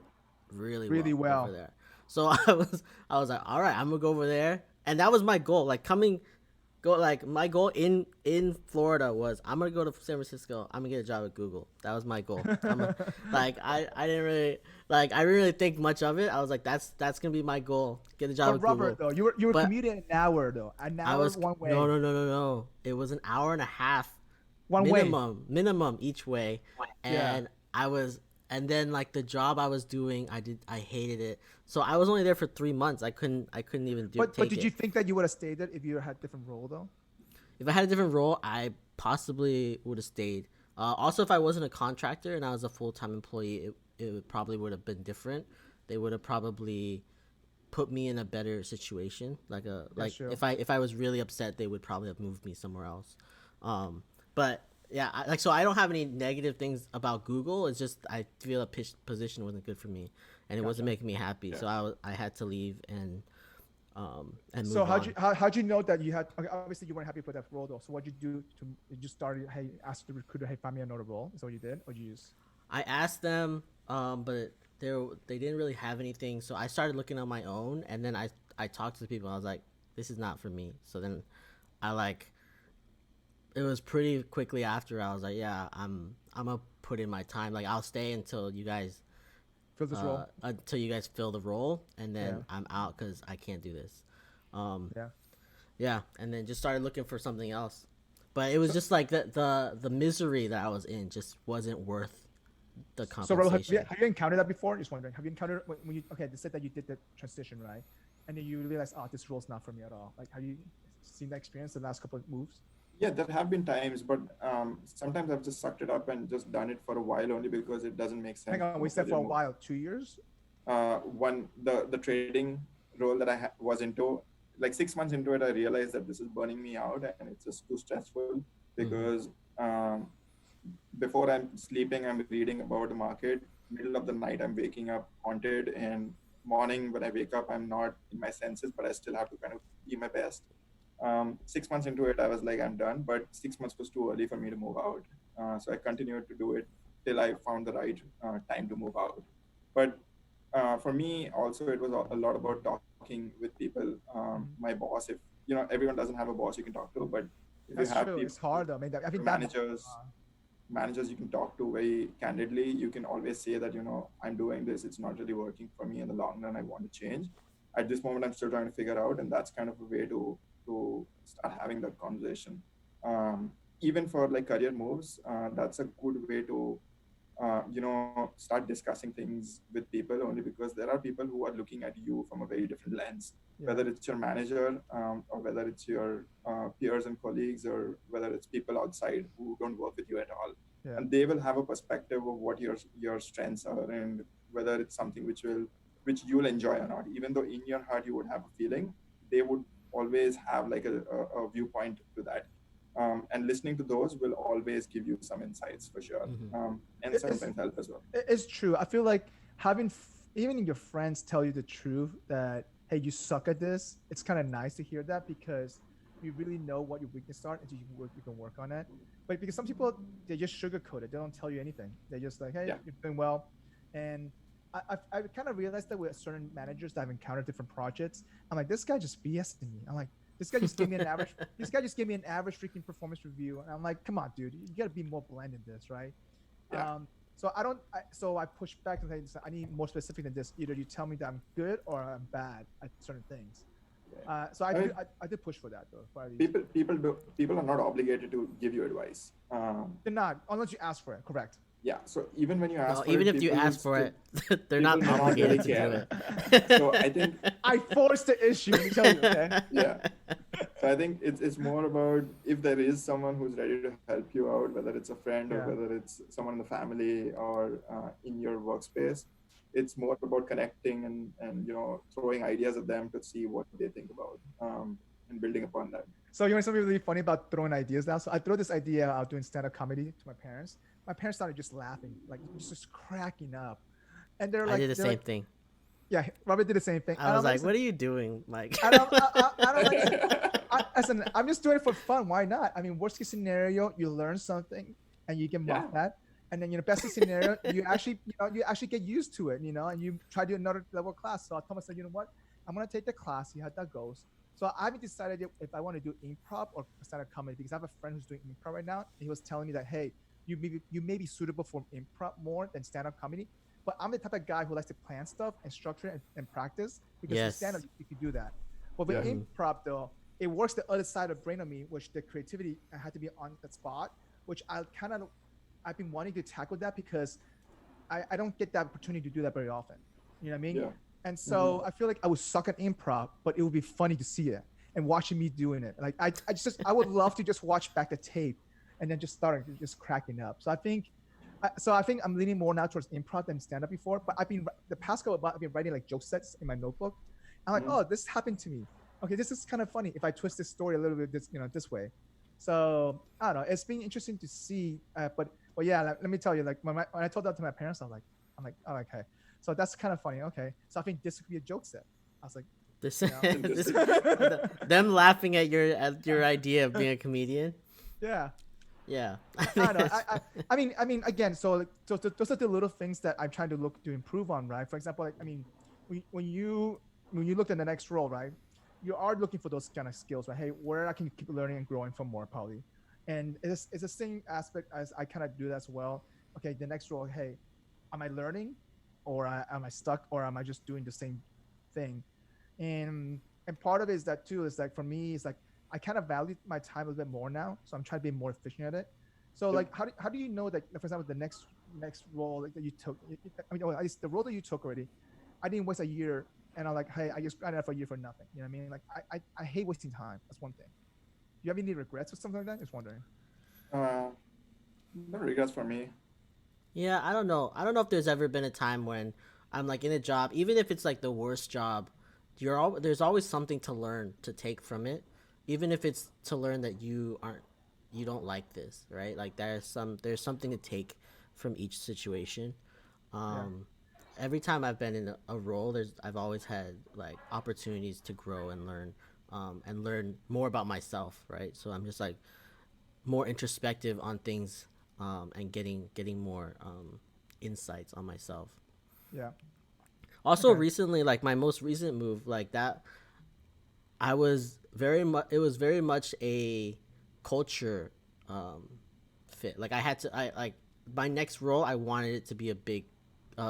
really Really well over well. there. So I was like, all right, I'm gonna go over there, and that was my goal. Like my goal in Florida was I'm gonna go to San Francisco. I'm gonna get a job at Google. That was my goal. I didn't really I didn't really think much of it. I was like, that's gonna be my goal. Get a job But at Robert, Google. though, you were But commuting an hour though, an I hour was one no, way, no, no, no, no. It was an hour and a half one way. minimum each way, Yeah. and and then like the job I was doing, I hated it. So I was only there for 3 months. I couldn't even But take did you it. think that you would have stayed there if you had different role though? If I had a different role, I possibly would have stayed. Also, if I wasn't a contractor and I was a full time employee, it probably would have been different. They would have probably put me in a better situation. That's true. If I was really upset, they would probably have moved me somewhere else. But yeah, so I don't have any negative things about Google. It's just I feel a position wasn't good for me, and it wasn't Gotcha. making me happy. So Yeah. I had to leave and So move on. how'd you know that you had? Okay, obviously you weren't happy with that role though. So what'd you do to? You just started. Hey, asked the recruiter, hey, find me another role. Is that what you did, or you just? I asked them, but they didn't really have anything. So I started looking on my own, and then I talked to the people. I was like, this is not for me. So then I it was pretty quickly after I was like, yeah, I'm gonna put in my time. Like I'll stay Fill this role. until you guys fill the role, and Yeah. then I'm out because I can't do this. Um, Yeah. yeah, and then just started looking for something else. But it was So just like the misery that I was in just wasn't worth the so Raul, compensation. have you encountered that before? Just wondering. Have you encountered when you okay? They said that you did the transition right, and then you realize, oh, this role's not for me at all. Like, have you seen that experience the last couple of moves? Yeah, there have been times, but sometimes I've just sucked it up and just done it for a while only because it doesn't make Hang sense on, from we a said career for a move. while, 2 years. One the trading role that I was into, like 6 months into it, I realized that this is burning me out and it's just too stressful Hmm. because before I'm sleeping, I'm reading about the market. Middle of the night, I'm waking up haunted, and morning when I wake up, I'm not in my senses, but I still have to kind of be my best. 6 months into it, I was like, I'm done. But 6 months was too early for me to move out. So I continued to do it till I found the right time to move out. But for me, also, it was a lot about talking with people. Mhm. My boss, if everyone doesn't have a boss you can talk to, but if you That's have true. people, It's hard though. I mean, I your think that. managers you can talk to very candidly. You can always say that I'm doing this, it's not really working for me in the long run, I want to change. At this moment, I'm still trying to figure out, and that's kind of a way to start having that conversation. Even for like career moves, that's a good way to start discussing things with people, only because there are people who are looking at you from a very different lens, Yeah. whether it's your manager, or whether it's your peers and colleagues, or whether it's people outside who don't work with you at all. Yeah. And they will have a perspective of what your strengths are, and whether it's something which you'll enjoy or not. Even though in your heart you would have a feeling, they would always have like a viewpoint to that. And listening to those will always give you some insights for sure, Hmm. and It's sometimes help as well. it's true. I feel like having even your friends tell you the truth that hey, you suck at this. It's kind of nice to hear that because you really know what your weaknesses are until you can work on it. But because some people, they just sugarcoat it. They don't tell you anything. They just like, hey, Yeah. you're doing well. And I kind of realized that with certain managers that I've encountered different projects, I'm like, this guy just BSing me. I'm like, this guy just gave me an average. This guy just gave me an average freaking performance review, and I'm like, come on, dude, you got to be more bland in this, right? Yeah. So I push back and say, I need more specific than this. Either you tell me that I'm good or I'm bad at certain things. So I did push for that though. For People are not obligated to give you advice. They're not, unless you ask for it. Correct. Yeah. So even when you ask, No, for even it, if you people will ask for still- it, they're not people may not obligated really to do care. it. So I think I forced the issue. I'm telling you, okay? yeah. So I think it's more about if there is someone who's ready to help you out, whether it's a friend or Yeah. whether it's someone in the family or in your workspace. It's more about connecting and throwing ideas at them to see what they think about and building upon that. So you want something really funny about throwing ideas now? So I threw this idea out doing stand-up comedy to my parents. My parents started just laughing, like just cracking up, and they're like, I did the they're same like, thing. yeah, Robert did the same thing. I was like, "What are you doing, Mike?" I don't like. Listen, I'm just doing it for fun. Why not? I mean, worst case scenario, you learn something and you can mock that, and then best case scenario, you actually get used to it, and you try to do another level class. So I told myself, you know what, I'm gonna take the class, see how that goes. So I haven't decided if I want to do improv or stand-up comedy because I have a friend who's doing improv right now. And he was telling me that, hey, you may be suitable for improv more than stand-up comedy, but I'm the type of guy who likes to plan stuff and structure it and practice because with stand-up you can do that. But with improv though, it works the other side of the brain of me, which the creativity had to be on the spot, which I've been wanting to tackle that because I don't get that opportunity to do that very often. You know what I mean? Yeah. And so I feel like I would suck at improv, but it would be funny to see it and watching me doing it. Like I would love to just watch back the tape and then just start just cracking up. So I think I'm leaning more now towards improv than stand up before. But the past couple of months, I've been writing like joke sets in my notebook. I'm like, oh, this happened to me. Okay, this is kind of funny if I twist this story a little bit this way. So I don't know. It's been interesting to see. But yeah, let me tell you, like when I told that to my parents, I'm like, oh, okay. So that's kind of funny. Okay, so I think this could be a joke set. I was like, them laughing at your idea of being a comedian. Yeah. Yeah. I don't know. I mean, again, so those are the little things that I'm trying to look to improve on, right? For example, like, I mean, when you look at the next role, right, you are looking for those kind of skills, right? Hey, where I can keep learning and growing from more, probably. And it's the same aspect as I kind of do that as well. Okay, the next role, hey, am I learning, or am I stuck, or am I just doing the same thing? And part of it is that too, is like for me, it's like I kind of value my time a little bit more now, so I'm trying to be more efficient at it. So like, how do you know that, for example, the next role that you took, I mean, at least the role that you took already, I didn't waste a year, and I'm like, hey, I just grinded out for a year for nothing. You know what I mean? Like I hate wasting time. That's one thing. Do you have any regrets or something like that? Just wondering. No regrets for me. Yeah, I don't know if there's ever been a time when I'm like in a job, even if it's like the worst job, there's always something to learn, to take from it, even if it's to learn that you don't like this, right? Like there's something to take from each situation. Every time I've been in a role, I've always had like opportunities to grow and learn more about myself, right? So I'm just like more introspective on things, and getting more insights on myself. Yeah. Also, Okay. recently, like my most recent move, like that, it was very much a culture fit. Like my next role, I wanted it to be a big,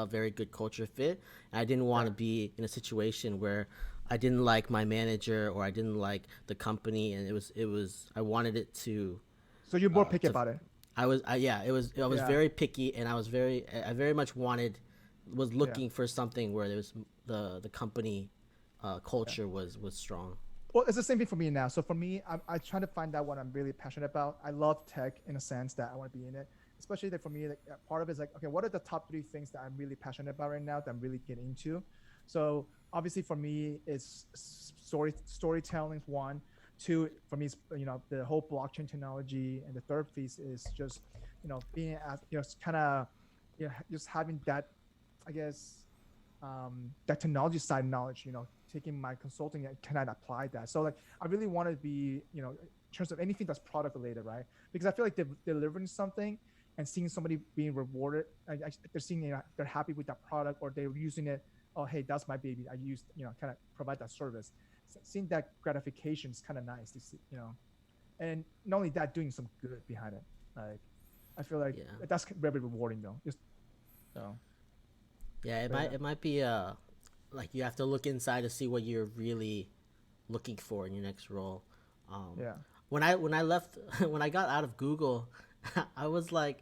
very good culture fit. And I didn't want to be in a situation where I didn't like my manager or I didn't like the company, and it was I wanted it to. So you're more picky about it. I was very picky, and I very much was looking for something where there was the company culture was strong. Well, it's the same thing for me now. So for me, I'm trying to find out what I'm really passionate about. I love tech in a sense that I want to be in it, especially that for me, like, part of it is like, okay, what are the top 3 things that I'm really passionate about right now that I'm really getting into? So obviously for me, it's storytelling is 1. 2, for me, is, the whole blockchain technology, and the third piece is just, being as, kind of, just having that, I guess, that technology side knowledge, taking my consulting, and can I apply that? So like, I really want to be, in terms of anything that's product related, right? Because I feel like they're delivering something and seeing somebody being rewarded, they're seeing, they're happy with that product, or they're using it. Oh, hey, that's my baby. I used, kind of provide that service. So seeing that gratification is kind of nice to see, and not only that, doing some good behind it. Like, I feel like Yeah. that's very rewarding though. Just so. Yeah, it But might it might be like you have to look inside to see what you're really looking for in your next role. Yeah. When I left when I got out of Google, I was like,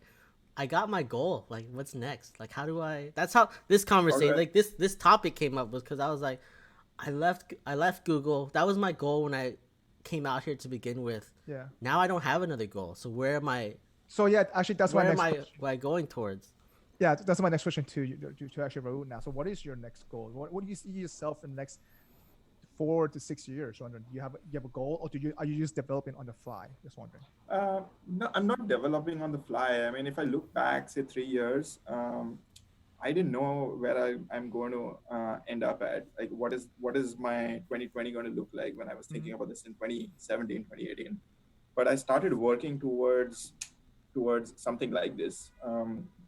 I got my goal. Like, what's next? Like, how do I? That's how this conversation, Okay. like this topic came up, was because I was like, I left Google. That was my goal when I came out here to begin with. Yeah. Now I don't have another goal. So where am I? So yeah, actually, that's my Where next am I? question. Where am I going towards? Yeah, that's my next question to actually Rahul now. So what is your next goal? What do you see yourself in the next 4 to 6 years? Wondering, do you have a goal, or are you just developing on the fly? Just wondering. No, I'm not developing on the fly. I mean, if I look back, say 3 years, I didn't know where I'm going to end up at. Like, what is my 2020 going to look like when I was thinking about this in 2017, 2018. But I started working towards something like this,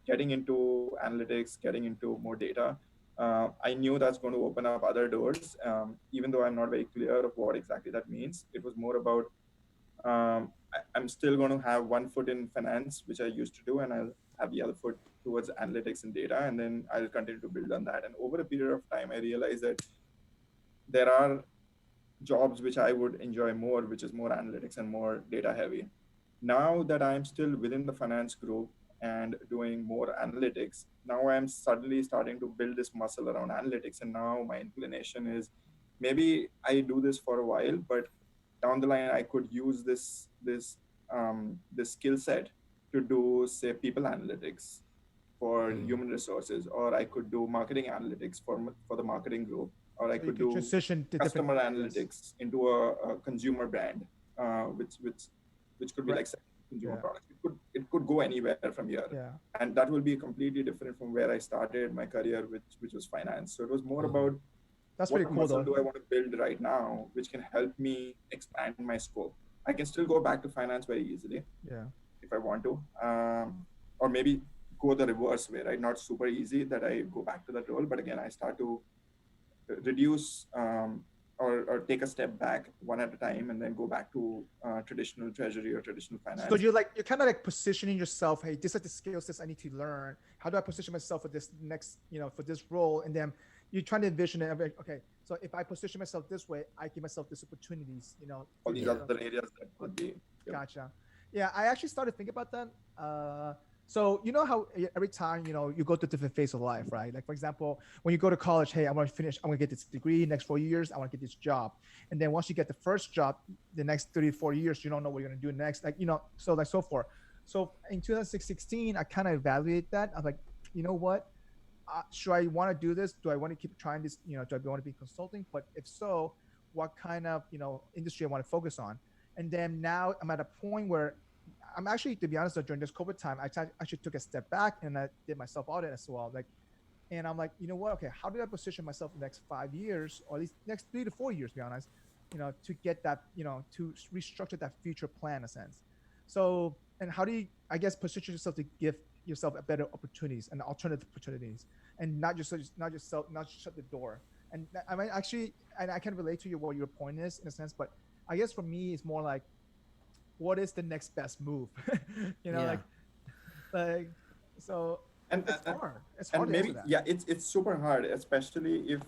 getting into analytics, getting into more data. I knew that's going to open up other doors, even though I'm not very clear of what exactly that means. It was more about I'm still going to have one foot in finance, which I used to do, and I'll have the other foot towards analytics and data, and then I'll continue to build on that. And over a period of time, I realized that there are jobs which I would enjoy more, which is more analytics and more data heavy. Now that I'm still within the finance group and doing more analytics, now I'm suddenly starting to build this muscle around analytics. And now my inclination is maybe I do this for a while, but down the line I could use this skill set to do, say, people analytics for human resources, or I could do marketing analytics for the marketing group, or I So you could can do transition to different customer areas. analytics into a consumer brand, which could be Right. like consumer Yeah. products. It could go anywhere from here, Yeah. and that will be completely different from where I started my career, which was finance. So it was more Mhm. about That's what pretty cool muscle though. do I want to build right now, which can help me expand my scope. I can still go back to finance very easily Yeah. if I want to, or maybe go the reverse way, right? Not super easy that I go back to that role, but again, I start to reduce or take a step back one at a time, and then go back to traditional treasury or traditional So finance. you're kind of like positioning yourself. Hey, these are the skill sets I need to learn. How do I position myself for this next, for this role? And then you're trying to envision it. Like, okay, so if I position myself this way, I give myself these opportunities. All these Yeah. other areas that could be. Yep. Gotcha. Yeah, I actually started thinking about that. So you know how every time you go through different phase of life, right? Like for example, when you go to college, hey, I want to finish. I want to get this degree. Next 4 years, I want to get this job. And then once you get the first job, the next 34 years, you don't know what you're gonna do next. Like so like so forth. So in 2016, I kind of evaluate that. I'm like, you know what? Should I want to do this? Do I want to keep trying this? Do I want to be consulting? But if so, what kind of industry I want to focus on? And then now I'm at a point where I'm actually, to be honest, during this COVID time, I actually took a step back and I did my self audit as well. Like, and I'm like, you know what? Okay, how do I position myself in the next 5 years, or at least next 3 to 4 years, to be honest, to get that, to restructure that future plan in a sense. So, and how do you, I guess, position yourself to give yourself a better opportunities and alternative opportunities, and not just shut the door. And I mean, actually, and I can relate to you what your point is in a sense, but I guess for me, it's more like, what is the next best move? Yeah. Like, so And it's and, hard. It's and hard to answer maybe, that. yeah, it's super hard, especially if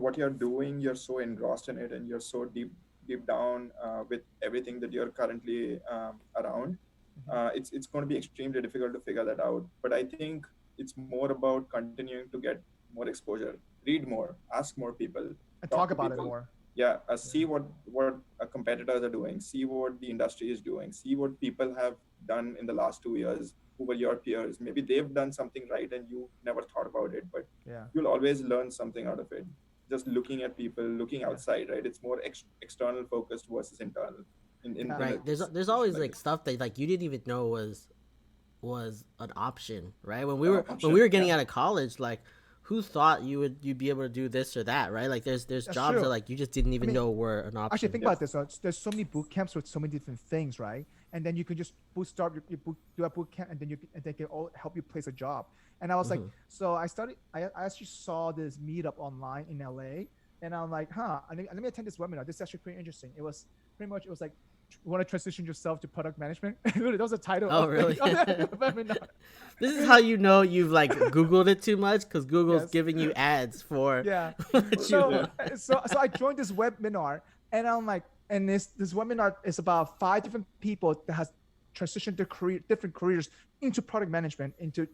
what you're doing, you're so engrossed in it, and you're so deep down with everything that you're currently around. It's going to be extremely difficult to figure that out. But I think it's more about continuing to get more exposure, read more, ask more people, And talk talk to about it people. more. Yeah, Yeah. see what competitors are doing, see what the industry is doing, see what people have done in the last 2 years who were your peers. Maybe they've done something right and you never thought about it, but Yeah. you'll always learn something out of it. Just looking at people, looking Yeah. outside, right? It's more external focused versus internal in a Right. There's situation always like like this. stuff that like you didn't even know was an option, right? When we Yeah, were option. getting Yeah. out of college, like who thought you'd be able to do this or that, right? Like there's That's jobs true. that like you just didn't even mean, know were an option. Actually, think about this. There's so many boot camps with so many different things, right? And then you can just bootstrap do a boot camp, and then they can all help you place a job. And I was like, so I actually saw this meetup online in LA, and I'm like, let me attend this webinar. This is actually pretty interesting. It was like, you want to transition yourself to product management? That was the title. Oh, really? Of the webinar. This is how you know you've like Googled it too much, because Google's Yes. giving you ads for Yeah. what So I joined this webinar, and I'm like, and this webinar is about 5 different people that has transitioned their different careers into product management. Into,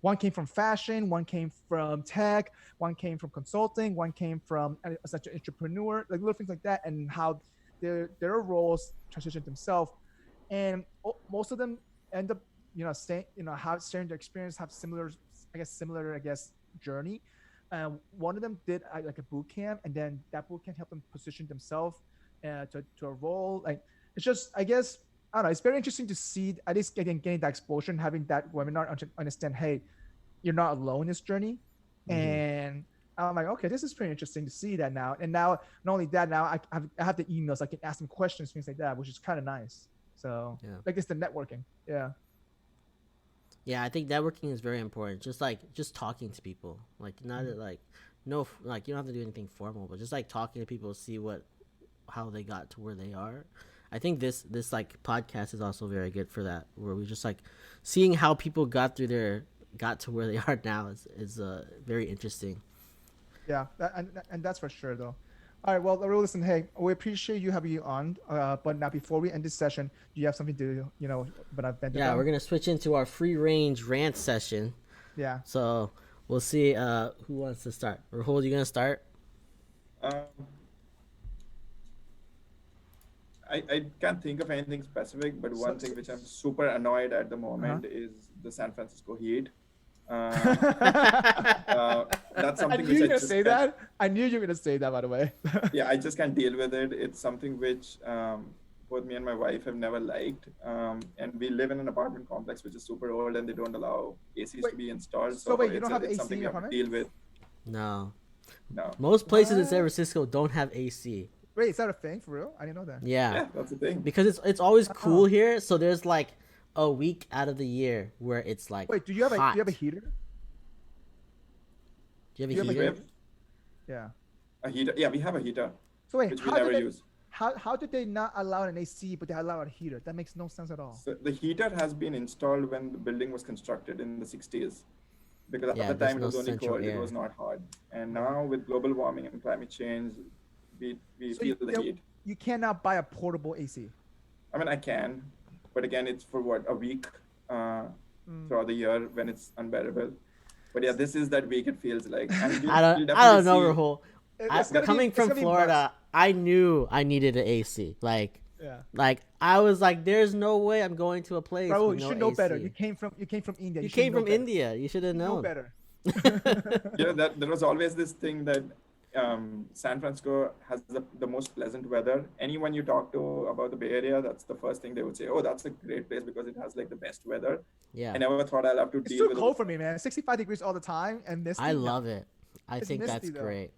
one came from fashion, one came from tech, one came from consulting, one came from such an entrepreneur, like little things like that, and how their roles transitioned themselves. And most of them end up, staying, sharing their experience, have similar journey. One of them did like a boot camp, and then that boot camp helped them position themselves to a role. Like, it's just, I guess, I don't know. It's very interesting to see at least getting that exposure and having that webinar to understand, hey, you're not alone in this journey. And I'm like, okay, this is pretty interesting to see that now. And now, not only that, now I have the emails. I can ask them questions, things like that, which is kind of nice. So, like, it's the networking. Yeah. Yeah, I think networking is very important. Just talking to people, like not like no, like you don't have to do anything formal, but just like talking to people, see how they got to where they are. I think this like podcast is also very good for that, where we just like seeing how people got to where they are now is very interesting. Yeah, and that's for sure though. All right, well, listen, hey, we appreciate you having you on. But now, before we end this session, do you have something to, but I've been. Yeah, we're gonna switch into our free range rant session. Yeah. So we'll see who wants to start. Rahul, you gonna start? I can't think of anything specific, but one thing which I'm super annoyed at the moment is the San Francisco heat. That's something which I just say that. I knew you were gonna say that, by the way. Yeah, I just can't deal with it. It's something which both me and my wife have never liked. And we live in an apartment complex which is super old, and they don't allow ACs to be installed. So wait, you don't have it's AC something in we your have to apartment? deal with. No. No. Most places in San Francisco don't have AC. Wait, is that a thing for real? I didn't know that. Yeah, that's the thing. Because it's always cool here, so there's like a week out of the year where it's like. Wait, do you have hot. a heater? Do you have a heater? Yeah. A heater? Yeah, we have a heater. So wait, which we never use. How did they not allow an AC, but they allow a heater? That makes no sense at all. So the heater has been installed when the building was constructed in the 60s. Because at the time it was only cold, it was not hot. And now with global warming and climate change, we feel the heat. You cannot buy a portable AC. I mean, I can, but again, it's for a week throughout the year when it's unbearable. But yeah, this is that week it feels like. And I don't know, Rahul. Coming from Florida, I knew I needed an AC. Like I was like, there's no way I'm going to a place. Bro, with you no should know AC. better. You came from India. You came from India. You should have known. Know better. There was always this thing that San Francisco has the most pleasant weather. Anyone you talk to about the Bay Area, that's the first thing they would say. Oh, that's a great place because it has like the best weather. Yeah. I never thought I'll have to It's deal with too cold for me, man. 65 degrees all the time and misty. I love it. I think misty, that's though. great.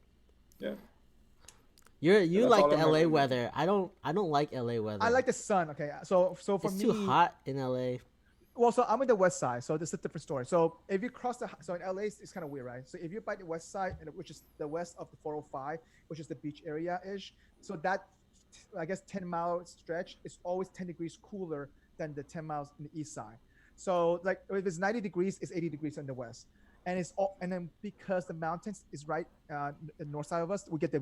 Yeah. You like the LA weather. I don't like LA weather. I like the sun. Okay, so for it's me, too hot in LA. Well, so I'm in the west side, so this is a different story. So if you cross so in LA, it's kind of weird, right? So if you're by the west side, which is the west of the 405, which is the beach area-ish, so that, I guess, 10-mile stretch is always 10 degrees cooler than the 10 miles on the east side. So like if it's 90 degrees, it's 80 degrees in the west. And and then because the mountains is right the north side of us, we get the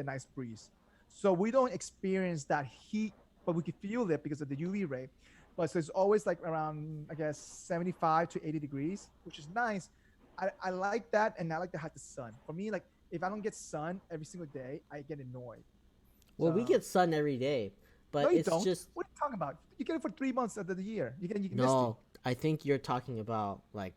nice breeze. So we don't experience that heat, but we can feel it because of the UV ray. But so it's always like around, I guess, 75 to 80 degrees, which is nice. I like that, and I like to have the sun. For me, like if I don't get sun every single day, I get annoyed. Well, we get sun every day, but no, you it's don't. just. What are you talking about? You get it for 3 months of the year. You get no. I think you're talking about like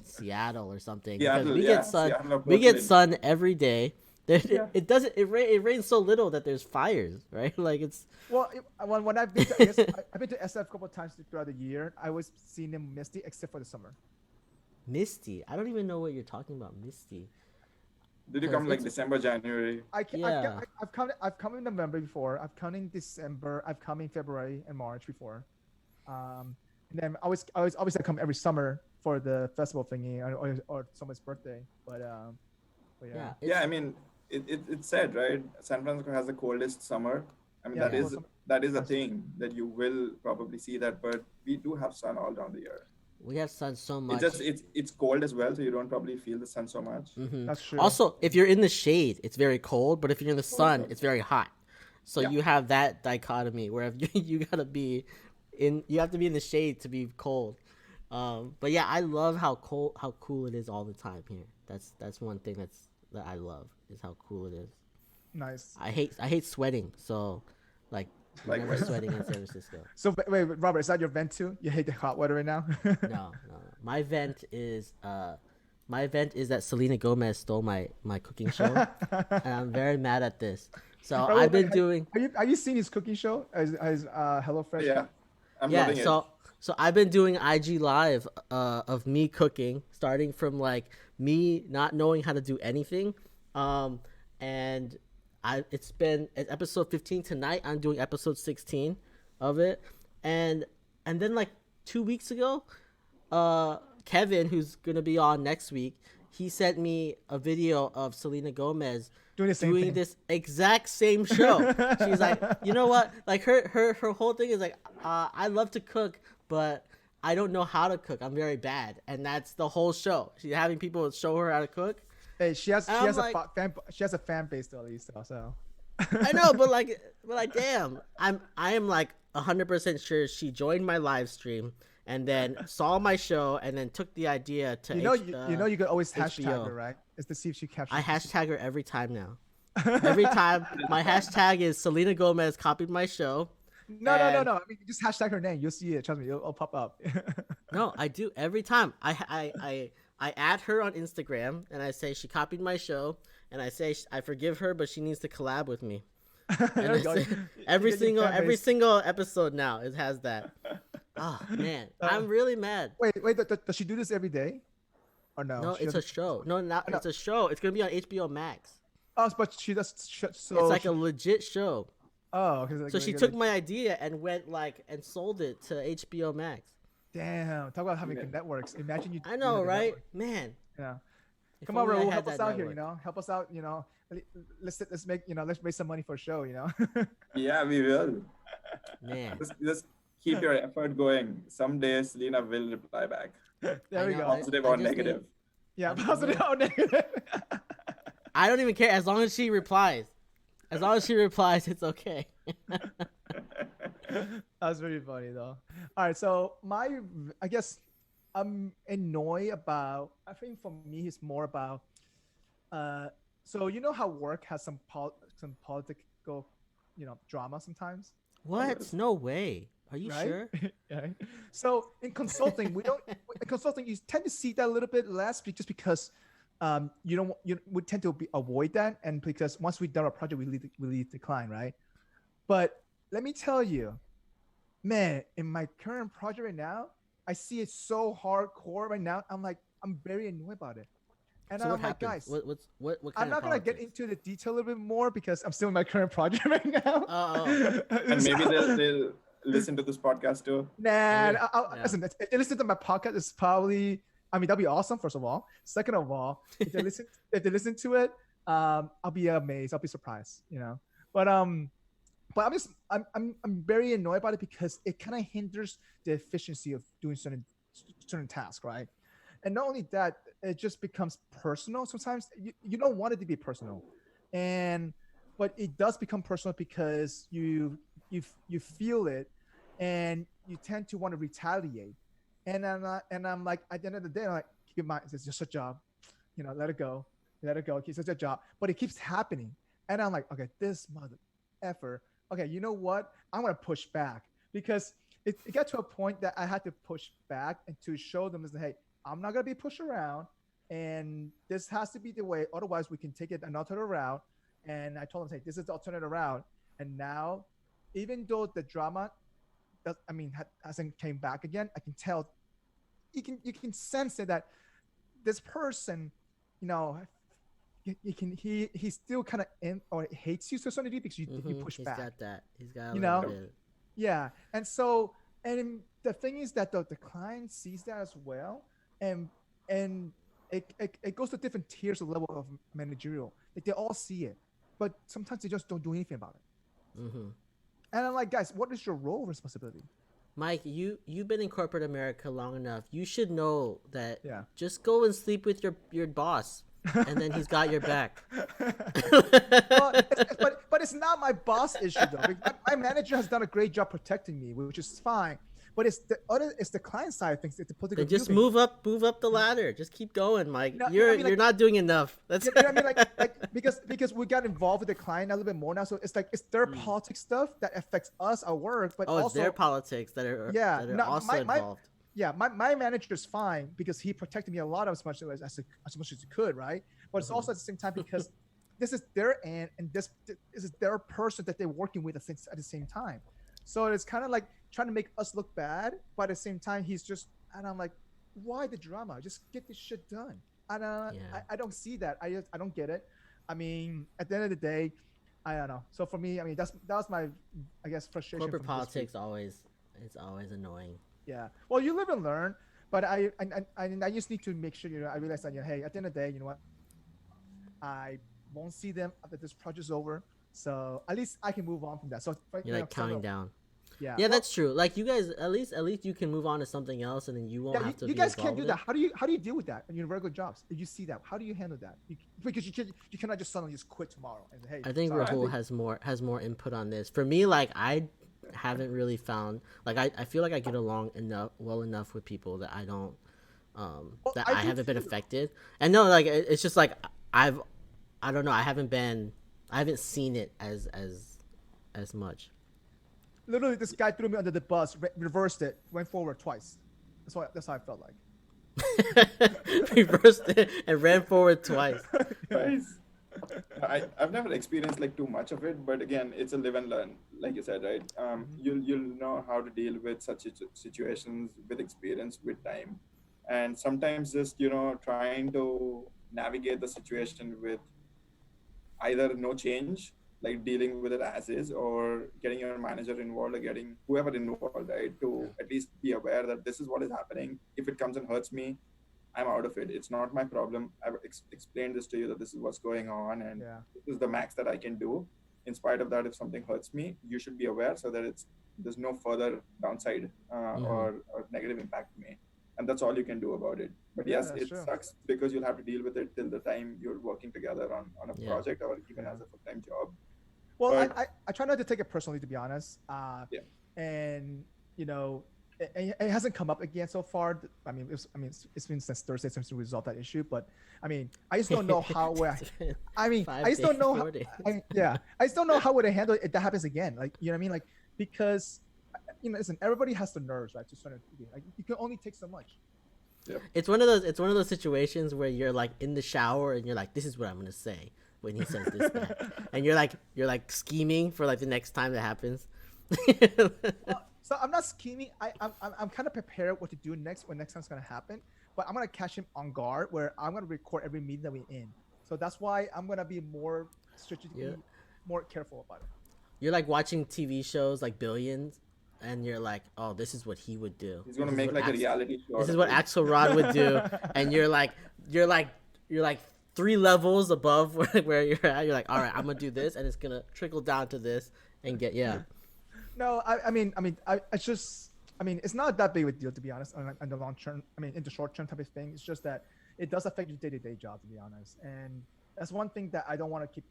Seattle or something. Seattle, because we get sun. Seattle, we get sun every day. Yeah. It doesn't. It rains so little that there's fires, right? Like it's. Well, when I've been to I've been to SF a couple of times throughout the year, I always seen them misty except for the summer. Misty. I don't even know what you're talking about, Misty. Did you 'Cause come like it's- December, January? Yeah. I've come in November before. I've come in December. I've come in February and March before. And then obviously I come every summer for the festival thingy or someone's birthday. But yeah. Yeah, I mean, it's said, right? San Francisco has the coldest summer. I mean, Yeah, that is a thing that you will probably see that, but we do have sun all down the year. We have sun so much. It's cold as well, so you don't probably feel the sun so much. That's true. Also, if you're in the shade, it's very cold, but if you're in the sun, it's very hot. So you have that dichotomy where you gotta be you have to be in the shade to be cold. But yeah, I love how cool it is all the time here. That's one thing that I love is how cool it is. Nice. I hate sweating, so like we're never Likewise. sweating in San Francisco. So wait, Robert, is that your vent too? You hate the hot weather right now? No. My vent is that Selena Gomez stole my cooking show, and I'm very mad at this. So Raul, I've been doing. Are you seeing his cooking show? As HelloFresh? Yeah, I'm loving it. So I've been doing IG live of me cooking, starting from like me not knowing how to do anything, and it's episode 15 tonight. I'm doing episode 16 of it, and then like 2 weeks ago, Kevin, who's gonna be on next week, he sent me a video of Selena Gomez doing this exact same show. She's like, you know what? Like her whole thing is like, I love to cook, but I don't know how to cook. I'm very bad, and that's the whole show. She's having people show her how to cook. Hey, she has a fan base though, at least. So. I know, but damn, I am like 100% sure she joined my live stream and then saw my show and then took the idea to you could always hashtag HBO. her, right? Is to see if she captures. I hashtag her every time now. Every time my hashtag is Selena Gomez copied my show. No. I mean, just hashtag her name. You'll see it. Trust me, it'll pop up. No, I do every time. I add her on Instagram and I say she copied my show and I say I forgive her, but she needs to collab with me. And every single episode now it has that. Oh man, I'm really mad. Wait, does she do this every day? Or no? No, it's a show. No, it's a show. It's gonna be on HBO Max. Oh, but she does. So it's like a legit show. Oh, so she took my idea and went and sold it to HBO Max. Damn, talk about having networks. Imagine you. I know, right, man. Yeah. Come on, Rahul, help us out here. Help us out. Let's make some money for a show. Yeah, we will. Man, just keep your effort going. Someday Selena will reply back. There we go. Positive or negative. Yeah, positive or negative. I don't even care as long as she replies. As long as she replies, it's okay. That's very funny though. All right, so I guess I'm annoyed about. I think for me, it's more about. So you know how work has some political, drama sometimes. What? No way. Are you sure? Yeah. So in consulting, you tend to see that a little bit less, just because we tend to avoid that, and because once we've done a project, we leave the client, right? But let me tell you, man, in my current project right now, I see it so hardcore right now. I'm very annoyed about it. And so I'm what like, happens? guys, what I'm not gonna get into the detail a little bit more because I'm still in my current project right now. And maybe they'll listen to this podcast too. Nah, listen. If they listen to my podcast, it's probably. I mean, that'd be awesome. First of all, second of all, if they listen to it, I'll be amazed. I'll be surprised. But I'm very annoyed about it because it kind of hinders the efficiency of doing certain tasks, right? And not only that, it just becomes personal. Sometimes you don't want it to be personal, but it does become personal because you feel it, and you tend to want to retaliate. And I'm like, at the end of the day, I'm like, keep in mind, it's just a job, let it go. It's just a job, but it keeps happening. And I'm like, okay, this mother effer. Okay, you know what? I'm gonna push back because it got to a point that I had to push back and to show them is that, hey, I'm not gonna be pushed around, and this has to be the way. Otherwise, we can take it an alternative route. And I told them, hey, this is the alternative route. And now, even though the drama, hasn't came back again, I can tell. You can sense it that this person, you know, he still kind of or hates you to a certain degree because you push He's back. got that. He's got a You little know? bit. Yeah, and so the thing is that the client sees that as well, and and it goes to different tiers of level of managerial. Like they all see it, but sometimes they just don't do anything about it. Mm-hmm. And I'm like, guys, what is your role responsibility? Mike, you've been in corporate America long enough. You should know that. Yeah. Just go and sleep with your boss, and then he's got your back. Well, but it's not my boss issue though. Because my manager has done a great job protecting me, which is fine. But it's the client side of things. It's the political. Then just move up the ladder. Just keep going, Mike. No, you're I mean, like, you're not doing enough. That's you know what I mean? Like because we got involved with the client a little bit more now, so it's like it's their politics stuff that affects us, our work, but it's also their politics that are also involved. My manager is fine because he protected me a lot as much as he could, right? But it's also at the same time because this is their end and this is their person that they're working with at the same time. So it's kind of like trying to make us look bad, but at the same time he's just, and I'm like, why the drama? Just get this shit done. And I don't see that. I don't get it. I mean, at the end of the day, I don't know. So for me, I mean, that was my, I guess, frustration. Corporate politics it's always annoying. Yeah. Well, you live and learn, but I just need to make sure, you know, I realize that, you know, hey, at the end of the day, you know what, I won't see them after this project's over, so at least I can move on from that. So You're like counting down. Yeah. Yeah, that's true. Like you guys, at least you can move on to something else, and then you won't have to. You guys can't do that. How do you deal with that in your regular jobs? If you see that, how do you handle that? Because you cannot just suddenly just quit tomorrow. And hey, I think Rahul has more input on this. For me, like I haven't really found, like I feel like I get along well enough with people that I don't that I haven't been affected. And no, like it's just like I don't know, I haven't seen it as much. Literally, this guy threw me under the bus, reversed it, went forward twice. That's how I felt like. Reversed it and ran forward twice. Nice. I've never experienced like too much of it, but again, it's a live and learn, like you said, right? You'll know how to deal with such situations with experience, with time, and sometimes just, you know, trying to navigate the situation with either no change, like dealing with it as is, or getting your manager involved or getting whoever involved, right, to at least be aware that this is what is happening. If it comes and hurts me, I'm out of it. It's not my problem. I've explained this to you that this is what's going on, and this is the max that I can do. In spite of that, if something hurts me, you should be aware so that there's no further downside or negative impact to me. And that's all you can do about it. But yes, it sucks because you'll have to deal with it till the time you're working together on a project or even as a full-time job. Well, I try not to take it personally, to be honest. And you know, it hasn't come up again so far. I mean, it's been since Thursday since we resolved that issue. But I mean, I just don't know how. I just don't know. I just don't know how would I handle it if that happens again. Like, you know what I mean? Like, because, you know, listen, everybody has the nerves, right? To sort of, like, you can only take so much. Yeah. It's one of those situations where you're like in the shower and you're like, this is what I'm gonna say when he says this back. And you're like scheming for like the next time that happens. So I'm not scheming. I'm kind of prepared what to do next when next time's gonna happen. But I'm gonna catch him on guard where I'm gonna record every meeting that we're in. So that's why I'm gonna be more strategically more careful about it. You're like watching TV shows like Billions, and you're like, oh, this is what he would do. He's gonna make like a reality show. This is what Axelrod would do, and you're like 3 levels above where you're at. You're like, all right, I'm gonna do this, and it's gonna trickle down to this, and get No, I mean, it's not that big of a deal, to be honest. On the long term, I mean, in the short term type of thing, it's just that it does affect your day-to-day job, to be honest. And that's one thing that I don't want to keep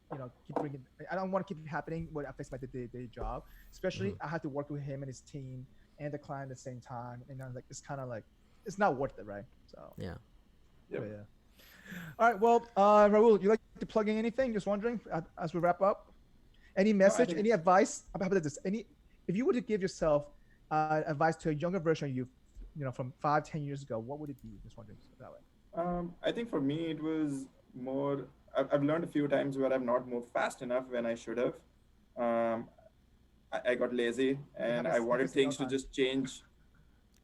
bringing. I don't want to keep happening what affects my day-to-day job. Especially, I have to work with him and his team and the client at the same time, and I'm like, it's kind of like, it's not worth it, right? So yeah. All right, well, Rahul, you like to plug in anything? Just wondering as we wrap up. Any message, any advice about this? If you were to give yourself advice to a younger version of you, you know, from 5-10 years ago, what would it be? Just wondering that way. I think for me, it was more, I've learned a few times where I've not moved fast enough when I should have. I got lazy and I wanted things to just change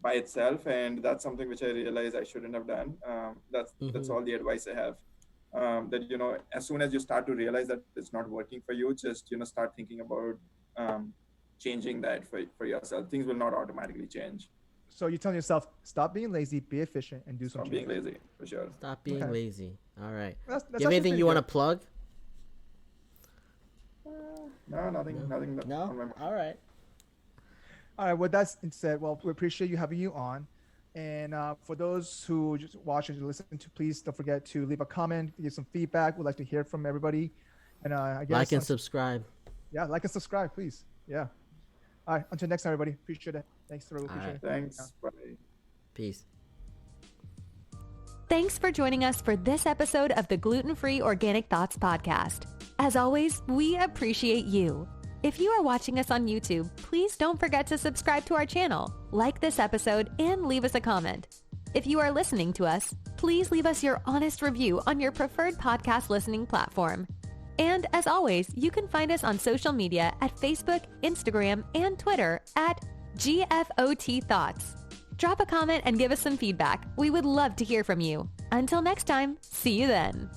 by itself, and that's something which I realized I shouldn't have done. That's all the advice I have. That as soon as you start to realize that it's not working for you, just start thinking about changing that for yourself. Things will not automatically change. So you tell yourself, stop being lazy, be efficient, and do Stop something. being lazy, for sure. Stop being lazy. All right. That's You have anything you want to plug? No, nothing. No. On my mind. All right. All right. With that said, well, we appreciate you having you on. And for those who just watch and listen to, please don't forget to leave a comment, give some feedback. We'd like to hear from everybody. And I guess Like and subscribe. Yeah, like and subscribe, please. Yeah. All right. Until next time, everybody. Appreciate it. Thanks, Rahul. Appreciate it. Thanks. Bye. Peace. Thanks for joining us for this episode of the Gluten-Free Organic Thoughts podcast. As always, we appreciate you. If you are watching us on YouTube, please don't forget to subscribe to our channel, like this episode, and leave us a comment. If you are listening to us, please leave us your honest review on your preferred podcast listening platform. And as always, you can find us on social media at Facebook, Instagram, and Twitter at GFOT Thoughts. Drop a comment and give us some feedback. We would love to hear from you. Until next time, see you then.